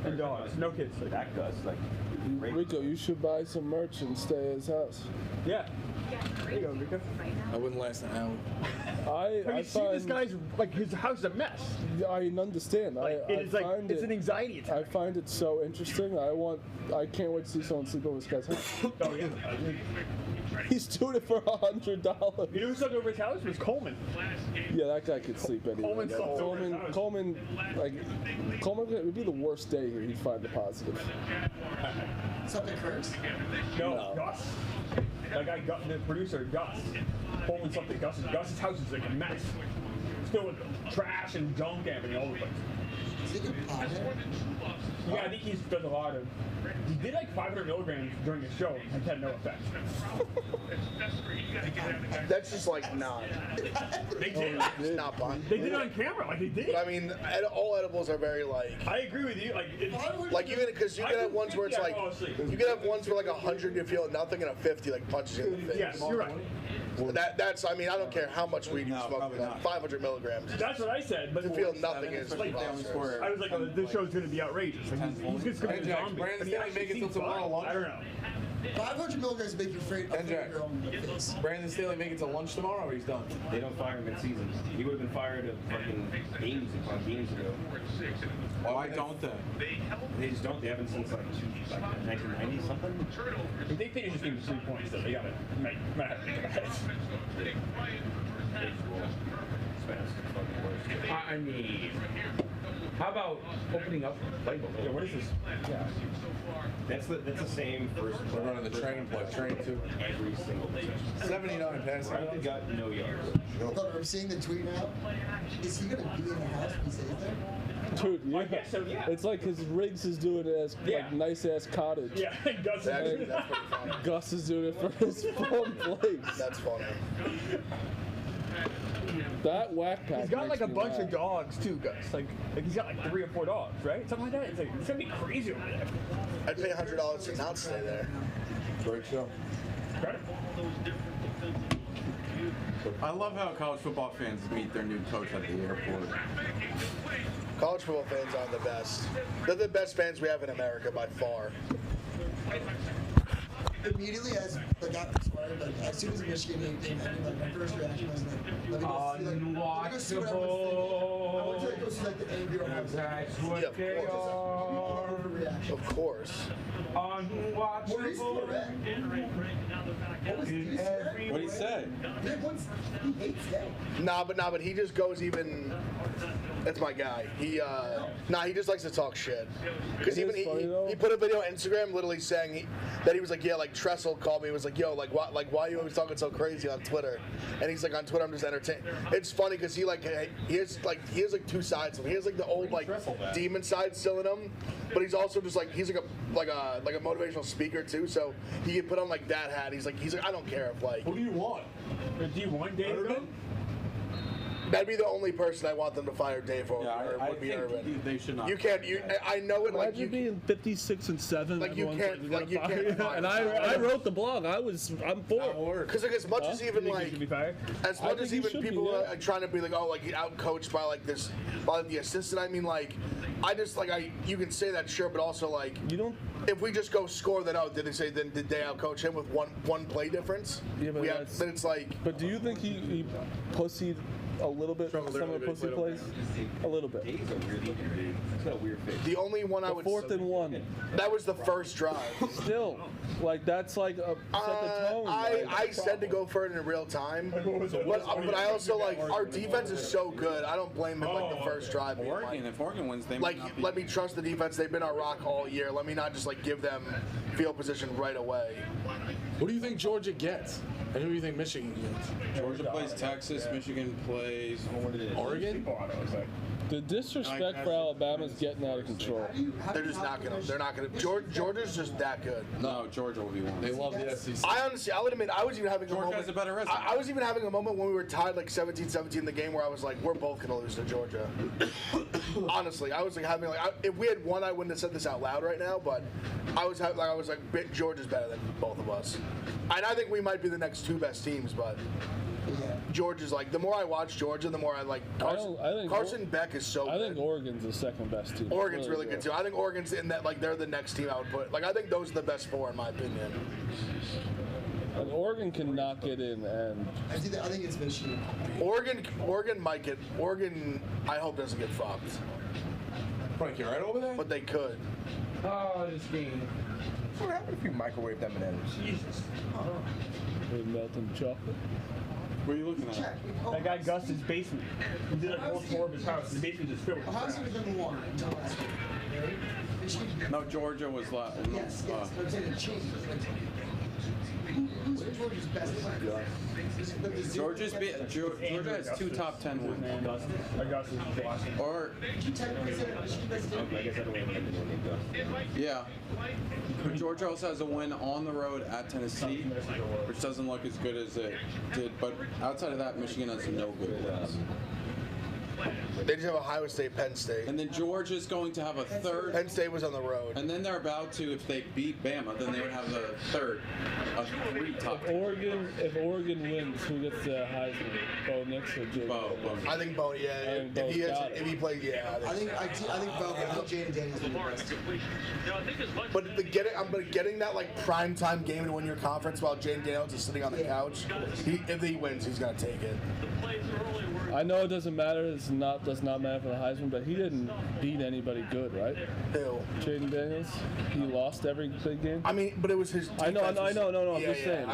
And dogs. No kids. Like that Gus, like. Rico, you should buy some merch and stay at his house. Yeah. There you go, Rico. I wouldn't last an hour. Have you seen this guy's, like, his house is a mess. I understand. Like, I it's like, find it's it, an anxiety attack. I find it so interesting. I can't wait to see someone sleep over this guy's house. Oh, yeah. He's doing it for $100. You know who slept over his house? It was Coleman. Yeah, that guy could sleep anywhere. Coleman slept over his house. Coleman, it would be the worst day here. He'd find the positive. Something Kirk's? No, Gus. That guy, the producer, Gus. Coleman slept at Gus's. Gus's house is like a mess. Still with trash and junk happening all over the place. Is he a good pothead? Yeah, I think he's does a lot of. He did like 500 milligrams during the show. It had no effect. That's just like not. They did. It's not fun. They did it on camera. Like they did. But I mean, all edibles are very like. I agree with you. Like even because you can have ones where it's like you can have ones where like 100 you feel nothing and a 50 like punches you in the face. Yes, you're right. That's I mean I don't care how much weed you smoke, like 500 milligrams. That's what I said. But You feel nothing is like, preposterous. I was like, oh, this show's gonna be outrageous. Like, he's just gonna be a zombie. Brandon And he Staley actually make it till seems tomorrow fine. lunch? I don't know. 500 milligrams make you afraid of your own face. Brandon Staley make it to lunch tomorrow or he's done? They don't fire him mid-season. He would have been fired a fucking games ago. Why don't they? They just don't. They haven't since like 1990 something. If they finish this game with 3 points, though, they gotta might have to think about it. I mean, how about opening up the playbook? Yeah, what is this? Yeah. That's the same first. We're running the train play, train two. Every single possession. 79 passing. They got no yards. Look, I'm seeing the tweet now. Is he gonna be in the house when he stays there? Dude, yeah. I guess so, yeah. It's like his Riggs is doing it as Yeah. like nice ass cottage. Yeah, Gus. That's pretty funny. Gus is doing it for his phone place. That's funny. That whack pack. He's got makes like a me bunch laugh. of dogs too, Gus. Like he's got like 3 or 4 dogs, right? Something like that. It's like it's gonna be crazy over there. I'd pay $100 to not stay there. Great show. credit. I love how college football fans meet their new coach at the airport. College football fans are the best. They're the best fans we have in America by far. Immediately as as soon as the Michigan game ended, like my first reaction was like, let me go see what everyone's thinking. I want to go see like the angry Ohio State. Of course. Maurice Claret. What did he say? He hates them. Nah, but he just goes even. That's my guy. He just likes to talk shit. Because even he put a video on Instagram, literally saying that he was like, yeah, like Tressel called me. He was like, yo, why are you always talking so crazy on Twitter? And he's like, on Twitter, I'm just entertained. It's funny because he has two sides. He has like the old like demon side still in him, but he's also just like he's like a motivational speaker too. So he can put on like that hat. He's like I don't care if like. Who do you want? Do you want Dave? That'd be the only person I want them to fire Dave over. I would be think Urban. they should not. You can't. I know it. Like Imagine being 56-7. Like you can't. Like you can't. And I wrote the blog. I'm for. Because like as much as even like as much as even people are trying to be like you outcoached by like this by the assistant. I mean like I just like you can say that sure, but also like you don't. If we just go score that out, did they outcoach him with one play difference? Yeah, but then it's like. But do you think he pussied a little bit some of the pussy plays? A little bit. The only one I would. 4th and 1. That was the first drive. Still, like that's like a set the tone. I said to go for it in real time, but I also like our defense is so good. I don't blame him like the first drive. If Oregon wins, they like let me trust the defense. They've been our rock all year. Let me not just like give them field position right away. What do you think Georgia gets? And who do you think Michigan gets? Georgia plays Texas, Michigan plays Oregon. The disrespect for Alabama's getting out of control. They're just not gonna. They're not gonna. Georgia's just that good. No, Georgia will be one. They love the SEC. I'll admit, I was even having a moment. Has a better resume. I was even having a moment when we were tied like 17-17 in the game where I was like, we're both gonna lose to Georgia. Honestly, I was like having if we had won, I wouldn't have said this out loud right now, but I was like Georgia's better than both of us, and I think we might be the next two best teams, but. Georgia's like the more I watch Georgia, the more I like Carson Beck is so good. I think Oregon's the second best team. Oregon's really good too. I think Oregon's in that they're the next team I would put. I think those are the best four in my opinion. And Oregon cannot get in, and I think it's Michigan. Oregon might get Oregon. I hope doesn't get fucked. Frank, you right over there? But they could. Oh, this game. What happened if you microwave them M&Ms? Jesus. with melting chocolate. What are you looking at? That guy Gus's basement. He did a whole tour of his house. The basement just filled with Ohio's trash. number one until last week. Right? No, Georgia was last. Yes, I'm saying it changed. Who's Georgia's best player? Georgia has 2 top 10 wins. Or yeah, but Georgia also has a win on the road at Tennessee, which doesn't look as good as it did. But outside of that, Michigan has no good wins. They just have Ohio State, Penn State. And then Georgia's going to have a third. Penn State was on the road. And then they're about to, if they beat Bama, then they would have the third of 3 top. If Oregon wins, who gets the Heisman? Bo Nix or Jay? Bo. I think Bo. Yeah. If he plays, yeah. I think Bo. I think Jaden Daniels will be the best. But getting that like prime time game to win your conference while Jaden Daniels is sitting on the couch, if he wins, he's gonna take it. I know it doesn't matter. Does not matter for the Heisman, but he didn't beat anybody good, right? Who? Jaden Daniels. He lost every big game. I mean, but it was his. I know. I'm just saying.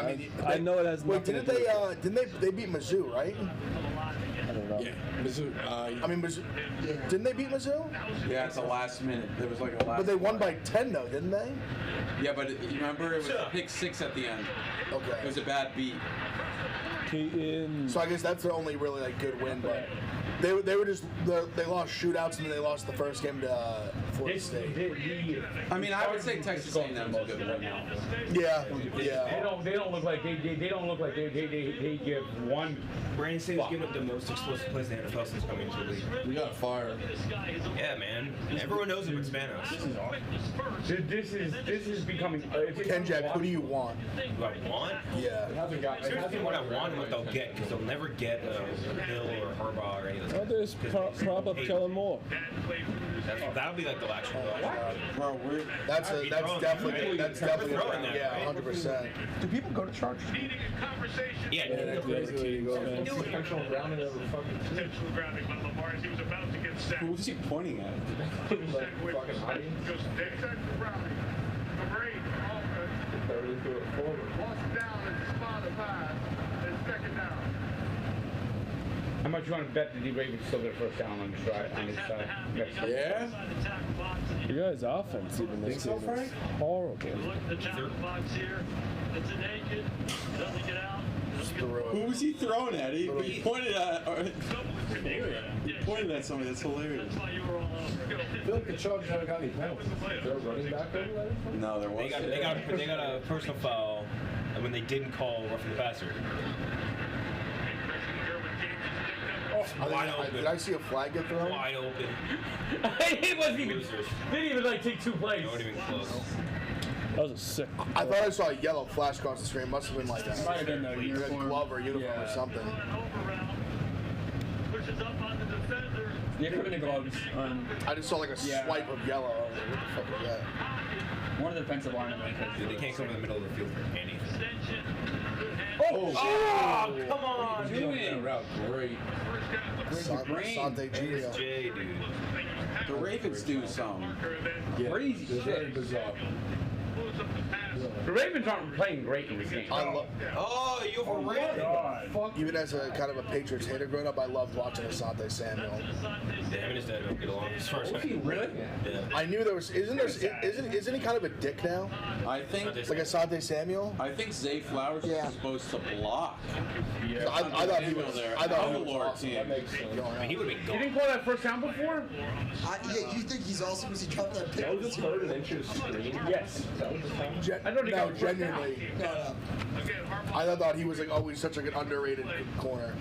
I know it has. Wait, didn't they beat Mizzou, right? I don't know. Yeah, Mizzou. Mizzou. Didn't they beat Mizzou? Yeah, it's the last minute. There was like a last. But they won by 10 though, didn't they? Yeah, but you remember it was a pick 6 at the end. Okay. It was a bad beat. So I guess that's the only really good win, but they lost shootouts and then they lost the first game to Florida State. I mean, I would say Texas A&M will get right now. Yeah. They don't look like they don't look like they give one. Brandon Staley's given up the most explosive plays in the NFL since coming into the league. We got fired. Yeah, man. Everyone knows him in Spanos. This is becoming. Ken Jack, who do you want? Do I want? Yeah. Seriously, what I want and what they'll get, because they'll never get Hill or Harbaugh or any of those. Oh, there's prop up Kellen Moore. That'll be like the actual. Bro, That's definitely throwing that, yeah, 100%. Do people go to church? Yeah, Intentional grounding over fucking. who was he pointing at? Fucking hiding. Barely threw it forward. How much you want to bet that the Ravens still get a first down on this drive on this next game? Yeah? You guys' offense even this game is horrible. Who was he throwing at? He pointed at. He pointed at somebody. That's hilarious. I feel like the Chargers haven't got any penalties. Is there a running back over there? No, there They wasn't. got a personal foul when they didn't call roughing the passer. Wide open. Did I see a flag get thrown? Wide open. He wasn't even. Didn't even like take two plays. Not even close. That was a sick. I thought I saw a yellow flash across the screen. Must have been like that. Might have been the uniform. Glove or uniform or something. Yeah, it could have been the gloves. I just saw like a swipe of yellow. I was like, what the fuck was that? One of the defensive linemen. Dude, they can't come in the middle of the field for anything. Oh, come on! Doing route great. Sante Gio. Jay, dude. The Ravens do some crazy shit. Very bizarre. The Ravens aren't playing great in this game. Oh, you overrated. Even as a kind of a Patriots hater growing up, I loved watching Asante Samuel. Yeah, him and his dad don't get along as far as I can. Really? Yeah. I knew there was. Isn't he kind of a dick now? I think. Like Asante Samuel. I think Zay Flowers was supposed to block. Yeah. I thought he was there. I thought he the was Lord awesome. team. That makes sense. I mean, he would have been You gone. didn't call that first down before? Yeah, you think he's awesome because he dropped that pick? That was just third and inches screen. Yes. That was the time. I don't think No, genuinely. No. I thought he was like always such like an underrated corner.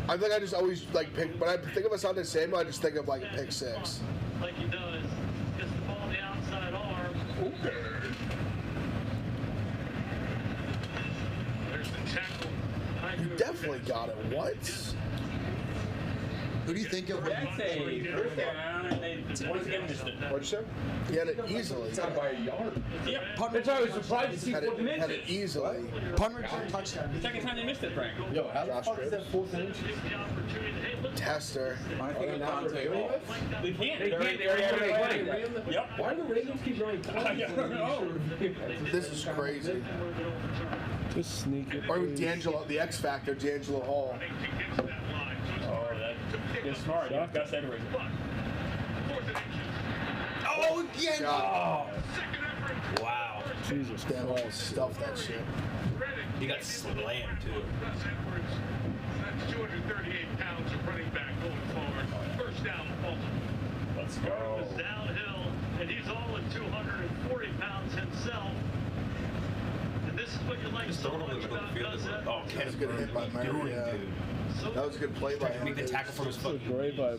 I think I just always like pick. When I think of Asante Samuel, I just think of like a pick six. Like he does. Gets the ball on the outside arm. There's the tackle. You definitely got it. What? Who do you think of? That's a first down, and they once again missed it. What'd you say? He had it easily. It's not by a yard. Yep. That's why I was surprised to see Had 4th and it inches. easily. Punt return touchdown. Second time they missed it, Frank. Yo, how the Josh fuck is that Gibbs. 4th and inches? Tester. I think not Dante reviewing Hall. it? They can't. They can't. They're already playing. Yep. Why do the Ravens keep running plays? This is crazy. Just sneak it. Or even D'Angelo, the X Factor, D'Angelo Hall. Oh, that's smart. Yeah, Gus Edwards. Oh, again! God. Oh. Wow. Jesus Damn, all Christ. stuff that shit. He got slammed, too. That's 238 pounds of running back going forward. First down, Baltimore. Let's go. It's downhill, and he's all at 240 pounds himself. And this is what you like Just so throw it over the much middle of about the field. Gus Edwards. Oh, That Ken was a good hit by Murray. doing, Yeah. dude. That was a good play by him. Make the tackle from his foot. Great by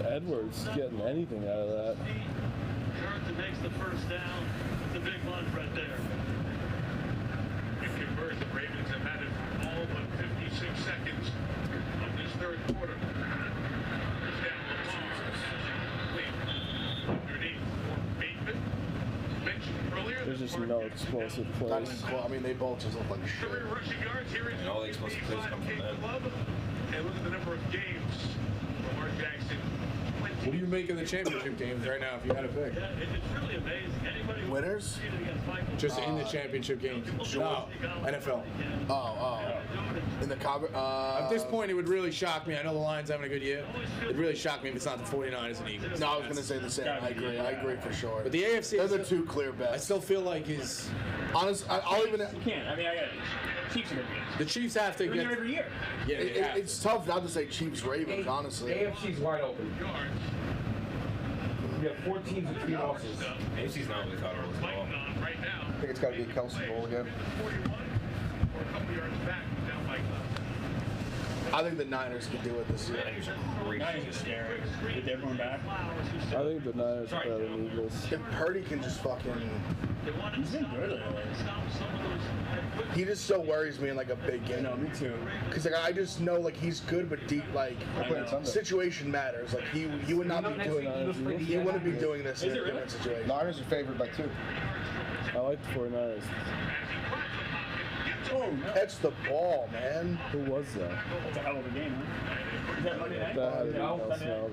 Edwards getting anything out of that. Johnson makes the first down. It's a big lunge right there. If you heard, the Ravens have had it for all but 56 seconds of this third quarter. First down the ball. Underneath for Bateman. Mentioned earlier. There's just no explosive Not plays. even close. I mean, they both just look like shit. Career rushing yards here in And all the explosive plays come from them. And look at the number of games Lamar Jackson. What do you make of the championship games right now if you had a pick? Yeah, it's really amazing. Anybody who Winners? competed against Michael Just in the championship games. No, NFL. Oh. In the cover. At this point, it would really shock me. I know the Lions having a good year. It'd really shock me if it's not the 49ers and Eagles. No, I was going to say the same. I agree for sure. But the AFC, They're the two clear I bets. still feel like is Honest, I'll even. You can't. I mean, I got Chiefs are gonna be. the Chiefs have to They're there get. every year. Yeah, they have. It's tough not to say Chiefs Ravens, honestly. AFC's wide open. We have 4 teams with 3 losses. AFC's not what we thought it was at all. I think it's got to be a Kelsey Bowl again. I think the Niners can do it this year. Niners are scary. With everyone back. I think the Niners are better than Eagles. If Purdy can just fucking... He's been good lately. He just still worries me in like a big game. No, me too. Because like I just know like he's good, but deep like situation matters. Like he would not be doing. He wouldn't be doing this in a different situation. Niners are favored by 2. I like the 49ers. Oh, catch the ball, man. Who was that? That's a hell of a game, huh? Is that Monday night?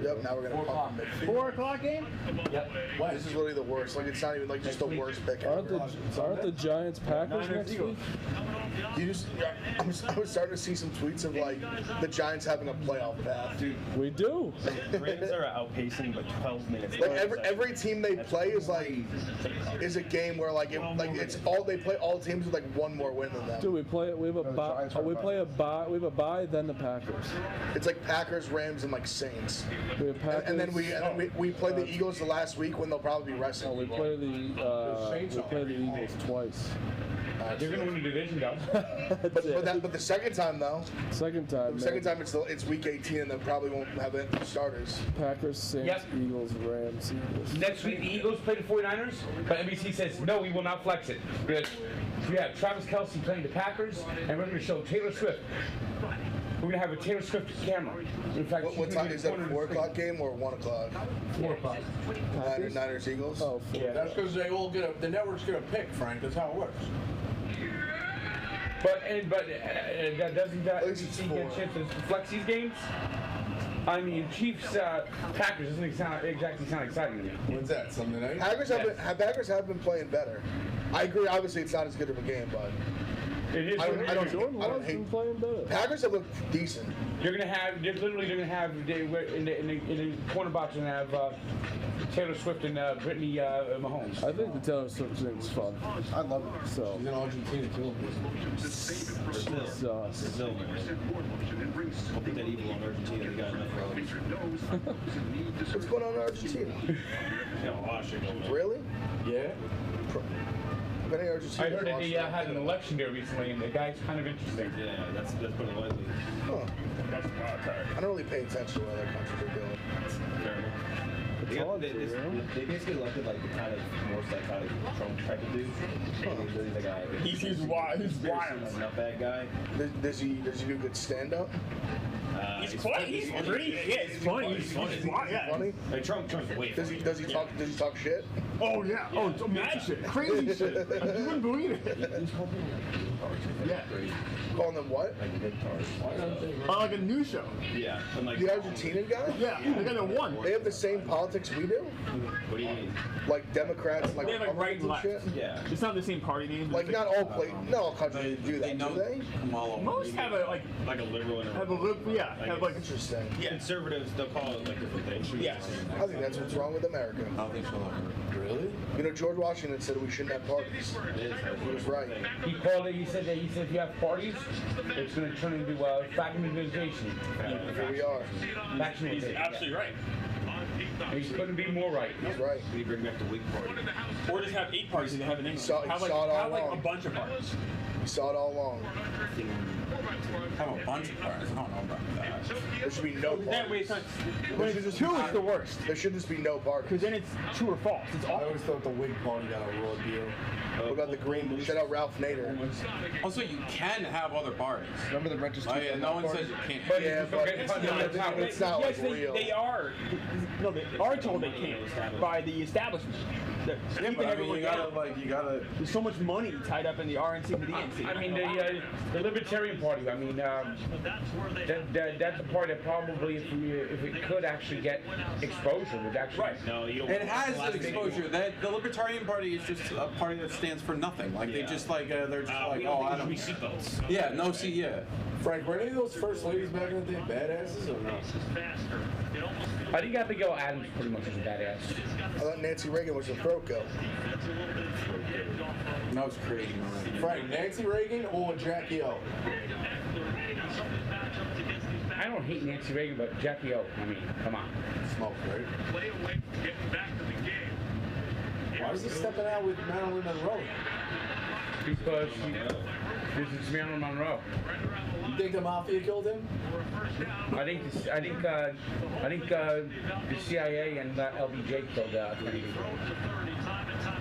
Yep, now we're going to pump midfield. 4 o'clock game? Yep. This is literally the worst. Like, it's not even like just the worst pick Aren't ever. the Giants Packers next week? You just, I'm starting to see some tweets of like the Giants having a playoff path. Dude, we do. The Ravens are outpacing by 12 minutes. Like every team they play is a game where it's all they play all teams with like one more win than them. Dude, we play it. We have a bye. We have a bye, then the Packers. It's like Packers, Rams, and like Saints. We have Packers, and then we play the Eagles the last week when they'll probably be resting. We play the Eagles twice. They're gonna win the division, though. but the second time though. Second time it's week 18 and they probably won't have any starters. Packers, Saints, Eagles, Rams, Eagles. Next week the Eagles play the 49ers, but NBC says no, we will not flex it. We have Travis Kelce playing the Packers, and we're gonna show Taylor Swift. We're gonna have a Taylor Swift camera. In fact, what time is that? 4 o'clock game or 1 o'clock? 4 o'clock. Niners, Eagles. Oh, 4. Yeah, that's because they all get the network's gonna pick, Frank. That's how it works. But doesn't that NBC get a chance to flex these games? I mean, Chiefs Packers doesn't exactly sound exciting to me. When's that? Sunday night? Packers have been playing better. I agree. Obviously, it's not as good of a game, but it is. I don't hate. Playing better. Packers have looked decent. They're gonna have in the corner box. You're gonna have Taylor Swift and Brittany Mahomes. I think the Taylor Swift thing's fun. I love it. So. She's in Argentina too. Brazil, man. I'll put that evil on Argentina. They got enough What's going on in Argentina? Really? Yeah. I heard that they had an election there recently, and the guy's kind of interesting. Yeah, that's put it lightly. Huh. I don't really pay attention to what other countries are doing. They basically elected like the kind of more psychotic Trump type of dude. Really the guy. He's wild. Not bad guy. Does he do good stand up? He's funny. He's pretty. Yeah, he's funny. He's funny. Like Trump's way. Does he talk shit? Oh yeah. Oh, mad shit. Crazy shit. You wouldn't believe it. Yeah. Calling them what? Like a news show. Yeah. Like, the Argentinian guy? Yeah. They got a one. They have the same politics we do? What do you mean? Like Democrats and like they have like right and left. Shit? Yeah. It's not the same party names. Like not all countries do that, do they? Most have a like a liberal and have a liberal. Yeah. Have like interesting. Yeah. Conservatives, they'll call it like different things. Yeah. I think that's what's wrong with America. I don't think so. Really? You know, George Washington said we shouldn't have parties. He was right. He called it. He said if you have parties, it's going to turn into fragmentation. Here we are. He's absolutely right. He couldn't be more right. He's right. We bring back the Whig Party. Or just have 8 parties and have an English. Have like a bunch of parties. You saw it all along. Have a bunch of parties. I don't know about that. There should be no parties. That way, when it's 2, it's the worst. There should just be no parties. Because then it's true or false. It's I awful. always thought the Whig Party got a raw deal. What about the Green? Shout out Ralph Nader. Also, you can have other parties. Remember the renters? Oh yeah, no one says you can't. But yeah, but it's not yes, like real. they are. No, they are told they can't by the establishment. Yeah, but I mean, you gotta. There's so much money tied up in the RNC and the DNC. I mean, the Libertarian Party. I mean, that's a party that probably, if it could actually get exposure, would actually. Right. No, you don't. It has exposure. The Libertarian Party is just a party that stands for nothing. Like they just like they're just like I don't. Seatbelts. Yeah, no seat. Yeah. Frank, were any of those first ladies back in the day badasses or no? I think Abigail Adams pretty much is a badass. I thought Nancy Reagan was the first Rocco. That was crazy. Frank, Nancy Reagan or Jackie O? I don't hate Nancy Reagan, but Jackie O. I mean, come on. Smoke, right? Play away from getting back to the game. Why is he stepping out with Marilyn Monroe? Because this is Marilyn Monroe. You think the mafia killed him? I think the CIA and LBJ killed Kennedy.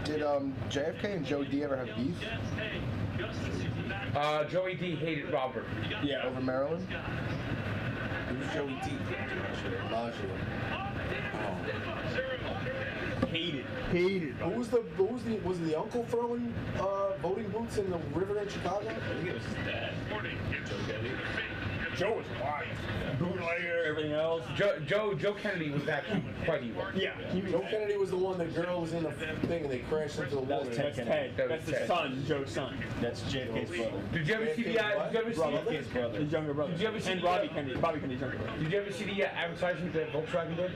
Did JFK and Joe D ever have beef? Joey D hated Robert. Yeah. Over Maryland? Who's Joey D? Hated. Was the uncle throwing voting booths in the river in Chicago? I think it was his dad. Joe was wild. Bootlegger, everything else. Joe Kennedy was actually quite evil. Yeah. Joe Kennedy was the one that girl was in the thing and they crashed into the water. That's Ted. That's the son, Joe's son. That's JFK's brother. Did you ever see the? JFK's brother. His younger brother. Did you ever see and the, Bobby Kennedy's younger brother. Did you ever see the advertisement that Volkswagen did?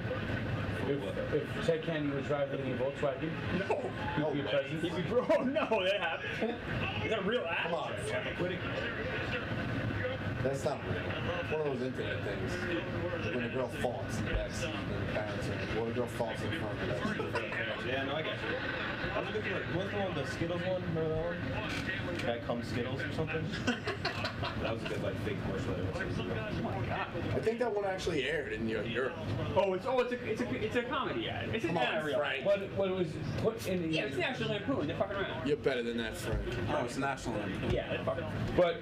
If Ted Kennedy was driving a Volkswagen, he'd be a president. Oh no, that happened. Is that a real ad? Come on, that's not real. One of those internet things. When a girl falls in the back seat and the parents are like, well, the girl falls in front of the back seat. Yeah, no, I got you. I was looking for, what's the one, the Skittles one? Remember that one? Guy comes Skittles or something? That was a good, like, fake commercial. Oh my god. I think that one actually aired in Europe. It's a comedy ad. It's not real. Frank. What it was put in the. Yeah, it's National Lampoon. They're fucking around. You're better than that, Frank. No, it's National Lampoon. Yeah, they're fucking. But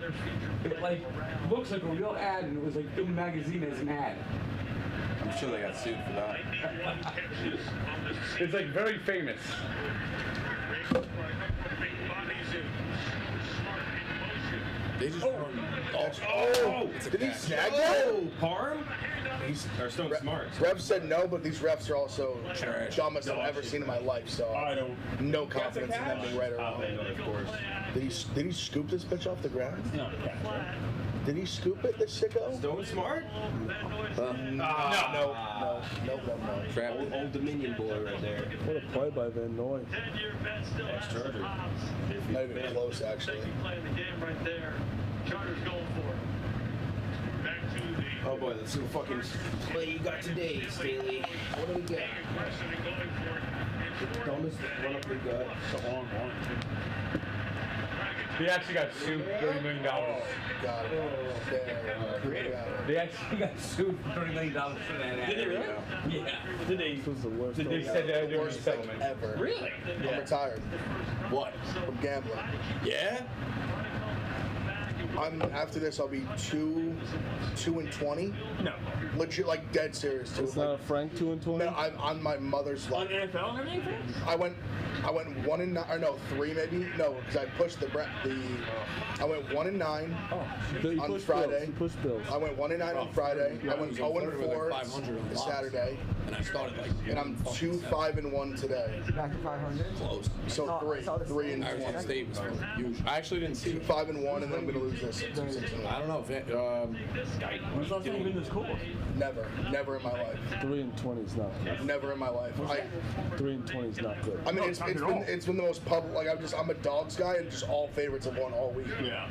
it like looks like a real ad, and it was like Film Magazine as an ad. I'm sure they got sued for that. It's like very famous. They just Did he snag that? Parm? Or Stone Smart. Rev said no, but these refs are also dumbest I've ever seen in my life, so I don't. No confidence in them being right or wrong. Of course. Did he scoop this bitch off the ground? No. Did he scoop it, this sicko? Stone Smart? No. Old Dominion boy right there. What a play by Van Noy. Ex-Charger. Not even close, actually. Playing the game right there. Charter's going for it. Back to the. Oh boy, let's see what fucking play you got today, Staley. What do we got? Dumbest run up we got. It's a long one. They actually got sued for $30 million. Got it. They actually got sued for $30 million for that ad. Did they really? Yeah. Did they? This was the worst. They said that there was a settlement. Ever. Really? I'm retired. What? From gambling. Yeah? After this, I'll be 2-20. No. Legit, like dead serious. It's not a Frank 2-20. No, I'm on my mother's On life. NFL and everything? I went 1-9, or no, 3 maybe. No, because I pushed I went 1-9 You on pushed Friday. Bills. You pushed Bills. I went 1-9 on Friday. I went 0-4 on Saturday. And I started like. And I'm 2-5-1 today. Back to 500. Close. So 3 and Arizona 20. State was huge. I actually didn't see 2-5-1, and then I'm gonna lose this. 2-6-1. I don't know. When's the last time you've been this cool? Never in my life. 3-20 is not good. Never in my life. 3-20 is not good. I mean, it's been the most public. Like I'm a dogs guy, and just all favorites have won all week. Yeah.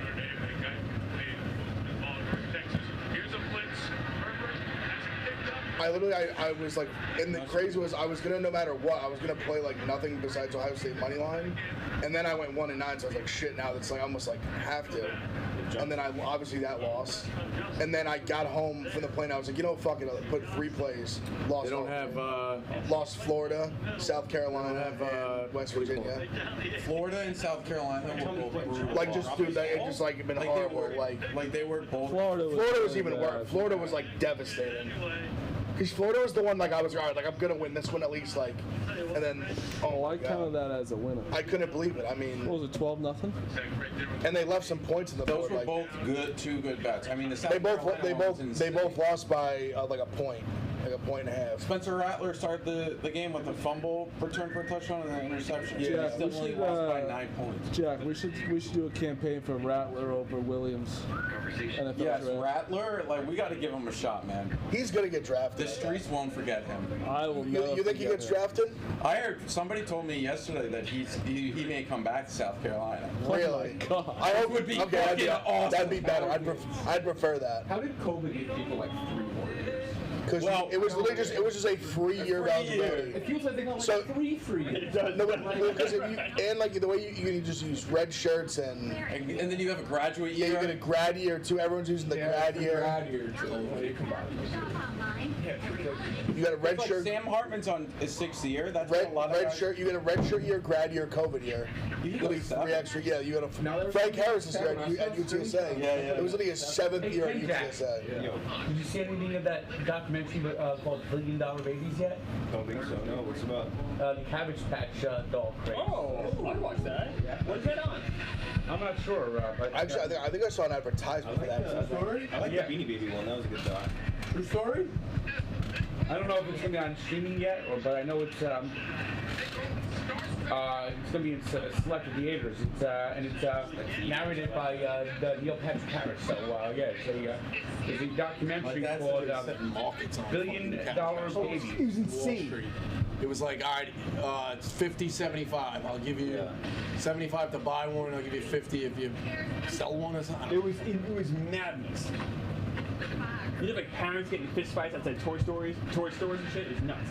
I was like, and the crazy was I was gonna, no matter what, I was gonna play like nothing besides Ohio State money line, and then I went 1-9, so I was like, shit, now that's like almost like have to. And then I obviously that lost, and then I got home from the plane. I was like, you know, fuck it, I put 3 plays. Lost. They don't have. Lost Florida, South Carolina, and West Virginia. Florida and South Carolina were both Like just dude, it just like been horrible. Like they were both. Florida was even worse. Florida was like devastating. Because Florida was the one like I was all right, like I'm gonna win this one at least, like, and then I counted that as a winner. I couldn't believe it. I mean, what was it, 12-0? And they left some points in the Those board. were both two good bets. I mean, the South they both Carolina lost by like a point. like a point and a half. Spencer Rattler started the game with a fumble return for a touchdown and an interception. Jack, He still only lost by 9 points. Jack, we should do a campaign for Rattler over Williams. NFL Yes, draft. Rattler, like, we got to give him a shot, man. He's gonna get drafted. The streets won't forget him. I will never You think he forget gets him. drafted? I heard somebody told me yesterday that he may come back to South Carolina. Really? Oh my God. I hope would be okay, fucking awesome. That'd be better. I'd prefer that. How did COVID give people like 3 more years? Because Well, it was literally just a free year of eligibility. It feels like they got like So- 3 free years. No, but because and like the way you can just use red shirts and And then you have a graduate yeah, year. you get a grad year too. Everyone's using the grad year. Grad year too. Come on. You got a red Like shirt. Sam Hartman's on his 6th year. That's what Red, a lot of red guys- shirt. You get a red shirt year, grad year, COVID year. You It'll be got seven. 3 extra. Yeah, you got Now a there's Frank some Harris is here seven at UTSA. Yeah. It was only his 7th year at Ken Jack. UTSA. Did you see anything of that documentary called $1 Billion Babies yet? Don't think so. No, what's it about? The Cabbage Patch doll craze. Oh, I'd watch that. What's that on? I'm not sure, but Actually, I think I saw an advertisement for that. story? I like the Beanie Baby one. That was a good doc. True story? I don't know if it's gonna be on streaming yet, but I know it's gonna be in select theaters. It's narrated by Neil Patrick Harris. So yeah, it's a documentary called $1 Billion Baby. It was insane. It was like, all right, it's 50, 75. I'll give you 75 to buy one. I'll give you 50 if you sell one or something. It was madness. You know, like parents getting fist fights outside toy stores and shit is nuts.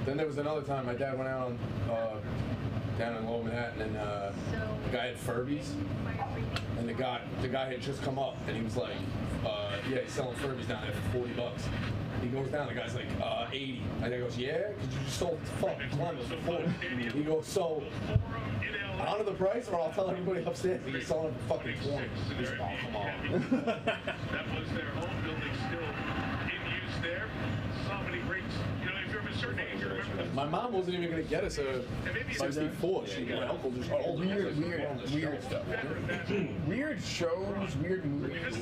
Then there was another time my dad went out down in Lower Manhattan and the guy had Furbies. And the guy had just come up and he was like, yeah, he's selling Furbies down there for $40. He goes down, the guy's like, 80. And he goes, yeah? Because you just sold fucking Columbus for 40. He goes, so, honor the price or I'll tell everybody upstairs that you're selling it for fucking 20. He's like, oh, come on. That was their home building still in use there. So many great, you know, if you're of a certain age, you remember that. My mom wasn't even going to get us a 64. My uncle just told me. Weird stuff. Weird shows, weird movies.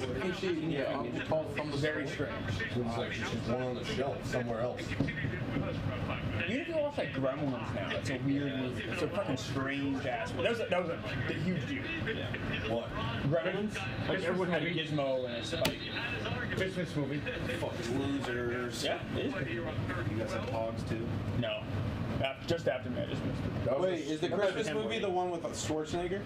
Very strange. It was like she's one on the shelf somewhere else. Even if you watch like Gremlins now, that's a weird movie. It's a fucking strange ass movie. That was a huge deal. What? Gremlins? Like everyone had a gizmo and a spike. Christmas movie. Fucking losers. Yeah, it is. You guys have hogs too? No. Just after me, I just missed it. Wait, is the Christmas movie the one with Schwarzenegger?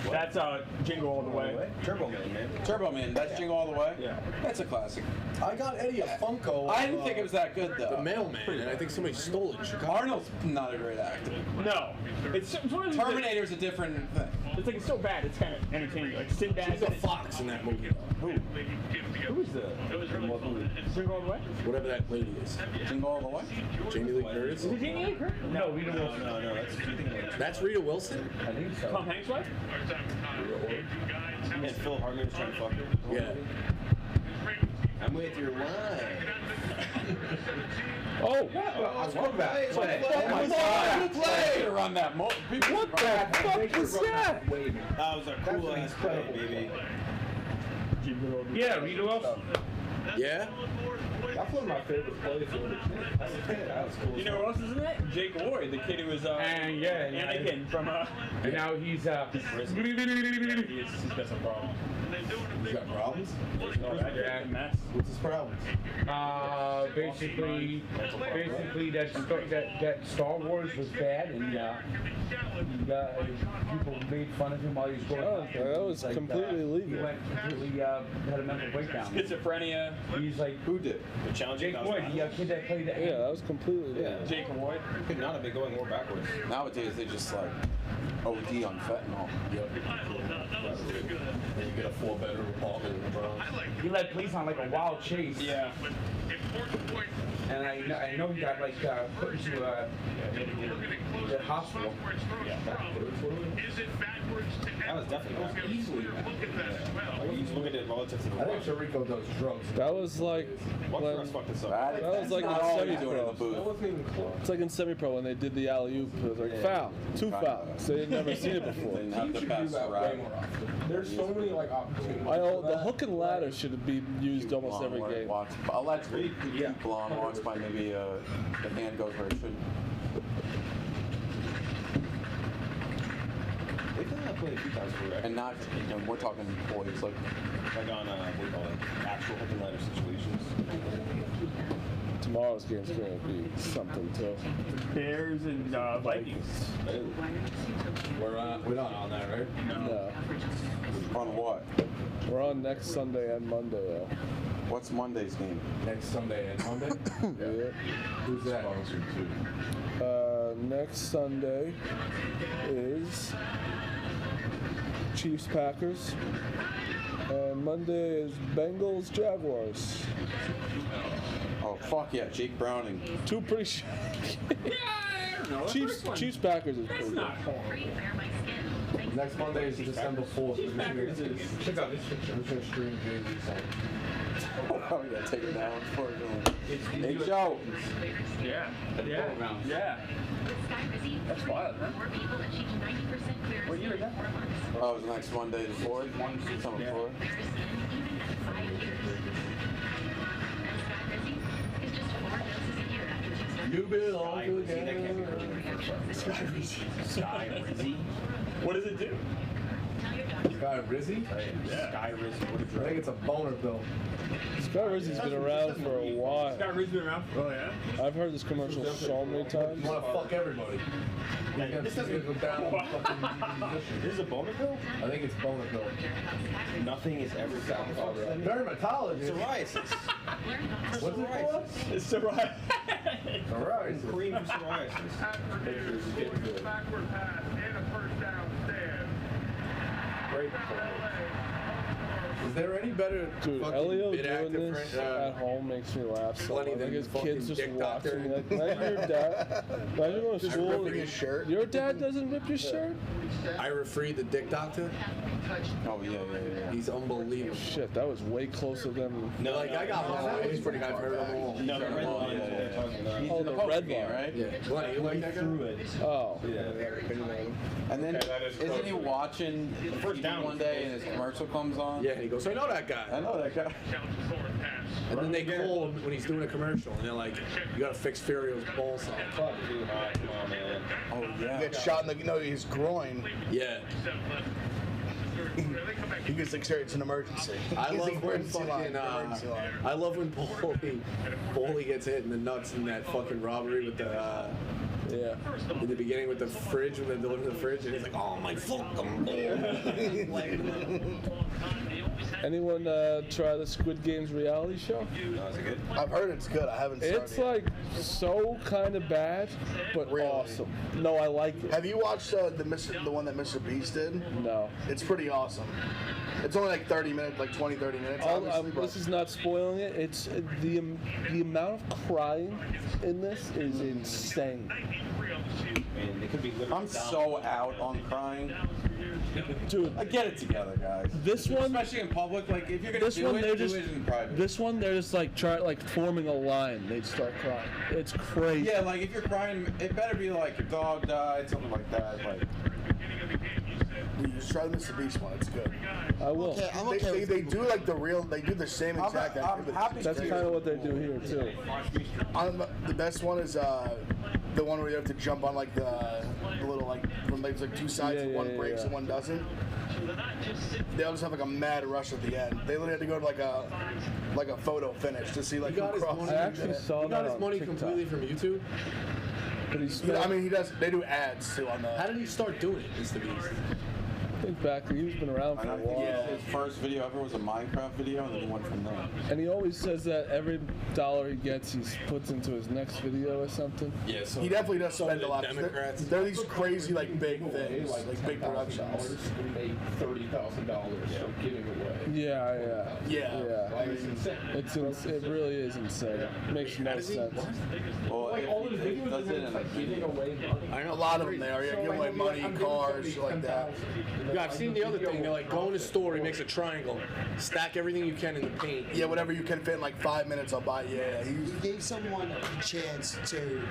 That's Jingle All the Way. Turbo Man. Turbo Man, that's Jingle All the Way? Yeah. That's a classic. I got Eddie a Funko. I didn't think it was that good, though. The Mailman, and I think somebody stole it in Chicago. Arnold's not a great actor. No. It's one of those Terminator's a different thing. It's like it's so bad, it's kind of entertaining. Like Sinbad. She's a fox in that movie. Who is the Jingle All the Way? Whatever that lady is. Jingle All the Way? Jamie Lee Curtis? Is it Jamie Lee Curtis? No, Rita Wilson. No. That's Rita Wilson? I think so. Tom Hanks' wife? And Phil Hartman was trying to fuck her. Yeah. I'm with your line. Oh, Welcome back. Oh my God! Play to run that. What the fuck was that? That was a cool ass play, baby. Yeah, Rita Wilson. Yeah? That's one of my favorite plays. That was cool. You know who else is in that? Jake Lloyd, the kid who was And Anakin from And now he's he's got some problems. He's got problems? Yeah. Mess. What's his problem? Basically that Star Wars was bad, and people made fun of him while he was going up. That was completely He legal. went completely had a mental breakdown. Schizophrenia. He's like, Who did? The challenge Jake Lloyd, the kid that played the Yeah, that was completely legal. Jake Lloyd. could not have been going more backwards. Nowadays, they just like OD on fentanyl. Yep. And you get a 4-bedroom apartment in the Bronx. He led police on like a wild chase. Yeah. And I know he got like put into the hospital. Is it backwards to That was definitely easily look at that as well. Like, you just look at it relative to the I think Chirico does drugs. That was like Watch when, the rest fuck this up. That that was like not in all you do in the semi-pro. booth. That wasn't even close. It's like in semi-pro when they did the alley-oop. It was like foul, two fouls. They had never seen it before. Didn't have the Should do best that way route. more often. There's so many like opportunities. The hook and ladder should be used almost every game. I'll let you blonde walks by maybe the hand goes where it shouldn't. They've done that play a few times for And not, we're talking boys, like on what do you call it, actual hook and ladder situations. Tomorrow's game's going to be something too. Bears and Vikings. We're not on that, right? No. on what? We're on next Sunday and Monday though. What's Monday's game? Next Sunday and Monday? Yeah. Who's that? Next Sunday is Chiefs Packers. And Monday is Bengals Jaguars. Oh fuck yeah, Jake Browning. Two pretty Chiefs Packers is pretty good. Next Monday is December 4th. Check out this picture. I'm just gonna stream Jay-Z's song. Oh yeah, take it down for it. Hey Joe. Yeah. That's wild, huh? What year is that? Oh, it was next Monday the 4th? December 4th. You belong to Sky Rizzy. What does it do? Sky Rizzy? Sky Rizzy, what a I drug. think it's a boner pill. Scott Rizzy's been around for a while. Sky Rizzy been around for, oh yeah? I've heard this commercial so many times. You wanna fuck everybody. This doesn't down on fucking This is a boner pill? I think it's boner pill. Nothing is ever found. Dermatologist. Psoriasis. What's it called? It's psoriasis. Psoriasis. Cream for psoriasis. Backward pass and a first down stand. Great. Is there any better Dude, fucking Elio bit doing actor this friend, at home makes me laugh so Lenny hard. Like than his fucking kids just Dick Doctor. watching. Like, imagine your dad. Imagine going to Just school. ripping his shirt. Your dad doesn't rip your shirt? Ira Free, the Dick Doctor? Oh yeah. He's unbelievable. Shit, that was way closer than. No, like I got one. That was pretty good. I've heard them all. No, the red line is what they're talking about. Oh, the red line, right? Yeah. Lenny, you like that guy? Through it. Oh. And then Okay, that is isn't he watching first down one day and his commercial comes on? Yeah, and he goes, I know that guy. I know that guy. And then they call him when he's doing a commercial, and they're like, you gotta fix Furio's balls up. Come on, man. Oh yeah. He gets shot in his groin. Yeah. He gets like, it's an emergency. I He's love like, when emergency line, fucking, emergency line. I love when Paulie gets hit in the nuts in that fucking robbery with the, Yeah. in the beginning with the fridge, when they're delivering the fridge, and he's like, oh my fucking Anyone try the Squid Games reality show? No, is it good? I've heard it's good. I haven't started It's yet. like so kind of bad, but Really? awesome. No, I like it. Have you watched the one that Mr. Beast did? No. It's pretty awesome. It's only like 30 minutes, like 20, 30 minutes, obviously. But This is not spoiling it. It's the amount of crying in this is insane. Man, it could be literally I'm so out on crying. Dude, Get it together, guys. This one, Especially in public, like if you're gonna this do one, it, they're do just it in private. this one they're just like forming a line. They'd start crying. It's crazy. Yeah, like if you're crying, it better be like your dog died, something like that. Like you just try the Mr. Beast one. It's good. I will. Okay, I'm okay. They do like the real. They do the same exact I'm activity. happy That's kind of what they do here too. The best one is the one where you have to jump on like the little like from there's like two sides Yeah, and one yeah, breaks yeah. and one doesn't. They all just have like a mad rush at the end. They literally had to go to like a photo finish to see like He got who his crossed. money. I actually saw He got that his on money TikTok. completely from YouTube. But he spent, I mean, he does. They do ads too on How the. did he start doing it, Mr. Beast? I think back, he's been around I for a don't think while. his first video ever was a Minecraft video, and then he went from there. And he always says that every dollar he gets, he puts into his next video or something. Yeah, so He definitely does spend a lot. Democrats. They're these crazy like big things, like big productions. and made $30,000 from giving away. Yeah. It really is insane. It makes no sense. Well, if he does it in a giving away money. I know a lot of them there. Yeah, give away money, cars, shit like that. Yeah, I've seen the other thing. They're like, go in the store, he makes a triangle, stack everything you can in the paint. Yeah, whatever you can fit in like 5 minutes, I'll buy. Yeah, He gave someone a chance to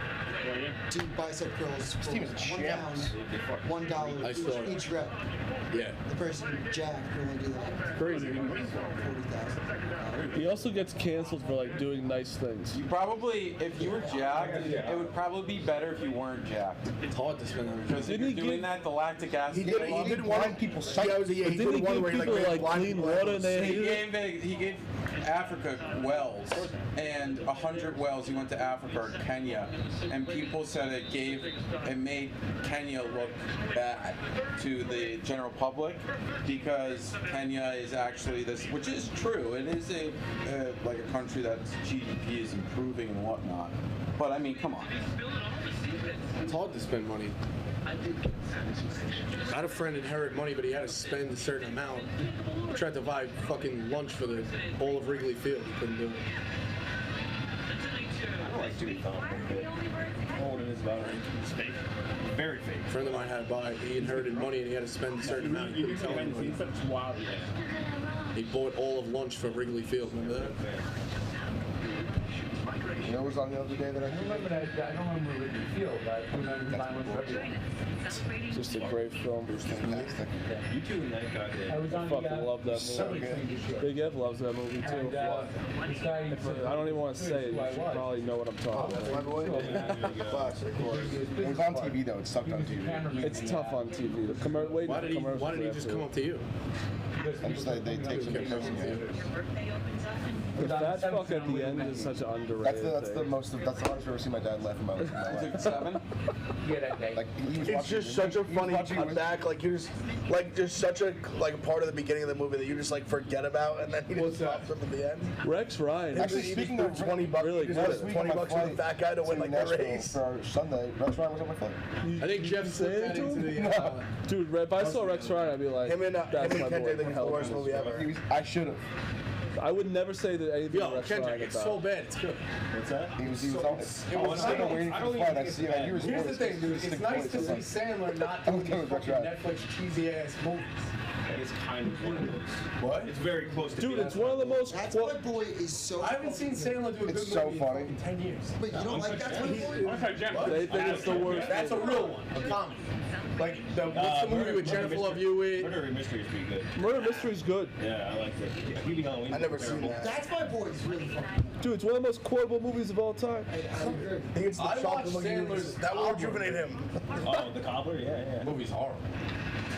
do bicep curls for $1 I saw it. each rep. Yeah. The person jacked could only do that. Crazy. 40,000. He also gets canceled for like doing nice things. You probably, if you were jacked, it would probably be better if you weren't jacked. It's hard to spend on because if you're doing that, the lactic acid. He did one people sight. Yeah, he did one where he like clean water and they he gave Africa wells, and 100 wells. He went to Africa or Kenya, and people said it made Kenya look bad to the general public because Kenya is actually this, which is true. It is like a country that's GDP is improving and whatnot. But I mean, come on. It's hard to spend money. I had a friend inherit money, but he had to spend a certain amount. He tried to buy fucking lunch for all of Wrigley Field. He couldn't do it. I don't like doing that. I don't know what it is about it. It's fake. Very fake. A friend of mine had to buy. He inherited money and he had to spend a certain amount. He couldn't tell anybody. He bought all of lunch for Wrigley Field. Remember that? You know what was on the other day that I remember that. I don't remember Wrigley Field, but I remember Diamond for Everyone. Just a great film. You two and that guy did. I fucking love that movie. Big Ev loves that movie too. I don't even want to say it. You should probably know what I'm talking about. It was on TV though. It sucked on TV. It's tough on TV. The Why did he just come up to you? I'm just like, they take some pictures of you. The fat fuck at the end is such an underrated That's the hardest I've ever seen my dad laugh about in my life. 7? Yeah, that day. Like, It's just such a funny comeback. Like you're just like there's such a part of the beginning of the movie that you just like forget about, and then he just pops up at the end. Rex Ryan. Actually, speaking of $20, really he good. just $20 for the fat guy to win like the race. For our Sunday, Rex Ryan was on my flight. I think Jeff slipped that into the. Dude, if I saw Rex Ryan, I'd be like, Him and that's my Kente boy. think it's the worst movie ever. I should have. I would never say that anything Yo, Rex Kendrick, Ryan it's about. so bad. It's good. What's that? He was sitting waiting for the flight. I see it. Here's the thing, dude. It's nice to see Sandler not doing these fucking Netflix cheesy ass movies. That is kind of one of those. What? It's very close to Dude, it's one of the most. That's My Boy is so. I haven't seen Sandler do a good It's so movie funny. in 10 years. Wait, you don't like That's My Boy? They think it's the worst. That's a real one, a comedy. Like, what's the movie with Jennifer Love Hewitt? Murder Mystery is pretty good. Murder Mystery's good. Yeah, I like it. Hubie Halloween. I never seen that. That's My Boy is really funny. Dude, it's one of the most quotable movies of all time. I agree. I think it's the I watched chocolate looking Sandler's that will rejuvenate him. Oh, the cobbler? Yeah. The movie's horrible.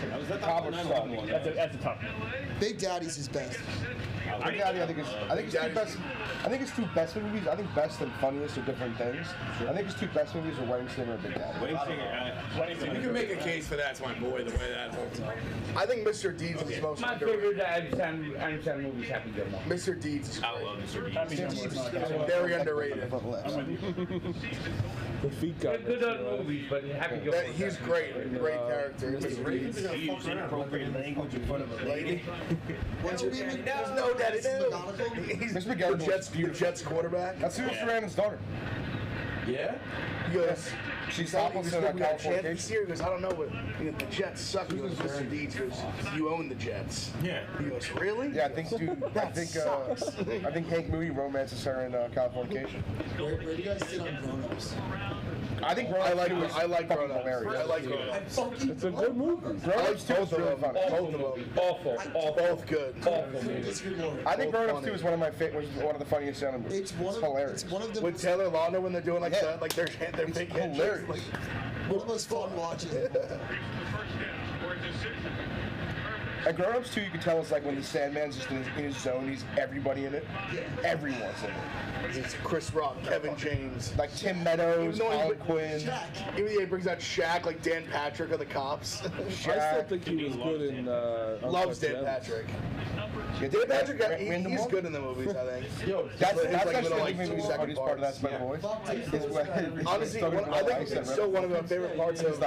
That was that Cobbler 9/11 one. That's a tough one. Big Daddy's his best. Big Daddy, I think it's two best. I think it's two best movies. I think best and funniest are different things. I think his two best movies are Wedding Singer and Big Daddy. You can make a case for That's My Boy, the way that holds up. I think Mr. Deeds is the most My underrated. favorite Adam Sandler movies Happy Gilmore. Mr. Deeds is I love Mr. Deeds. very underrated. The feet got They're good movies, but Happy Gilmore. He's great character. He used inappropriate language in front of a lady. What's your name? No, Daddy, no. McGonagall? He's Mr. the McGonagall. Jets quarterback. That's Susan Sarandon's daughter. Yeah? He goes, She's topless in a California He goes, I don't know, but the Jets suck. He goes, Mr. Deeds goes, you own the Jets. Yeah. He goes, really? Yeah, I think Hank Moody romances her in Californication. Where do you guys sit on grown-ups? I think I like fucking Grown-Ups. hilarious. I like Grown-Ups. It's a good movie. Grown-Ups 2 is really funny. Both of them. Awful. Both good. I think Grown-Ups 2 is one of my was one of the funniest sounding movies. It's hilarious. one of the With Taylor Lautner when they're doing like that, like they're big hilarious. one of the most fun watches. At Grown Ups 2, you can tell it's like when the Sandman's just in his zone, he's everybody in it. Everyone's in it. It's Chris Rock, Kevin James, like Tim Meadows, Colin Quinn. Even though he brings out Shaq, like Dan Patrick of the Cops. I still think he was good in. Loves Dan Patrick. Yeah, Dan Patrick, he's good in the movies, I think. Yo, that's actually maybe the funniest part of That's My Boy. Honestly, I think it's still one of my favorite parts of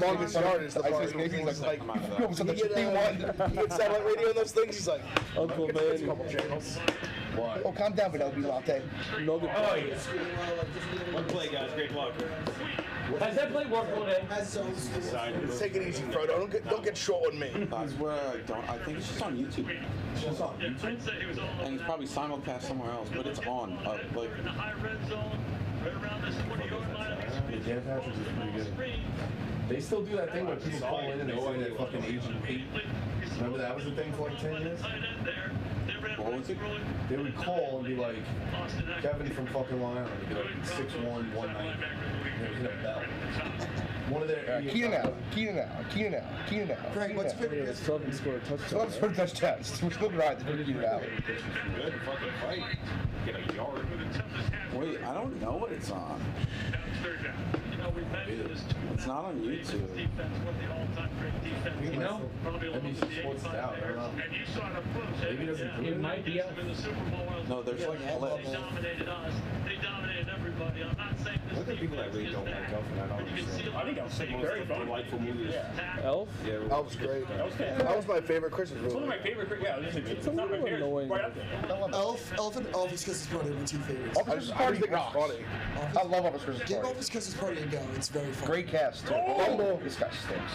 Longest Yard is the part where he's like, he gets satellite radio and those things. He's like, Uncle Man. A couple channels. Why? Oh, calm down, Vanellope Latte. No good. Oh, yeah. One play, guys. Great luck. Has that play worked all day? Let's take it easy, Frodo. Don't get short on me. I swear I think it's just on YouTube. It's just on YouTube? And it's probably simulcast somewhere else, but it's on. Like, in the high red zone, right around this 20-yard line. Dan Patrick's is pretty good. They still do that thing where people call in and they say they're fucking Agent Pete. Remember that was the thing for like 10 years? what was it? They would call and be like, Kevin from fucking Long Island. They'd be like 6'1", 190. They would hit a bell. One of their... Keenan Allen. Frank, what's your favorite? Sullivan scored a touchdown. Sullivan scored a touchdown. We're still right. They're Keenan Allen. Good fucking fight. Get a yard. Wait, I don't know what it's on. It's not on YouTube. You know? NBC Sports is out. I don't know. Maybe it doesn't. It might be out. No, there's like clips. They dominated us. They dominated everybody. I'm not saying this. Look at people that really don't like Elf, and I don't understand. I think Elf's very fun. Delightful movie. Elf? Yeah. Elf's great. That was my favorite Christmas movie. It's one of my favorite. Yeah, it's not my favorite. Right up there. Elf and Elvis Christmas Party are my two favorites. Elvis Christmas Party is funny. I love Elvis Christmas Give Party. Elvis Christmas Party a go. It's very fun. Great cast. Humble. This guy stinks.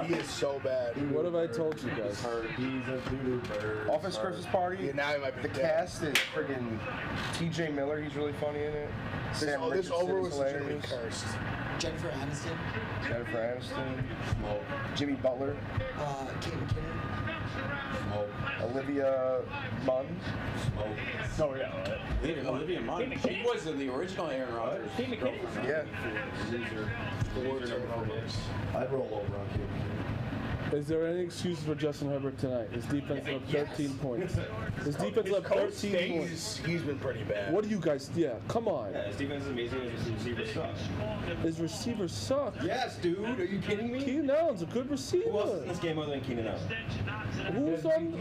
He is so bad. What have I told you guys? He's a doo-doo bird. Office Christmas Party. Yeah, now he might be The cast is friggin' T.J. Miller. He's really funny in it. Sam This Richardson over is was legitimately hilarious. cursed. Jennifer Aniston. Jennifer Aniston. Jimmy Butler. Kate McKinnon. Olivia Munn. Oh yeah. Olivia Munn. She was in the original Aaron Rodgers. Yeah. I'd roll over on Kate McKinnon. Is there any excuses for Justin Herbert tonight? His defense left 13 points. His defense left 13 points. He's been pretty bad. What do you guys? Yeah, come on. Yeah, his defense is amazing. His receivers suck. His receivers suck. Yes, dude. Are you kidding me? Keenan Allen's a good receiver. Who else is in this game other than Keenan Allen? Who's on?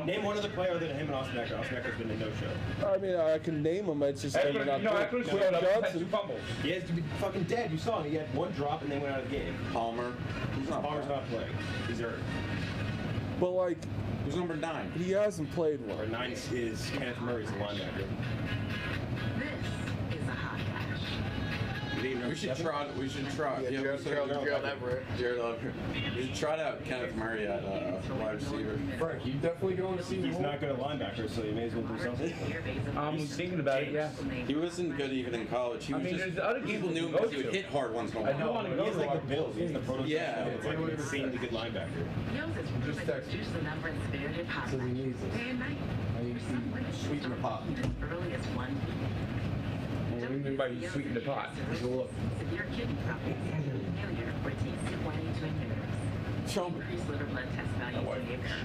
Name one other player other than him and Austin Eckler. Austin Eckler's been a no-show. I mean, I can name them. It's just they're not good. Johnson. He has to be fucking dead. You saw him. He had one drop and then went out of the game. Palmer. Palmer's not playing. He's hurt. But like, who's number 9? He hasn't played one. Or 9 is Kenneth Murray's the linebacker. This is a hot flash. We should try. Yeah, Gerald Everett. Jared Everett. We should try out Kenneth Murray at wide receiver. Frank, you definitely going to see He's not good at linebacker, so you may as well do something. I'm thinking about it, yeah. He wasn't good even in college. He was there's other people knew him to go because he would to. hit hard once in a I do while. want to go He's to like the Bills. He's the prototype. Yeah. It's like an insanely good linebacker. Just text me. The number and severity of hot Says he needs flashes. it. Day and night. Sweeten the pot. Early as 1 What do you mean by you sweeten the pot? Severe kidney problems, failure, or TC1 inhibitors. Show me. Increased liver blood test values may occur.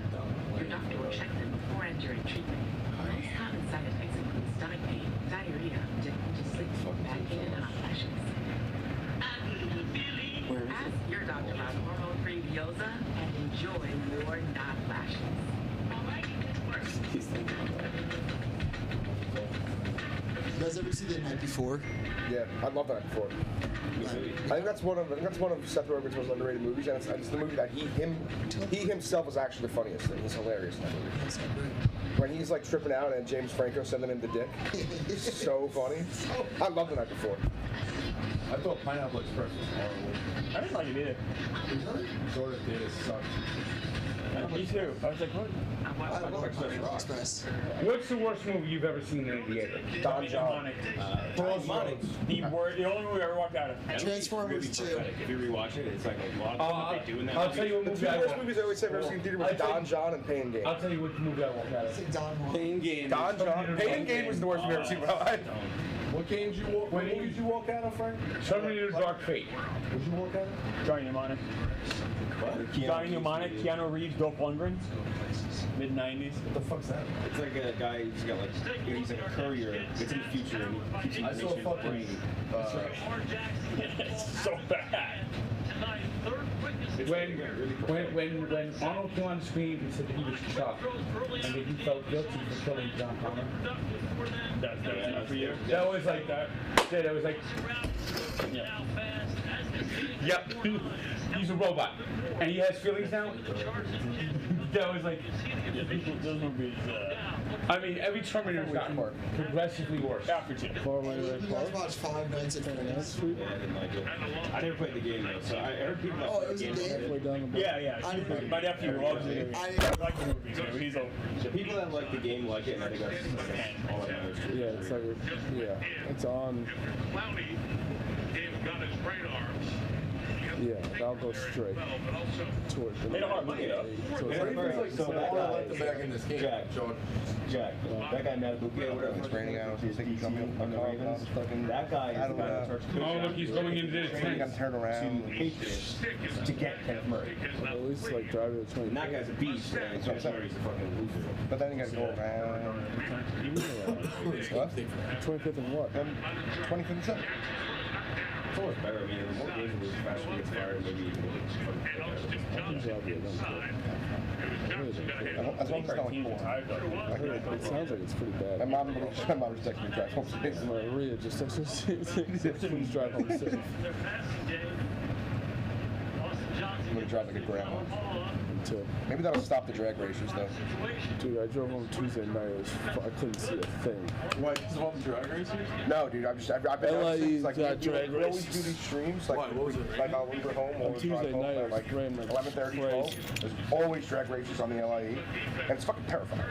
Your doctor will check them before entering treatment. Most common side effects include stomach pain, diarrhea, difficulty sleeping, back pain, and hot flashes. Ask your doctor about hormone-free Vioza and enjoy more not flashes. You guys ever see The Night Before? Yeah, I love that before. I think that's one of Seth Rogen's most underrated movies, and it's the movie that he himself is actually the funniest thing. He's hilarious in that movie. When he's like tripping out and James Franco sending him the dick, so funny. I love The Night Before. I thought Pineapple Express was horrible. I didn't like it either. Jordan did. It sucked. Me too. I was like, what? I love Pineapple Express. What's the worst movie you've ever seen in the theater? Don John. The only movie I ever walked out of. Transformers 2. If you rewatch it, it's like a lot of what they do in that I'll movie. tell you what The movie two I worst walked. movies I always say I've ever seen in theater was Don John and Pain Game. I'll tell you which movie I walked out of. Pain Game. Don John. Pain Game was the worst movie I've ever seen. What games you walk? What movies you walk out of, Frank? Terminator Dark Fate. What'd you walk out of? Johnny Mnemonic. What? Johnny Mnemonic, Keanu Reeves, Dolph Lundgren. Mid-90s. What the fuck's that? It's like a guy who's got like, he's like a courier. It's in the future and he keeps I saw information in his fucking. brain. It's so bad. When Arnold came on screen, he said that he was Chuck, and that he felt guilty for killing John Connor. That's enough for you. That was like that. Yeah, that was like. Yeah. Yep. He's a robot, and he has feelings now. That was like, those movies. I mean, every Terminator's gotten progressively worse. After two. You guys watched Five Nights at Freddy's? Yeah, I didn't like it. I never played the game though, so I heard people that Oh, play it was the a game. game? Yeah. My nephew loves it. I like the movie too. He's a. The people that like the game like it, and I think that's all that matters. Yeah, it's like, it's on. Clowney got his radar. Yeah, that'll go straight toward the. They don't want money though. So that guy back in this game. Jack, that guy Matabuke, whatever. It's raining out. He's thinking coming on the Ravens. That guy is the guy that starts Oh, look, he's going into this He's got to turn around. to the Patriots to get Kenneth Murray. At least like driving the 20. And that guy's a beast, and Kenneth Murray's a fucking loser. But then you got to go around. What? 25th and what? 25th and 7th. It's always better. I mean, the more games we faster we get fired, maybe you can As long as it's not like 4. I heard it sounds like it's pretty bad. My mom just texted me drive home safe. Maria just texted me please drive home safe. I'm going to drive like a grandma. Too. Maybe that'll stop the drag races though. Dude, I drove home Tuesday night. I couldn't see a thing. What? This is one drag races? No, dude. I've been LA since, like drag we always do these streams. Like, what was it? Like on Uber home or Tuesday night, at like 11:30, 12. There's always drag races on the LIE, and it's fucking terrifying.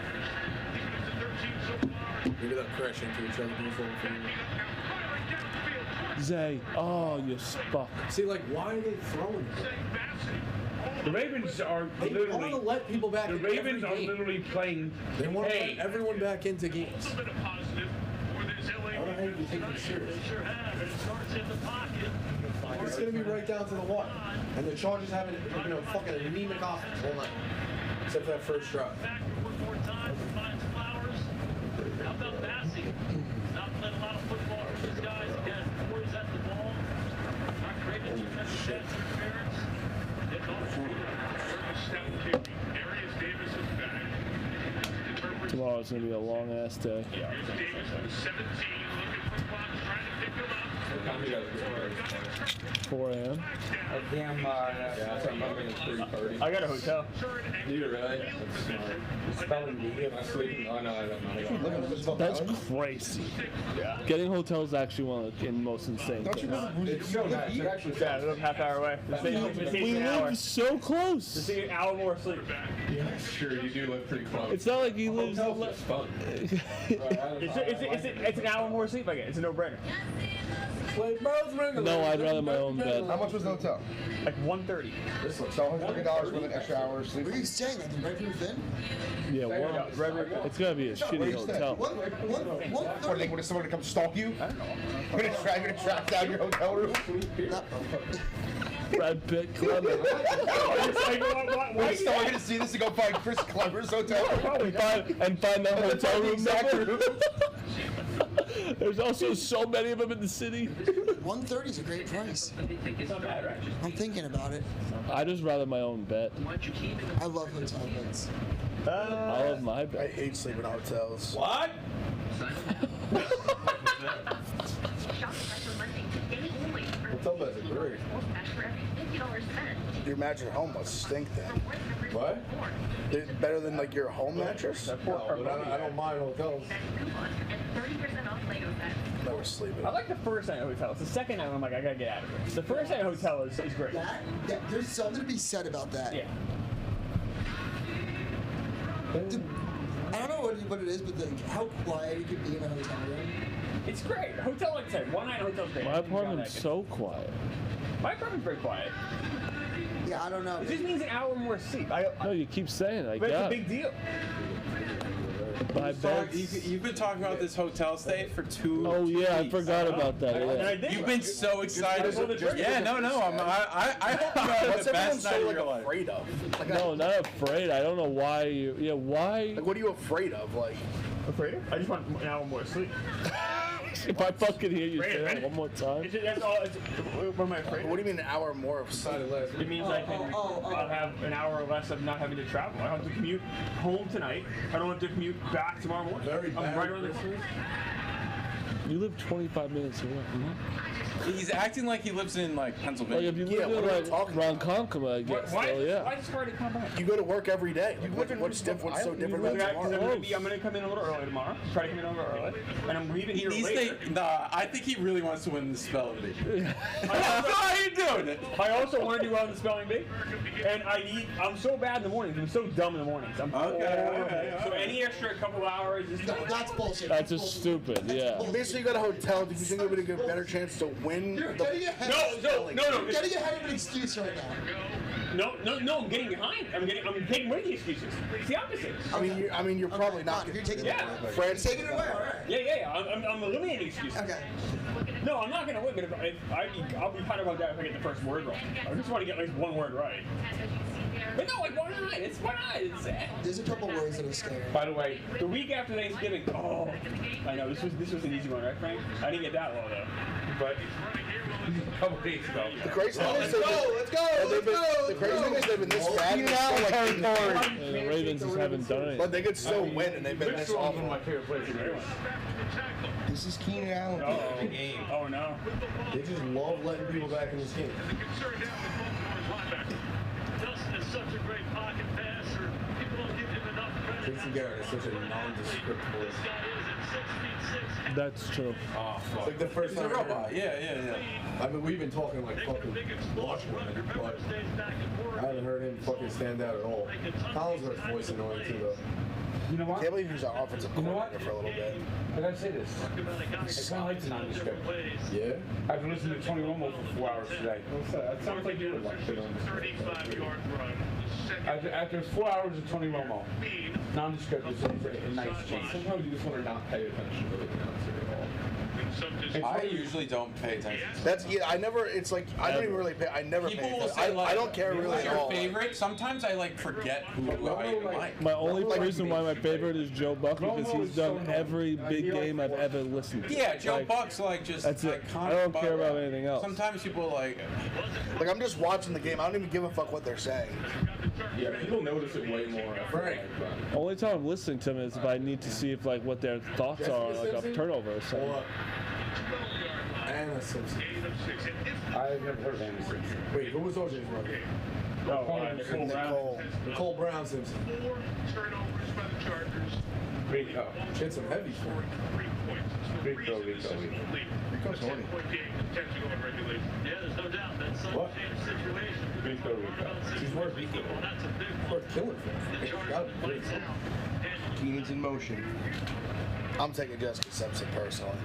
Maybe they'll crash into each other before Zay, oh, you spuck. See, like, why are they throwing it? The Ravens are They literally. want to let people back. The in Ravens every are game. literally playing. They want to Hey, let everyone back into games. A little bit of positive for this LA. I don't know how you can take them serious. They sure have. It starts in the pocket. It's going to be right down to the wire. And the Chargers having, fucking anemic offense all night. Except for that first drive. Back one more time for finds Flowers. How about Massey? Not playing a lot of football for these guys. Again, before he's at the ball. Not creating too much pass interference. Getting off the field. Step kicking. Darius Davis is back. Tomorrow's gonna be a long ass day. Here's Davis with 17, looking for Fox, trying to pick him up. 4 a.m. Damn, I got a hotel. Do you really? That's smart. Spelling bee, am I sleeping? Oh, no, I don't know. That's crazy. Yeah. Getting hotels is actually one of the most insane things. It's so nice. It actually Yeah, live half hour away. We live so close. Just take an hour more sleep. Yeah, sure, you do live pretty close. It's not like he lives. It's fun. It's an hour more sleep I get. It's a no-brainer. No, I'd rather my own bed. How much was the hotel? Like $130. So $150 with an extra hour of sleep. Where are you staying? Like the Red Roof Inn? Yeah, it's gotta be a shitty hotel. What are they going to someone to come stalk you? I don't know. I'm gonna track down your hotel room. Brad Pitt, Clemmer. Why so I'm gonna see this and go find Chris Clemmer's hotel and find the hotel room number. There's also so many of them in the city. $130 is a great price. It's not bad, right? I'm thinking about it. I'd just rather my own bed. I love hotel beds. I love my I bed. hate sleeping in hotels. What? Hotel beds are great. Your mattress at home must stink then. What? It's better than like your home mattress? No, but I don't mind hotels. Never sleeping. I like the first night hotel. It's the second night I'm like, I gotta get out of here. The first night hotel is great. There's something to be said about that. Yeah. I don't know what it is, but like how quiet it could be in a hotel room. It's great. Hotel, like I said, one night hotel's great. My apartment's so quiet. My apartment's very quiet. Yeah, I don't know. It just means an hour more sleep. No, you keep saying it. But it's a big deal. My bed. You've been talking about this hotel stay for 2 Oh yeah, I weeks. forgot about that. Yeah. You've been so excited. Yeah, no. I hope you had the best night of your life. Afraid of? Like, No, not afraid. I don't know why you. Yeah, why? Like, what are you afraid of? Like, Afraid of? I just want an hour more sleep. If I fucking hear you say that Right. one more time. That's all. What am I afraid of? what do you mean an hour more of sleep? It means I'll have an hour less of not having to travel. I don't have to commute home tonight. I don't have to commute back tomorrow morning. Very I'm bad. right around the street. You live 25 minutes away. He's acting like he lives in like Like Pennsylvania. if you live in like Ronkonkoma, I guess. Why So yeah. is Friday come back? You go to work every day. What's so different about tomorrow? I'm gonna come in a little early tomorrow. Try to come in a little early, and I'm leaving here later. I think he really wants to win the spelling bee. How are you doing it? I also want to do well in the spelling bee, and I'm so bad in the mornings. I'm so dumb in the mornings. I'm Okay. So any extra couple hours is That's bullshit. That's just stupid. Yeah. You basically got a hotel. Do you think you're going to get a better chance to win? You're getting ahead. No. You're getting ahead of an excuse right now. No, I'm getting behind. I'm taking away the excuses. It's the opposite. I mean, you're probably not. You're taking Yeah. Fred's taking it away. All right. Yeah. I'm eliminating excuses. Okay. No, I'm not gonna win, but I'll be kind of that if I get the first word wrong. I just want to get at least one word right. But no, like why not? There's a couple words that are scary. By the way, the week after Thanksgiving. Oh, I know this was an easy one, right, Frank? I didn't get that low though. but a couple days ago. The crazy thing is, the crazy thing is they've been this bad. The Ravens just haven't done it. But they could still win, and they've been this awful. One of my favorite places in the This is Keenan Allen. Oh no. They just love letting people back in this game. Dustin is such a great pocket passer. People don't give him enough credit. Jason Garrett is such a nondescript voice. This guy is at 6'6". That's true. Oh, fuck. It's like the first He's time a robot. Yeah. I mean, we've been talking like fucking Washington, but I haven't heard him fucking stand out at all. Collinsworth's voice annoying too, though. You know what? I can't believe he was our offensive coordinator for a little bit. I gotta say this. I kind of like the nondescript. Yeah? I've been listening to Tony Romo for 4 hours today. That sounds like you would like to. 35-yard run. After 4 hours of Tony Romo, nondescript is a nice change. Sometimes you just want to not pay attention to the announcer at all. I usually don't pay attention. I never. It's like I don't even really pay. I never People pay will attention. say like, I don't care really who's at your all. favorite? Sometimes I like forget who I like. My only reason why my favorite is Joe Buck because he's done every big game I've ever listened to. Yeah, Joe Buck's like just that's it. iconic. I don't care about anything else. Sometimes people like I'm just watching the game. I don't even give a fuck what they're saying. Yeah, people notice it way more. Frank. The only time I'm listening to them is if I need to see if like what their thoughts are like a turnover or something. Anna Simpson. I've never heard of Anna Simpson. Wait, who was OJ's brother? Nicole Brown Simpson. 4 turnovers by the Chargers. Rico. She had some heavy for it. 3 points. Rico's horny. 10-point game, 10 to go in regulation. Yeah, there's no doubt that's some What? change situation. Rico. She's worth Rico. Well, that's a big Worth killing for. The Chargers play now. Keenan's in motion. I'm taking Jessica Simpson personally.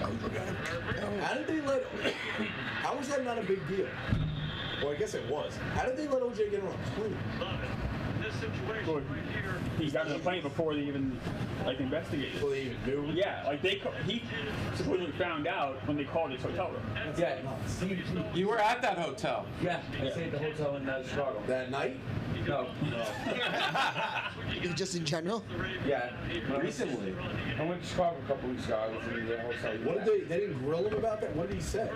How did they let? How was that not a big deal? Well, I guess it was. How did they let OJ get on clean? This situation right here. He got on the plane before they even investigated. Before they even knew. Yeah, he supposedly found out when they called his hotel room. Yeah. you were at that hotel. Yeah, I stayed at the hotel in Chicago. That night? No. Just in general? Yeah. Recently. I went to Chicago a couple weeks ago. I was in the hotel. What did they didn't grill him about that? What did he say?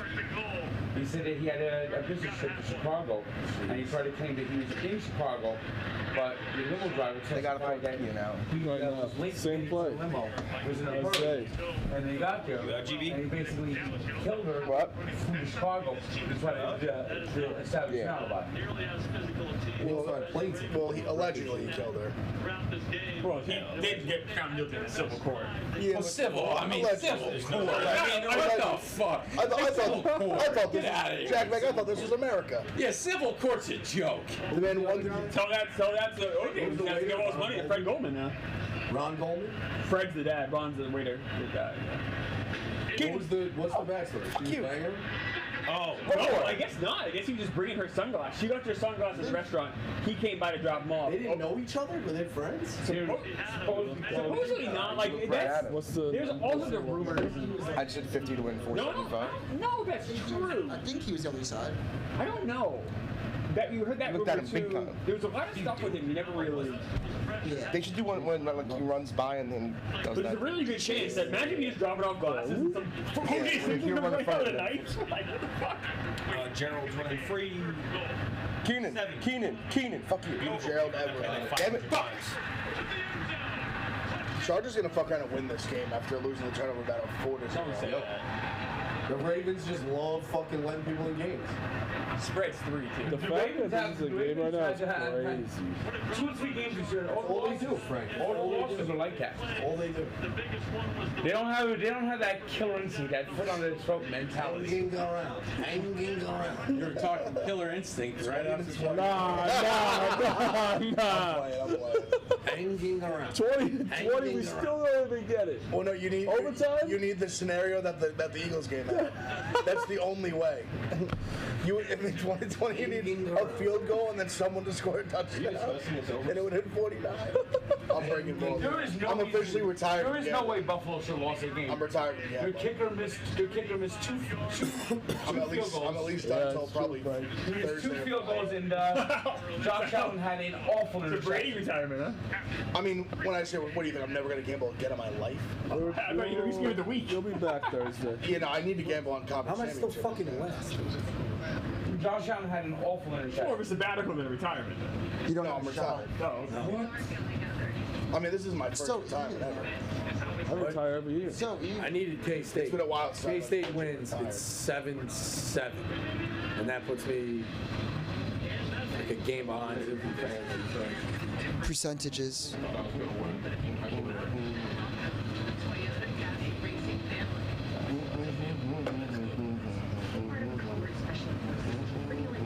He said that he had a business trip to Chicago, and he tried to claim that he was in Chicago, but the limo driver testified that he was late Same place. to the limo. Was in a hurry, and they got there, and he basically killed her. Flew to Chicago to try to establish an alibi. Well, he allegedly killed her. Well, he did get found guilty in civil court. Yeah, Well, civil. I mean, allegedly. civil court. I mean, what the fuck? I thought Get out of here. Jack, I thought this was America. Yeah, civil court's a joke. The man wondered. Tell that to okay. He has to give all his money to Fred Goldman now. Ron Goldman? Fred's the dad. Ron's the waiter. The dad. What's the backstory? She was banging her? Oh, no, I guess not. I guess he was just bringing her sunglasses. She got her sunglasses at the restaurant. He came by to drop them off. They didn't know each other? Were they friends? Supposedly not. Like, that's, there's also the rumors. I just said 50 to win 475. No, that's true. I think he was the other side. I don't know. That you heard that Looked rumor at him big too. time. There was a lot of stuff with him. You never really. Yeah. They should do one when like he runs by and then does But there's a that. really good chance that imagine if he's dropping off glasses and some OJ Simpson comes right out of the night. Like, what the fuck? Gerald's running free. Keenan, fuck you. Gerald Everett. Damn it. Chargers gonna fuck around and win this game after losing the turnover battle 4 to 0. The Ravens just love fucking letting people in games. Spread's 3, too. The fact that this is a game right now is crazy. 2 or 3 games this year. All they do, Frank. All the losses are like that. All they do. They don't have that killer instinct, that foot on their throat mentality. Hanging around. You're talking killer instinct right after. Nah. Hanging around. 20, we still don't even get it. Well, no, you need overtime. You need the scenario that the Eagles game had. That's the only way. In 2020, you need a field goal and then someone to score a touchdown, and it would hit 49. I'm bringing both. I'm officially retired. There is no way Buffalo should have lost a game. I'm retired. Their kicker missed two I'm at field goals. least done until probably There's 2 Thursday. field goals, and Josh Allen had an awful It's a Brady interception. retirement, huh? I mean, when I say, what do you think? I'm never going to gamble again in my life? I bet you he's the week. You'll be back Thursday. You know, I need to gamble on conference. How am I still fucking last? Josh Allen had an awful interception. More of a sabbatical than a retirement. You don't No, have I'm a shot. retired. No. I mean, this is my first So retirement ever. I retire every year. So I needed K-State. It's been a while since K-State wins. It's 7-7, and that puts me like a game behind. percentages.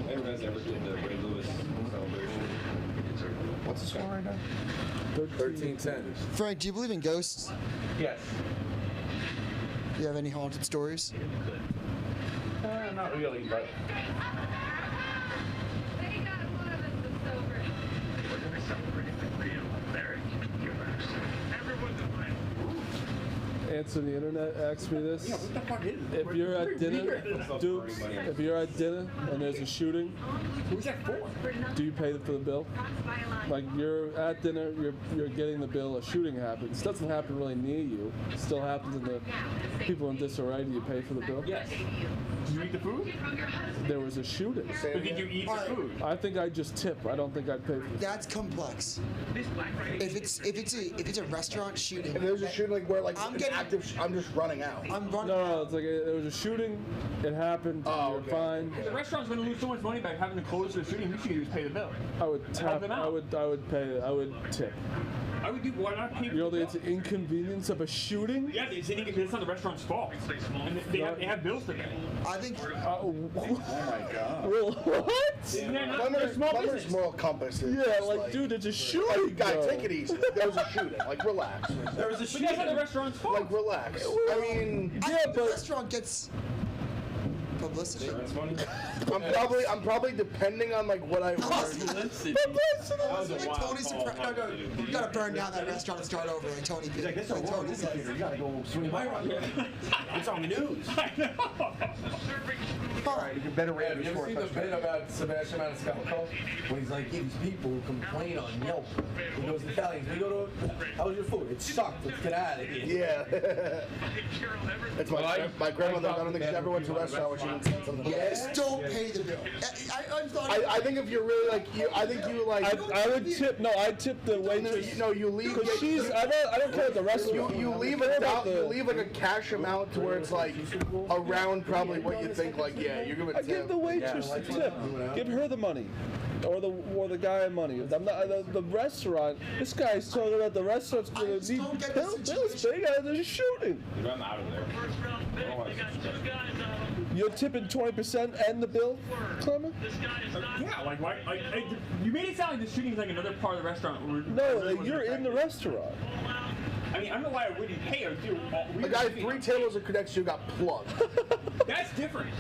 Anyone guys ever did the Ray Lewis celebration? What's the score right now? 13-10. Frank, do you believe in ghosts? Yes. Do you have any haunted stories? Not really, but. Answer the internet asked me this. If you're at dinner, Dukes, if you're at dinner and there's a shooting, Who's that for? do you pay for the bill? Like you're at dinner, you're getting the bill, a shooting happens. It doesn't happen really near you. It still happens in the people in disarray. Do you pay for the bill? Yes. Did you eat the food? There was a shooting. But did you eat the food? I think I just tip. I don't think I'd pay for the That's complex. If it's a restaurant shooting, And there's a shooting like where I'm getting I'm just running out. I'm running. No, it's like there was a shooting. It happened. You're fine. The restaurant's going to lose so much money by having to close the shooting. You should do is pay the bill. I would tap. I would pay. I would tip. I would do. Why not pay? You know, it's an inconvenience of a shooting. Yeah, it's not the restaurant's fault. And they have bills to pay. I think. Oh my God. Well, what? Plumber's moral compass. Is Yeah, like, dude, it's a shooting. Like, guys, bro. take it easy. There was a shooting. Like, relax. There was a shooting. But that's not the restaurant's fault. Like, relax. I mean, I think the restaurant gets publicity. I'm probably depending on like what I ordered. Publicity. Tony's no, you gotta burn down that restaurant and start over, like Tony. He's like, this is a war movie theater. You gotta go swing by right here. It's on the news. I know. Alright, you can better rate Have you ever seen the bit about Sebastian Maniscalco? When he's like, yeah, these people who complain on Yelp. He goes, Italians, we go to, how was your food? It sucked. Let's get out of here. Yeah. That's my grandmother. I don't think she ever went to a restaurant where she didn't say something. Yes, don't pay the bill. I think if you're really like you, I think you like. I would tip. No, I'd tip the waitress. No, you leave. Because she's. I don't care at the restaurant. You leave it out. You leave like a cash amount to where it's like around probably what you think. Like, yeah, you're gonna tip. Give the waitress the tip. Give her the money. Or the guy money. I'm not the restaurant. This guy's talking about the restaurant's gonna need bills. There's a shooting. I'm out of there. You're tipping 20% and the bill, Clement? Yeah, like why? You made it sound like the shooting's like another part of the restaurant. No, like you're in the restaurant. I mean, I don't know why I wouldn't pay her too. A guy 3 tables that connects you got plugged. That's different.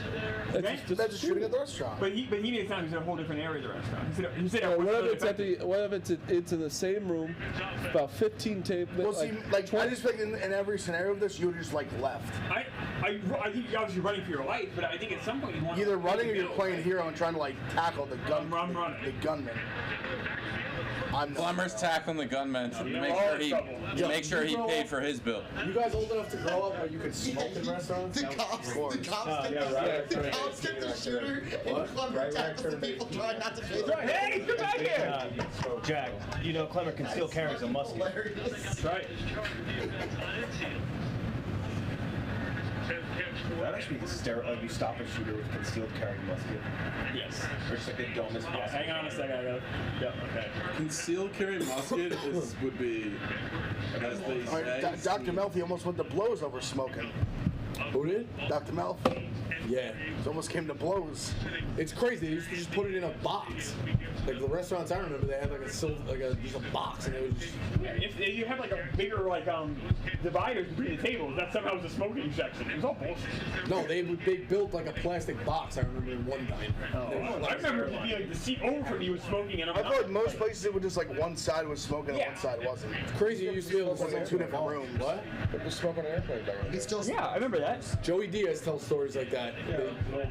That's a shooting at the restaurant. But he made it sound like he's in a whole different area of the restaurant. He said what if it's in the same room, about 15 tables. Well, see, like I just think in every scenario of this, you would just like left. I think you're obviously running for your life, but I think at some point you want either running or you're playing hero and trying to like tackle the gunman. I'm running. The gunman. Plumber's tackling the gunman to make sure he paid for his bill. You guys old enough to grow up where you could smoke in restaurants? The cops take the shooter and Clemmer tackles the people trying not to pay their bills. Hey, come back here! Jack, you know Clemmer can still carry a musket. That's right. That actually be hysterical. Like you stop a shooter with concealed carry musket. Yes. Or just like the dumbest possible. Yeah, hang on a second. I gotta. Yep. Okay. Concealed carry musket would be, as they say. Dr. Melfi almost went to blows over smoking. Who did? Dr. Melfi. Yeah. It almost came to blows. It's crazy. They used to just put it in a box. Like the restaurants I remember, they had like just a box, and it was just. If you have like a bigger dividers between the tables, that somehow was a smoking section. It was all bullshit. No, they built like a plastic box. I remember in one diner. I remember it would be like the seat over from you was smoking, and I feel like most places it was just like one side was smoking and one side wasn't. It's crazy. You used to be able to smoke in two different rooms. What? It was smoking on airplane. Yeah, I remember that. Joey Diaz tells stories like that.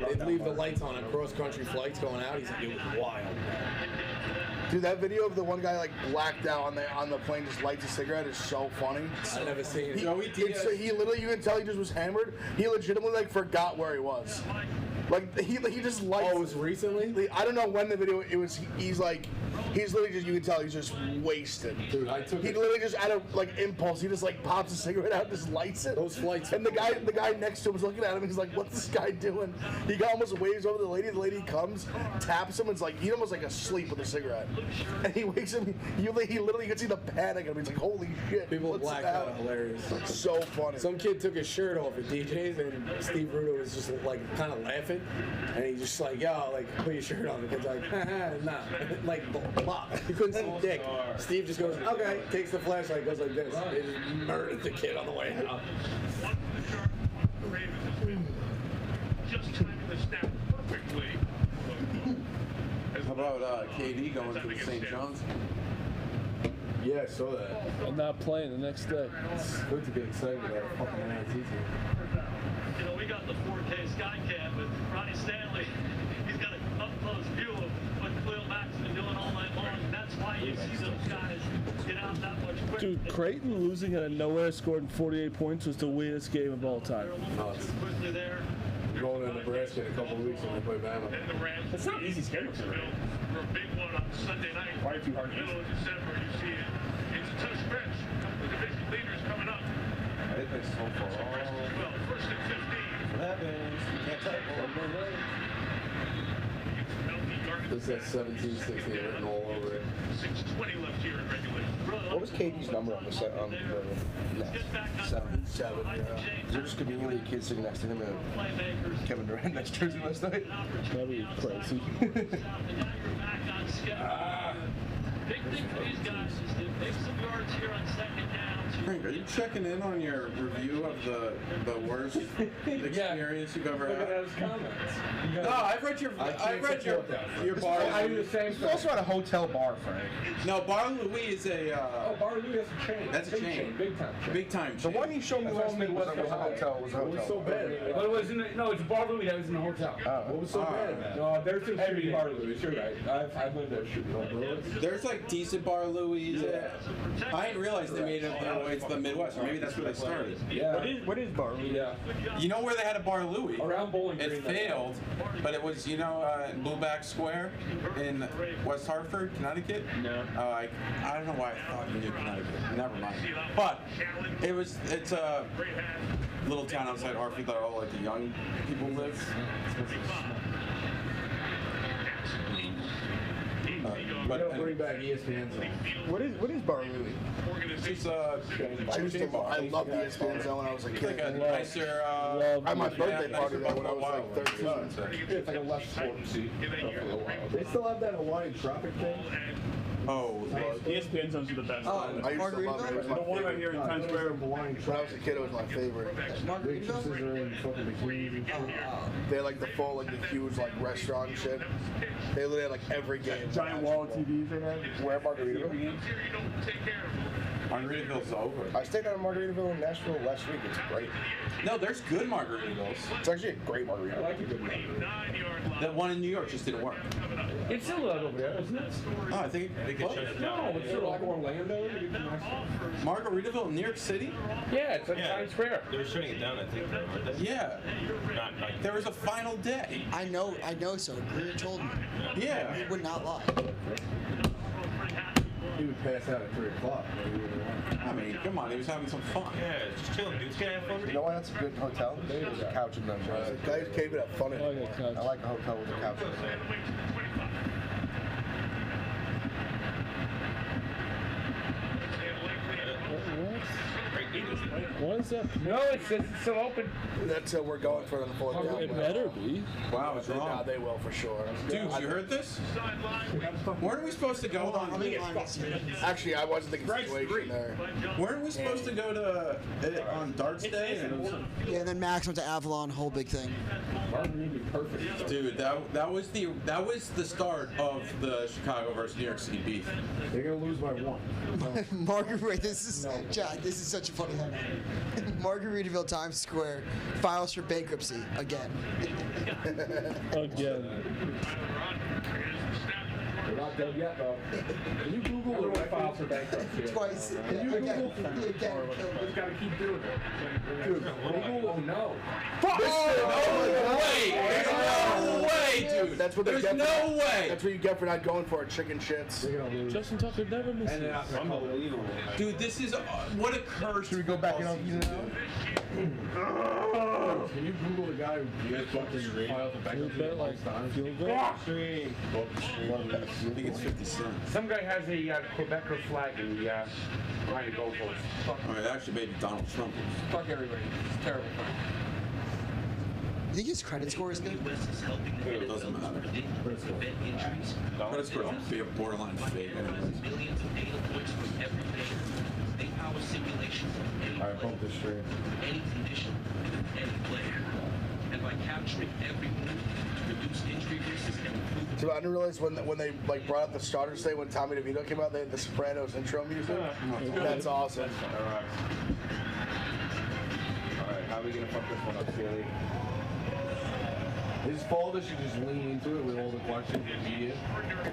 They'd leave the lights on cross-country flights going out. He's like, it was wild. Dude, that video of the one guy like blacked out on the plane just lights a cigarette is so funny. I never seen it. He literally, you can tell he just was hammered. He legitimately like forgot where he was. Like he just lights. Oh, it was recently? I don't know when the video it was. He's literally just, you can tell he's just wasted. Dude, he literally just out of like impulse, he just like pops a cigarette out and just lights it. Those flights. And the guy next to him was looking at him. He's like, "What's this guy doing?" He almost waves over the lady. The lady comes, taps him, and's like, he's almost like asleep with a cigarette. And he wakes him. He literally you can see the panic in him. He's like, "Holy shit!" People blacked out. Hilarious. It's so funny. Some kid took his shirt off at DJ's, and Steve Rudo was just like kind of laughing, and he just like, "Yo, like put your shirt on." The kid's like, "Nah," like blah. He couldn't see dick. Steve just goes, "Okay," takes the flashlight, goes like this. They just murdered the kid on the way out. Just timing the snap perfectly. How about KD going to the St. John's? Yeah, I saw that. I'm not playing the next day. It's good to be excited about a fucking NIT team. You know, we got the 4K Skycam, but Ronnie Stanley, he's got an up-close view of what Khalil Mack's been doing all night long, and that's why you see those guys get out that much quicker. Dude, Creighton losing out of nowhere, scoring 48 points was the weirdest game of all time. Quickly there. We're going to Nebraska in a couple of weeks when we play Bama. It's not easy schedule for them. For a big one on Sunday night. Quite a few hard games. Middle of December, you see it. It's a tough stretch. The division leaders coming up. They play so far. Well, first and 15. What happens? You can't tackle. This has 17-16 written all over it. 6:20 left here in regulation. What was KD's number on the net? 7. Is there just conveniently a kid sitting next to him and Kevin Durant next jersey last night? That'd be crazy. Big thing for these guys is to make some yards here on second down. Frank, are you checking in on your review of the worst experience you've ever had? Look at those comments. No, I've read your bar. I do the same He's thing. also at a hotel bar, Frank. No, Bar Louis is a. Bar Louis has a chain. That's a Big chain. Big time. Big time. The one he showed me last week was a hotel. It was so bad. But it was in the, no, it's Bar Louis that was in the hotel. What was so bad about it? No, there's some shitty Bar Louis. You're right. I've lived there shitty. There's like decent Bar Louis. Yeah. I didn't realize they made it their way to the Midwest. Or maybe that's where they started. Yeah. What is Bar Louis? Yeah. You know where they had a Bar Louis? Around Bowling Green. It failed, but it was, Blueback Square in West Hartford, Connecticut? No. I don't know why I thought you knew Connecticut. Never mind. But it's a little town outside Hartford that all like the young people live. Bring back ESPN Zone. What is Bar Louis? It's I loved the ESPN Zone when I was a kid. like a nicer. I had my birthday party there when I was like 13. It's like a less sport seat for a while. They still have that Hawaiian tropic thing? Oh, ESPN Zones are the best. I used to love it. It was The my one right here in Times Square. When I was a kid, it was my favorite. Waitresses are in fucking bikinis. They had like the full, like the huge, like restaurant shit. They literally had like every game. Giant wall of TVs they have. Where Margaritaville? Margaritaville's over. I stayed out in Margaritaville in Nashville last week. It's great. No, there's good Margaritavilles. It's actually a great margarita. I like a good margarita. That one in New York just didn't work. It's still out over there, isn't it? Oh, I think They could shut it down. No, it's sort of like Orlando. Margaritaville in New York City? Yeah, it's like Times Square. They're shutting it down, I think, though, aren't they? Yeah. Not like There was a final day. I know so. Greer told me. Yeah. He would not lie. He would pass out at 3 o'clock. I mean, come on, he was having some fun. Yeah, just chilling, dudes. Can I have fun? You know why that's a good hotel? There's a couch in them. Guys can't even have fun I anymore. like a couch. I like a hotel with a couch. What is that? No, it's still open. That's we're going for the fourth down. It better be. Wow, it's wrong. Nah, they will for sure. Dude, you heard this? Weren't we supposed to go on? Actually, I wasn't thinking situation there. Weren't we supposed to go to on Darts Day? And it was, Yeah, and then Max went to Avalon, whole big thing. dude, that was the start of the Chicago versus New York City beef. They're gonna lose by 1. Margaret, this is Chad. This is such a funny headline. Margaritaville Times Square files for bankruptcy again. Again. We're not done yet, though. Can you Google the right files for bankruptcy? Twice. Can you Again. Google? Again. Just gotta keep doing it. Dude, Google, no. Fuck! No way! There's no way, dude! That's what they There's get. no way! That's what you get for not going for it. Chicken shits. They're gonna lose. Justin Tucker never misses. Unbelievable. Dude, this is what a curse. Should we go back in on season. Can you Google the guy who fucking files a bankruptcy bet like feel good. I think it's 50 cents. Some guy has a Quebecer flag behind the goalpost. Oh, it actually made Donald Trump. Fuck everybody. It's terrible. You think his credit score is good? It doesn't matter. Credit score is borderline fake. Millions of data points from every patient. They power simulations of any Alright, bump this straight. any condition, any player. And by capturing every move to reduce injury risks and improve So I didn't realize when they like brought up the starters today when Tommy DeVito came out, they had the Sopranos intro music. That's awesome. Alright, how are we gonna fuck this one up, Sealy? His fault is you just lean into it with all the questions in the media.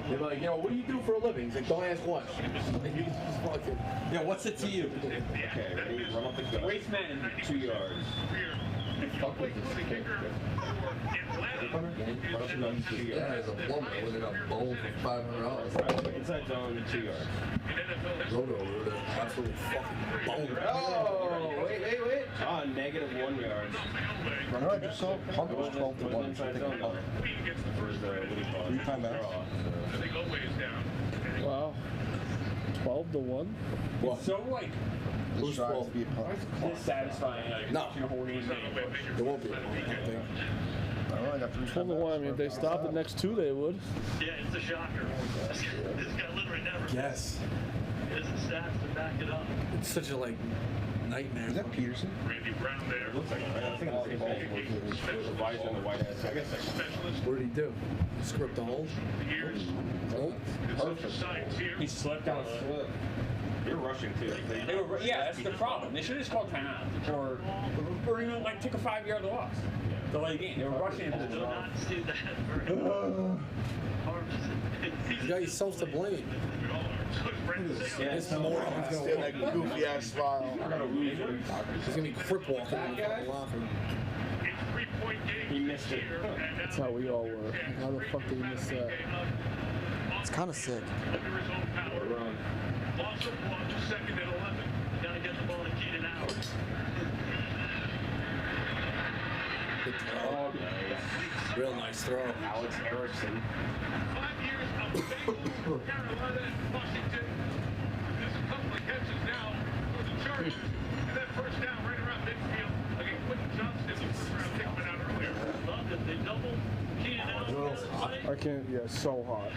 They're like, what do you do for a living? He's like, don't ask questions. He's just fucking. Yeah, what's it to you? Okay, ready? Run up the gut. Waste man, 2 yards. Fuck with this kid. Run up the gut, 2 yards. Yeah, as a plumber, with a bowl for $500. Inside zone, 2 yards. Roto would have absolutely fucking boned. Oh, wait. Negative 1 yard. No, I just saw Pump was 12 to 1. Inside zone. There's what do you call it? 3 timeouts. Wow. 12 to 1. It's so like This drives to be a punt. dissatisfying. Like, No. watching a whole game. There won't be. I don't think. I don't know, I got 3 12 to 1. I mean, if they stopped the next 2, they would. Yeah, it's a shocker. This guy literally never Yes. has the stats to back it up. It's such a nightmare. Is that Peterson? Randy Brown there. Looks like it. I think it's the same thing. The visor and the white hat. I guess that's What did he do? Script the hole? He slipped on a slip. You're rushing too. They were, yeah, that's the problem. They should have just called timeout, or even like take a 5-yard loss, delay the game. They were rushing into the Do zone. not do that very hard. You got yourself to blame. This moron's gonna Still that goofy ass smile. He's gonna be crip walking in the fucking locker room. He missed it. That's how we all were. How the fuck did we miss that? It's kind of sick. Also, second and 11. Gotta get the ball to Keenan Allen. Good throw. Real nice throw. Alex Erickson. 5 years of Bengals, Carolina, and Washington. There's a couple of catches now for the Chargers. And that first down right around midfield against Quentin Johnson in the first round pick went out earlier. Love that they doubled Keenan Allen. I can't, yeah, it's so hot.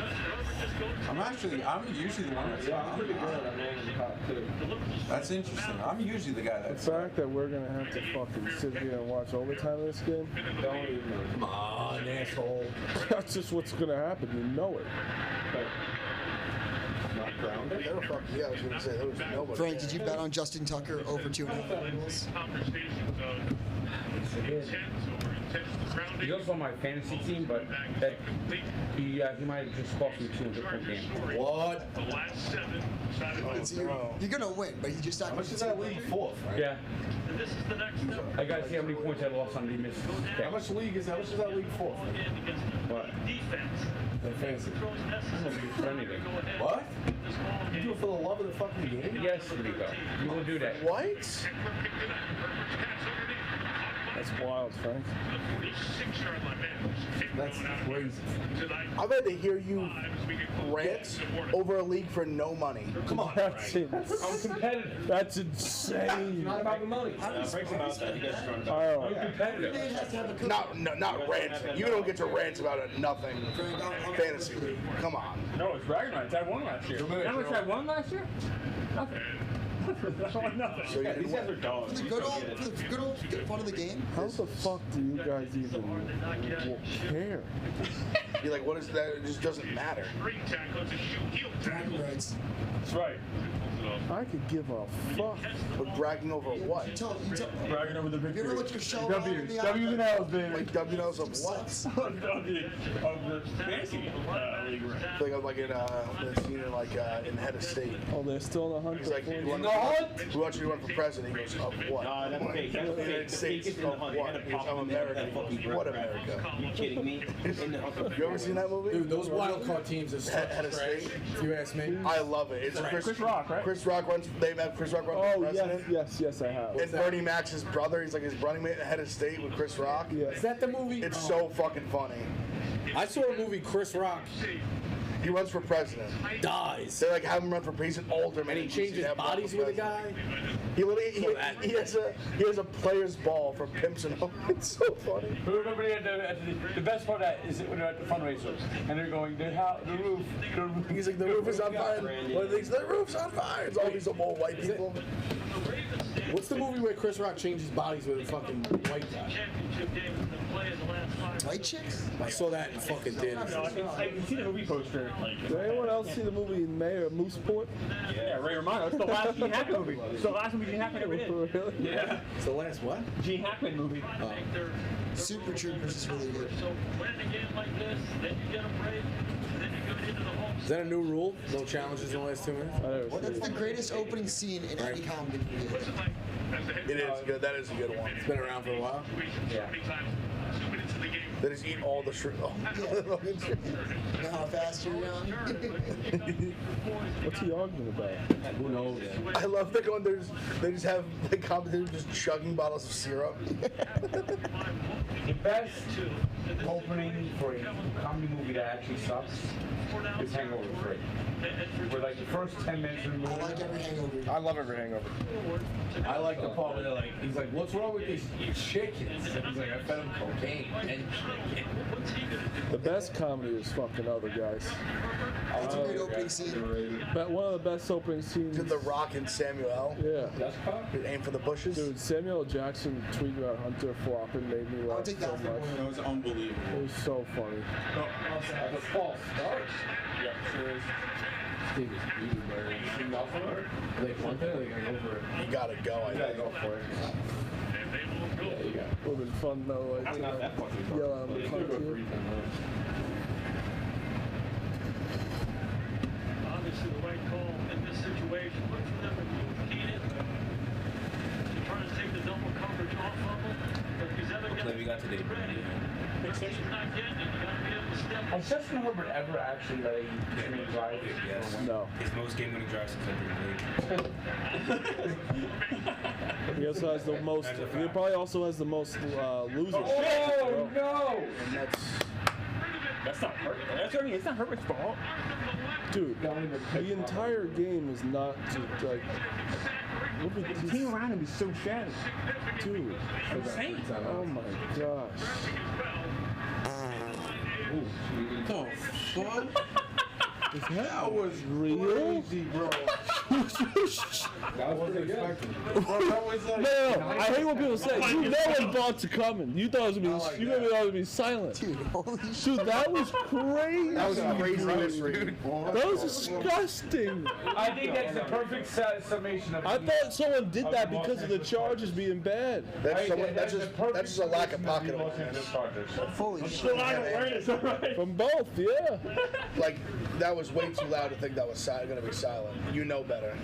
I'm usually the one that's pretty good at managing hot too. That's interesting. I'm usually the guy The that's. fact that we're gonna have to fucking sit here and watch overtime of this game, Come on, asshole. that's just what's gonna happen. You know it. grounded. They were fucking, yeah, I was gonna say, there was nobody. Frank, did you bet on Justin Tucker over 2.5 goals? He's also on my fantasy team, but that he might have just cost me 200 per game. What? You're gonna win, but you just not. How much is that league for? Frank? Yeah. I gotta see how many points I lost on the missed. How much is that league for? What? The fantasy. I'm gonna do it for anything. What? You do it for the love of the fucking game? Yes, Rico. You will do that. What? That's wild, Frank. That's crazy. I've had to hear you rant over a league for no money. Come on. That's Frank. I'm competitive. That's insane. It's not about the money. Frank's about that. He gets drunk. I'm competitive. Not rant. You don't get to rant about a nothing fantasy league. Come on. No, it's bragging rights. I won last year. How much I won last year? Nothing. I won nothing. So you These guys are dogs. For the good old fun of the game. How the fuck do you guys even care? You're like, what is that? It just doesn't matter. Bragging rights. That's right. I could give a fuck. But bragging over what? Bragging over the Have you victory. ever looked your show W's and L's, baby. Like WNLs of what? Of the fantasy league. Like in the scene in in Head of State. Oh, they're still in the hunt. He's like, for who wants you to run for president? He goes, of what? No, that's fake. That's fake. United States. Fake is in the Of hunt. They what? had a He goes, pop I'm in there with American. that He goes, fucking what Brett America? You kidding me? In the hunt. You ever seen that movie? Dude, those wild card teams are such Head of trash, State. if you ask me. I love it. It's Chris Rock, right? Chris Rock runs. They have Chris Rock run for Oh, president. yes, I have. And Bernie Mac's brother. He's like his running mate at Head of State with Chris Rock. Yeah. Is that the movie? It's so fucking funny. I saw a movie, Chris Rock He runs for president. dies. They like have him run for he's an alderman. And he changes bodies with a guy. He literally he has a player's ball for pimps and hoes. It's so funny. Remember the best part of that is when they're at the fundraiser and they're going, the roof. He's like, the roof is on fire. One of these, the roof's on fire. It's all these old white people. What's the movie where Chris Rock changes bodies with a fucking white guy? White chicks? I saw that in fucking theaters. I can see the movie poster. Did anyone else see the movie in May or Mooseport? Yeah, Ray Romano. It's the last Gene Hackman movie. It's the last movie Gene Hackman ever did. Really? Yeah. It's the last what? Gene Hackman movie. Super Troopers is really good. So win a game like this, then you get a break, and then you go into the home. Is that a new rule? No challenges in the last 2 minutes? Well, that's the greatest opening scene in any comedy movie. It is good. That is a good one. It's been around for a while. Yeah. They just eat all the shrimp. Oh. Know how fast you're young? What's he arguing about? Who knows? I love that going. They just have the competition just chugging bottles of syrup. The best opening for a comedy movie that actually sucks is Hangover 3. Where like the first 10 minutes of the movie. I like every hangover. I love every hangover. I like the part where they're like, he's like, what's wrong with these chickens? And he's like, I fed them cocaine and chicken. The best comedy is fucking Other Guys. That's a great opening scene. But one of the best opening scenes. Did The Rock and Samuel? Yeah. Aim for the bushes. Dude, Samuel Jackson tweeting about Hunter flopping made me laugh so much. That was unbelievable. It was so funny. That's a false start. Yeah, sure is. Steve is beating there. You see nothing? Are they punting or are they going to go for it? You gotta go, I think. Go for it. Yeah, you got it. Would have been fun though, like, I'm not that fucking yell at him to punt you. Obviously the right call in this situation. Look for them to move Keenan. To try to take the double coverage off of him. If he's ever What play we got today, Brandon? If he's not getting it, you gotta be able to step Has Justin Herbert ever actually let a team drive? Yes. No. His most game-winning drive since I've been in the league. He also has the most. He probably also has the most losers. Oh no! And That's not Herbert. That's what I mean. It's not Herbert's fault. dude, the entire game is not just like. Look at The this. team around him is so shattered. Dude. Insane. Oh my gosh. The fuck? Is that was real? crazy, bro. That wasn't expected. No, I hate when people say, you know when bots are coming. You thought it was gonna be, you thought it would be silent. Dude, that was crazy. That was crazy, dude. That was disgusting. I think that's the perfect summation of. I thought someone did that because of the Chargers being bad. That's just a lack of pocket awareness. Holy shit. Lack of awareness, all right. From both, yeah. Like, that was way too loud to think that was going to be silent. You know better.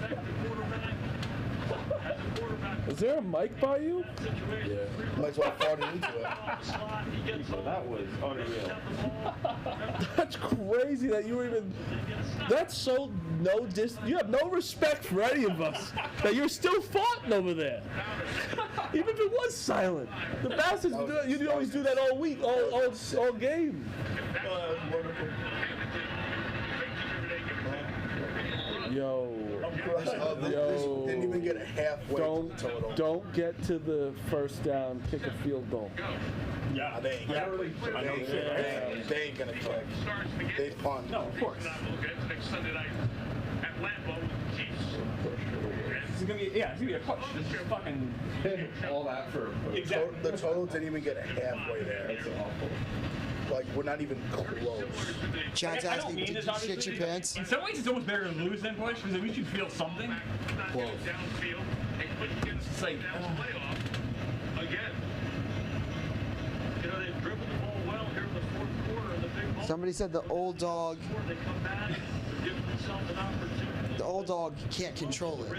Is there a mic by you? Yeah. Might as well fall into it. That was unreal. That's crazy that you were even. That's so you have no respect for any of us. That you're still farting over there. Even if it was silent. The bastards, you always do that all week, all game. Yo. This didn't even get halfway to the total. Don't get to the first down, kick a field goal. Yeah, they ain't gonna kick. They punt. No, of course. It's gonna be a push. This is fucking all that for a push. Exactly. The total didn't even get halfway there. That's awful. Like, we're not even close. Chad's asking, did you shit your pants? In some ways, it's almost better to lose than push, because at least you feel something. Close. It's like, again. You know, they've dribbled the ball well here in the fourth quarter. The big ball. Somebody said the old dog. They come back, give themselves an opportunity. The old dog can't control it.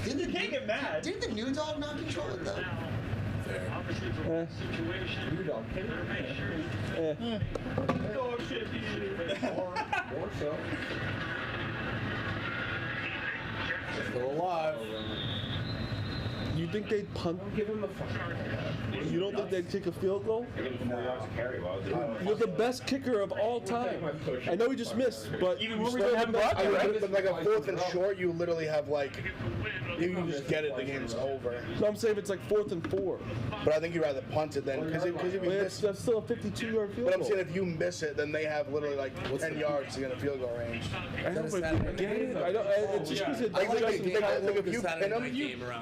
You can't get mad. Didn't the new dog not control it though? Obviously, it's a situation. New dog. Oh shit. More so. Still alive. You think they'd punt? Give him the fuck. You don't think they'd kick a field goal? They're getting 4 yards to carry. Why would they? You're the best kicker of all time. I know we just missed, but Even you when we still don't have have a block, But like a 4th and short, you literally have like, you can just get it, the game's over. So I'm saying if it's like 4th and 4. But I think you'd rather punt it then, because if you miss, That's still a 52-yard field but I'm goal. saying if you miss it, then they have literally like 10 yards to get a field goal range. I know, but if you get it, it's just because it Like, doesn't if you pin them,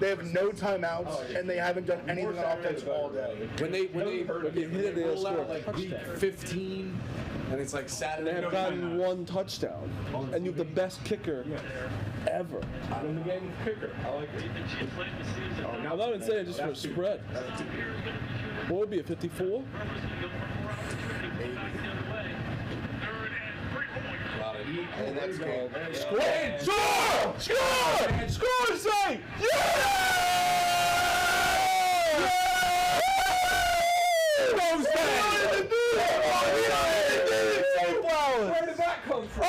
they have no timeouts, and they haven't done anything on offense all day. When they hit it, they'll roll score out a like week touchdown. 15, and it's like Saturday. They have gotten one touchdown, and you have the best kicker ever. In the game of kicker. I like it. I'm not even saying just for a spread. What would be a 54? And that's called. Score! Score! Score! Say! Where did that come from?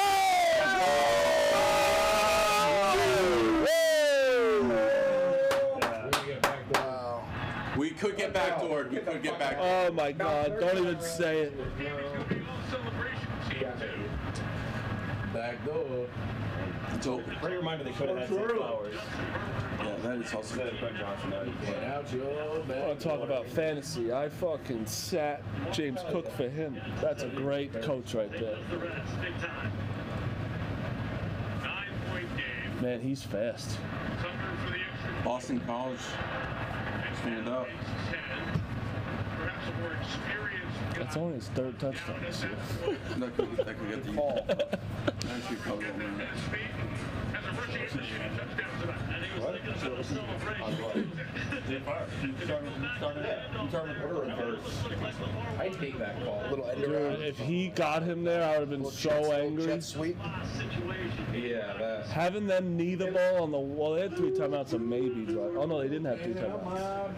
We could get backdoored. We could get backdoored. Oh my God! Don't even say it. Back door. It's open. Great reminder they could have had 6 flowers. Yeah, that is also. Instead of Craig Johnson, that Get out your I back want to talk about fantasy. I fucking sat James Cook for him. That's a great coach right there. Man, he's fast. Boston College. Stand up. That's only his 3rd touchdown this year. That could get the ball. Actually, cover on that. I take that call. Little end Dude, around. if he got him there, I would have been so angry. Jet sweep. Yeah, that. Having them knee the ball on the wall, they had 3 timeouts and maybe, but oh no, they didn't have 3 timeouts.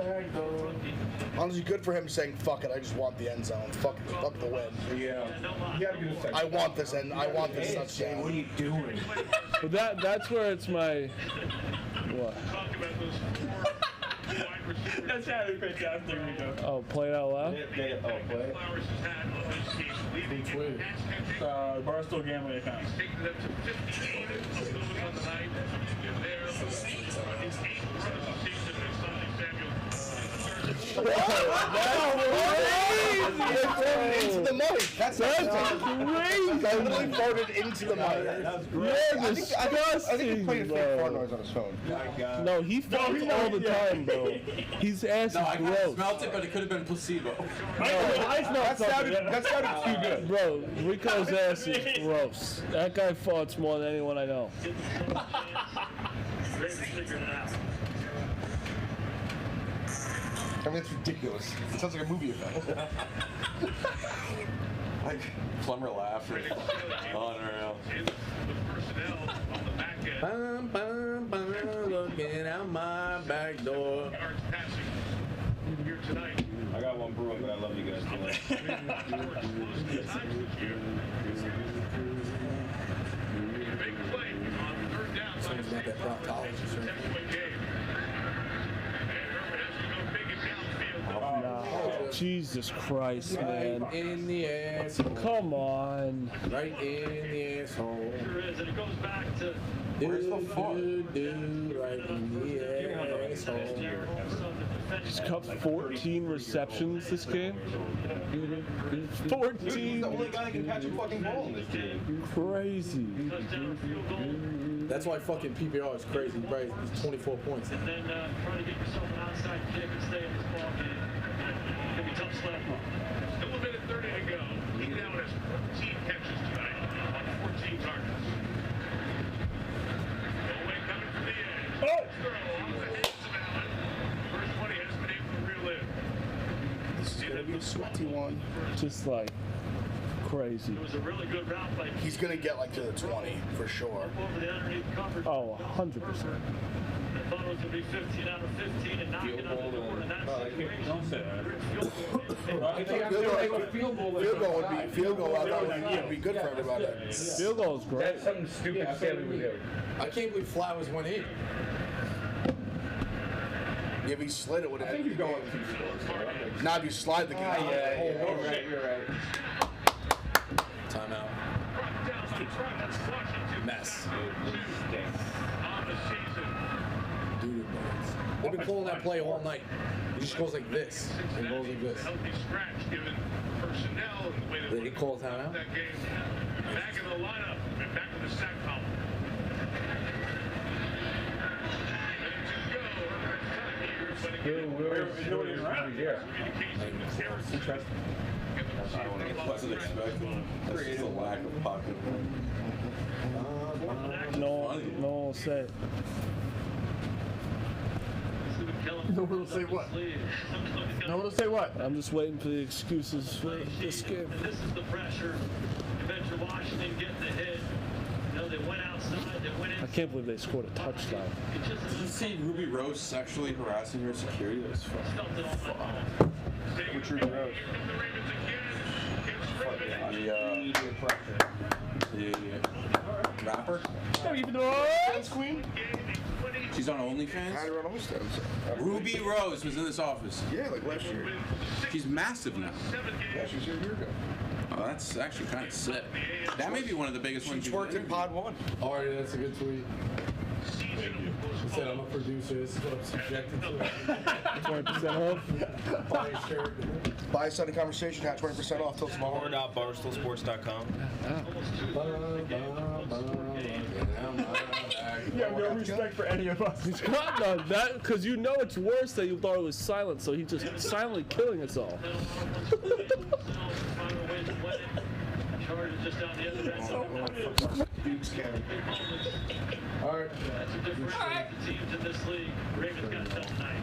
Honestly, good for him saying, fuck it, I just want the end zone. Fuck the win. Yeah. You gotta get a second. I want this touchdown. What are you doing? But that's where it's my what? That's sounded fantastic, Rico. Oh, play it out loud. Oh, play. Barstool gambling account. voted into the mic. That's crazy. I literally voted into the mic. That's great. You're disgusting, I think he played a fake fart noise on his phone. No, he farts all the time, bro. His ass No, I is kind of gross. smelt it, but it could have been placebo. That sounded too good. Bro, Rico's ass is gross. That guy farts more than anyone I know. I mean, it's ridiculous. It sounds like a movie effect. Like plumber laughing on around. Bum, bum, bum, looking out my back door. I got one brewing, but I love you guys too. Someone's got that proctologist, right? Nah, Jesus Christ, man. Right in the asshole. Come on. Right in the asshole. And it goes back to Where's the fart? Right in the asshole. He's got 14 receptions this game. 14. He's the only guy that can catch a fucking ball in this game. Crazy. That's why fucking PPR is crazy. Right, he's 24 points. and then try to get yourself an outside kick and stay in this ball game. It's going to be tough slap. Still a minute 30 to go. He now has 14 catches tonight on 14 targets. Away coming from the edge. Throw off the hands of Allen. First one he has been able to reel in. This is gonna be a sweaty one. Just like crazy. It was a really good route by He's gonna get like to the 20 for sure. over the underneath coverage. Oh, 100%. I thought it was going to be 15 out of 15 and knocking on the door, and that's Don't say Field goal. I thought would be good for everybody. Field goal is great. That's something stupid Staley would do. I can't believe Flowers went in. Yeah, if he slid it, would have. I think you're going 2 scores. Now if you slide the game. You're right. Timeout. Mess. Dude, they've been calling that play all night. He just goes like this. And goes like this. Healthy scratch given personnel and the way Did he call timeout? that game. Back in the lineup and back in the sack column. Interesting. Wasn't expecting. That's just a lack of pocket. No one will say it. No one will say what? No one will say what? I'm just waiting for the excuses for this game. And this is the pressure. Eventually Washington getting the hit. You know, they went outside, they went in. I can't believe they scored a touchdown. Did you see Ruby Rose sexually harassing her security? That was fucking. Which Ruby Rose? The rapper? Dance Queen? She's on OnlyFans? Had her on OnlyFans. Ruby Rose was in this office. Yeah, like last year. She's massive now. Yeah, she was here a year ago. Oh, that's actually kind of sick. That may be one of the biggest ones. She you've worked in interviewed. Pod 1. Alright, that's a good tweet. He said, I'm a producer, this is what I'm subjected to. 20% off. Buy a shirt. Buy a Sunday Conversation hat, 20% off till tomorrow. Or.barstoolsports.com. You have no respect for any of us. He's got none. That because you know it's worse that you thought it was silent, so he's just silently killing us all. Chargers just down the other end. Duke's carry. All right. That's a difference for teams in this league. Ravens got a tough night.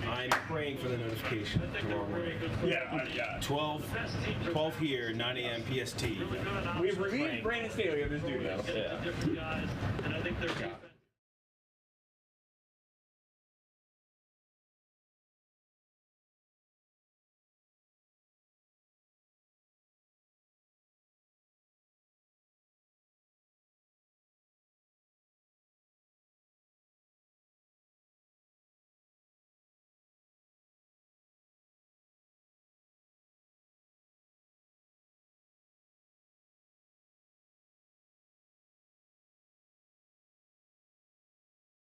I'm praying for the notification tomorrow morning. Yeah. 12 here, 9 a.m. PST. We've relieved Brandon Staley of his duty. Yeah. Different guys, and I think they're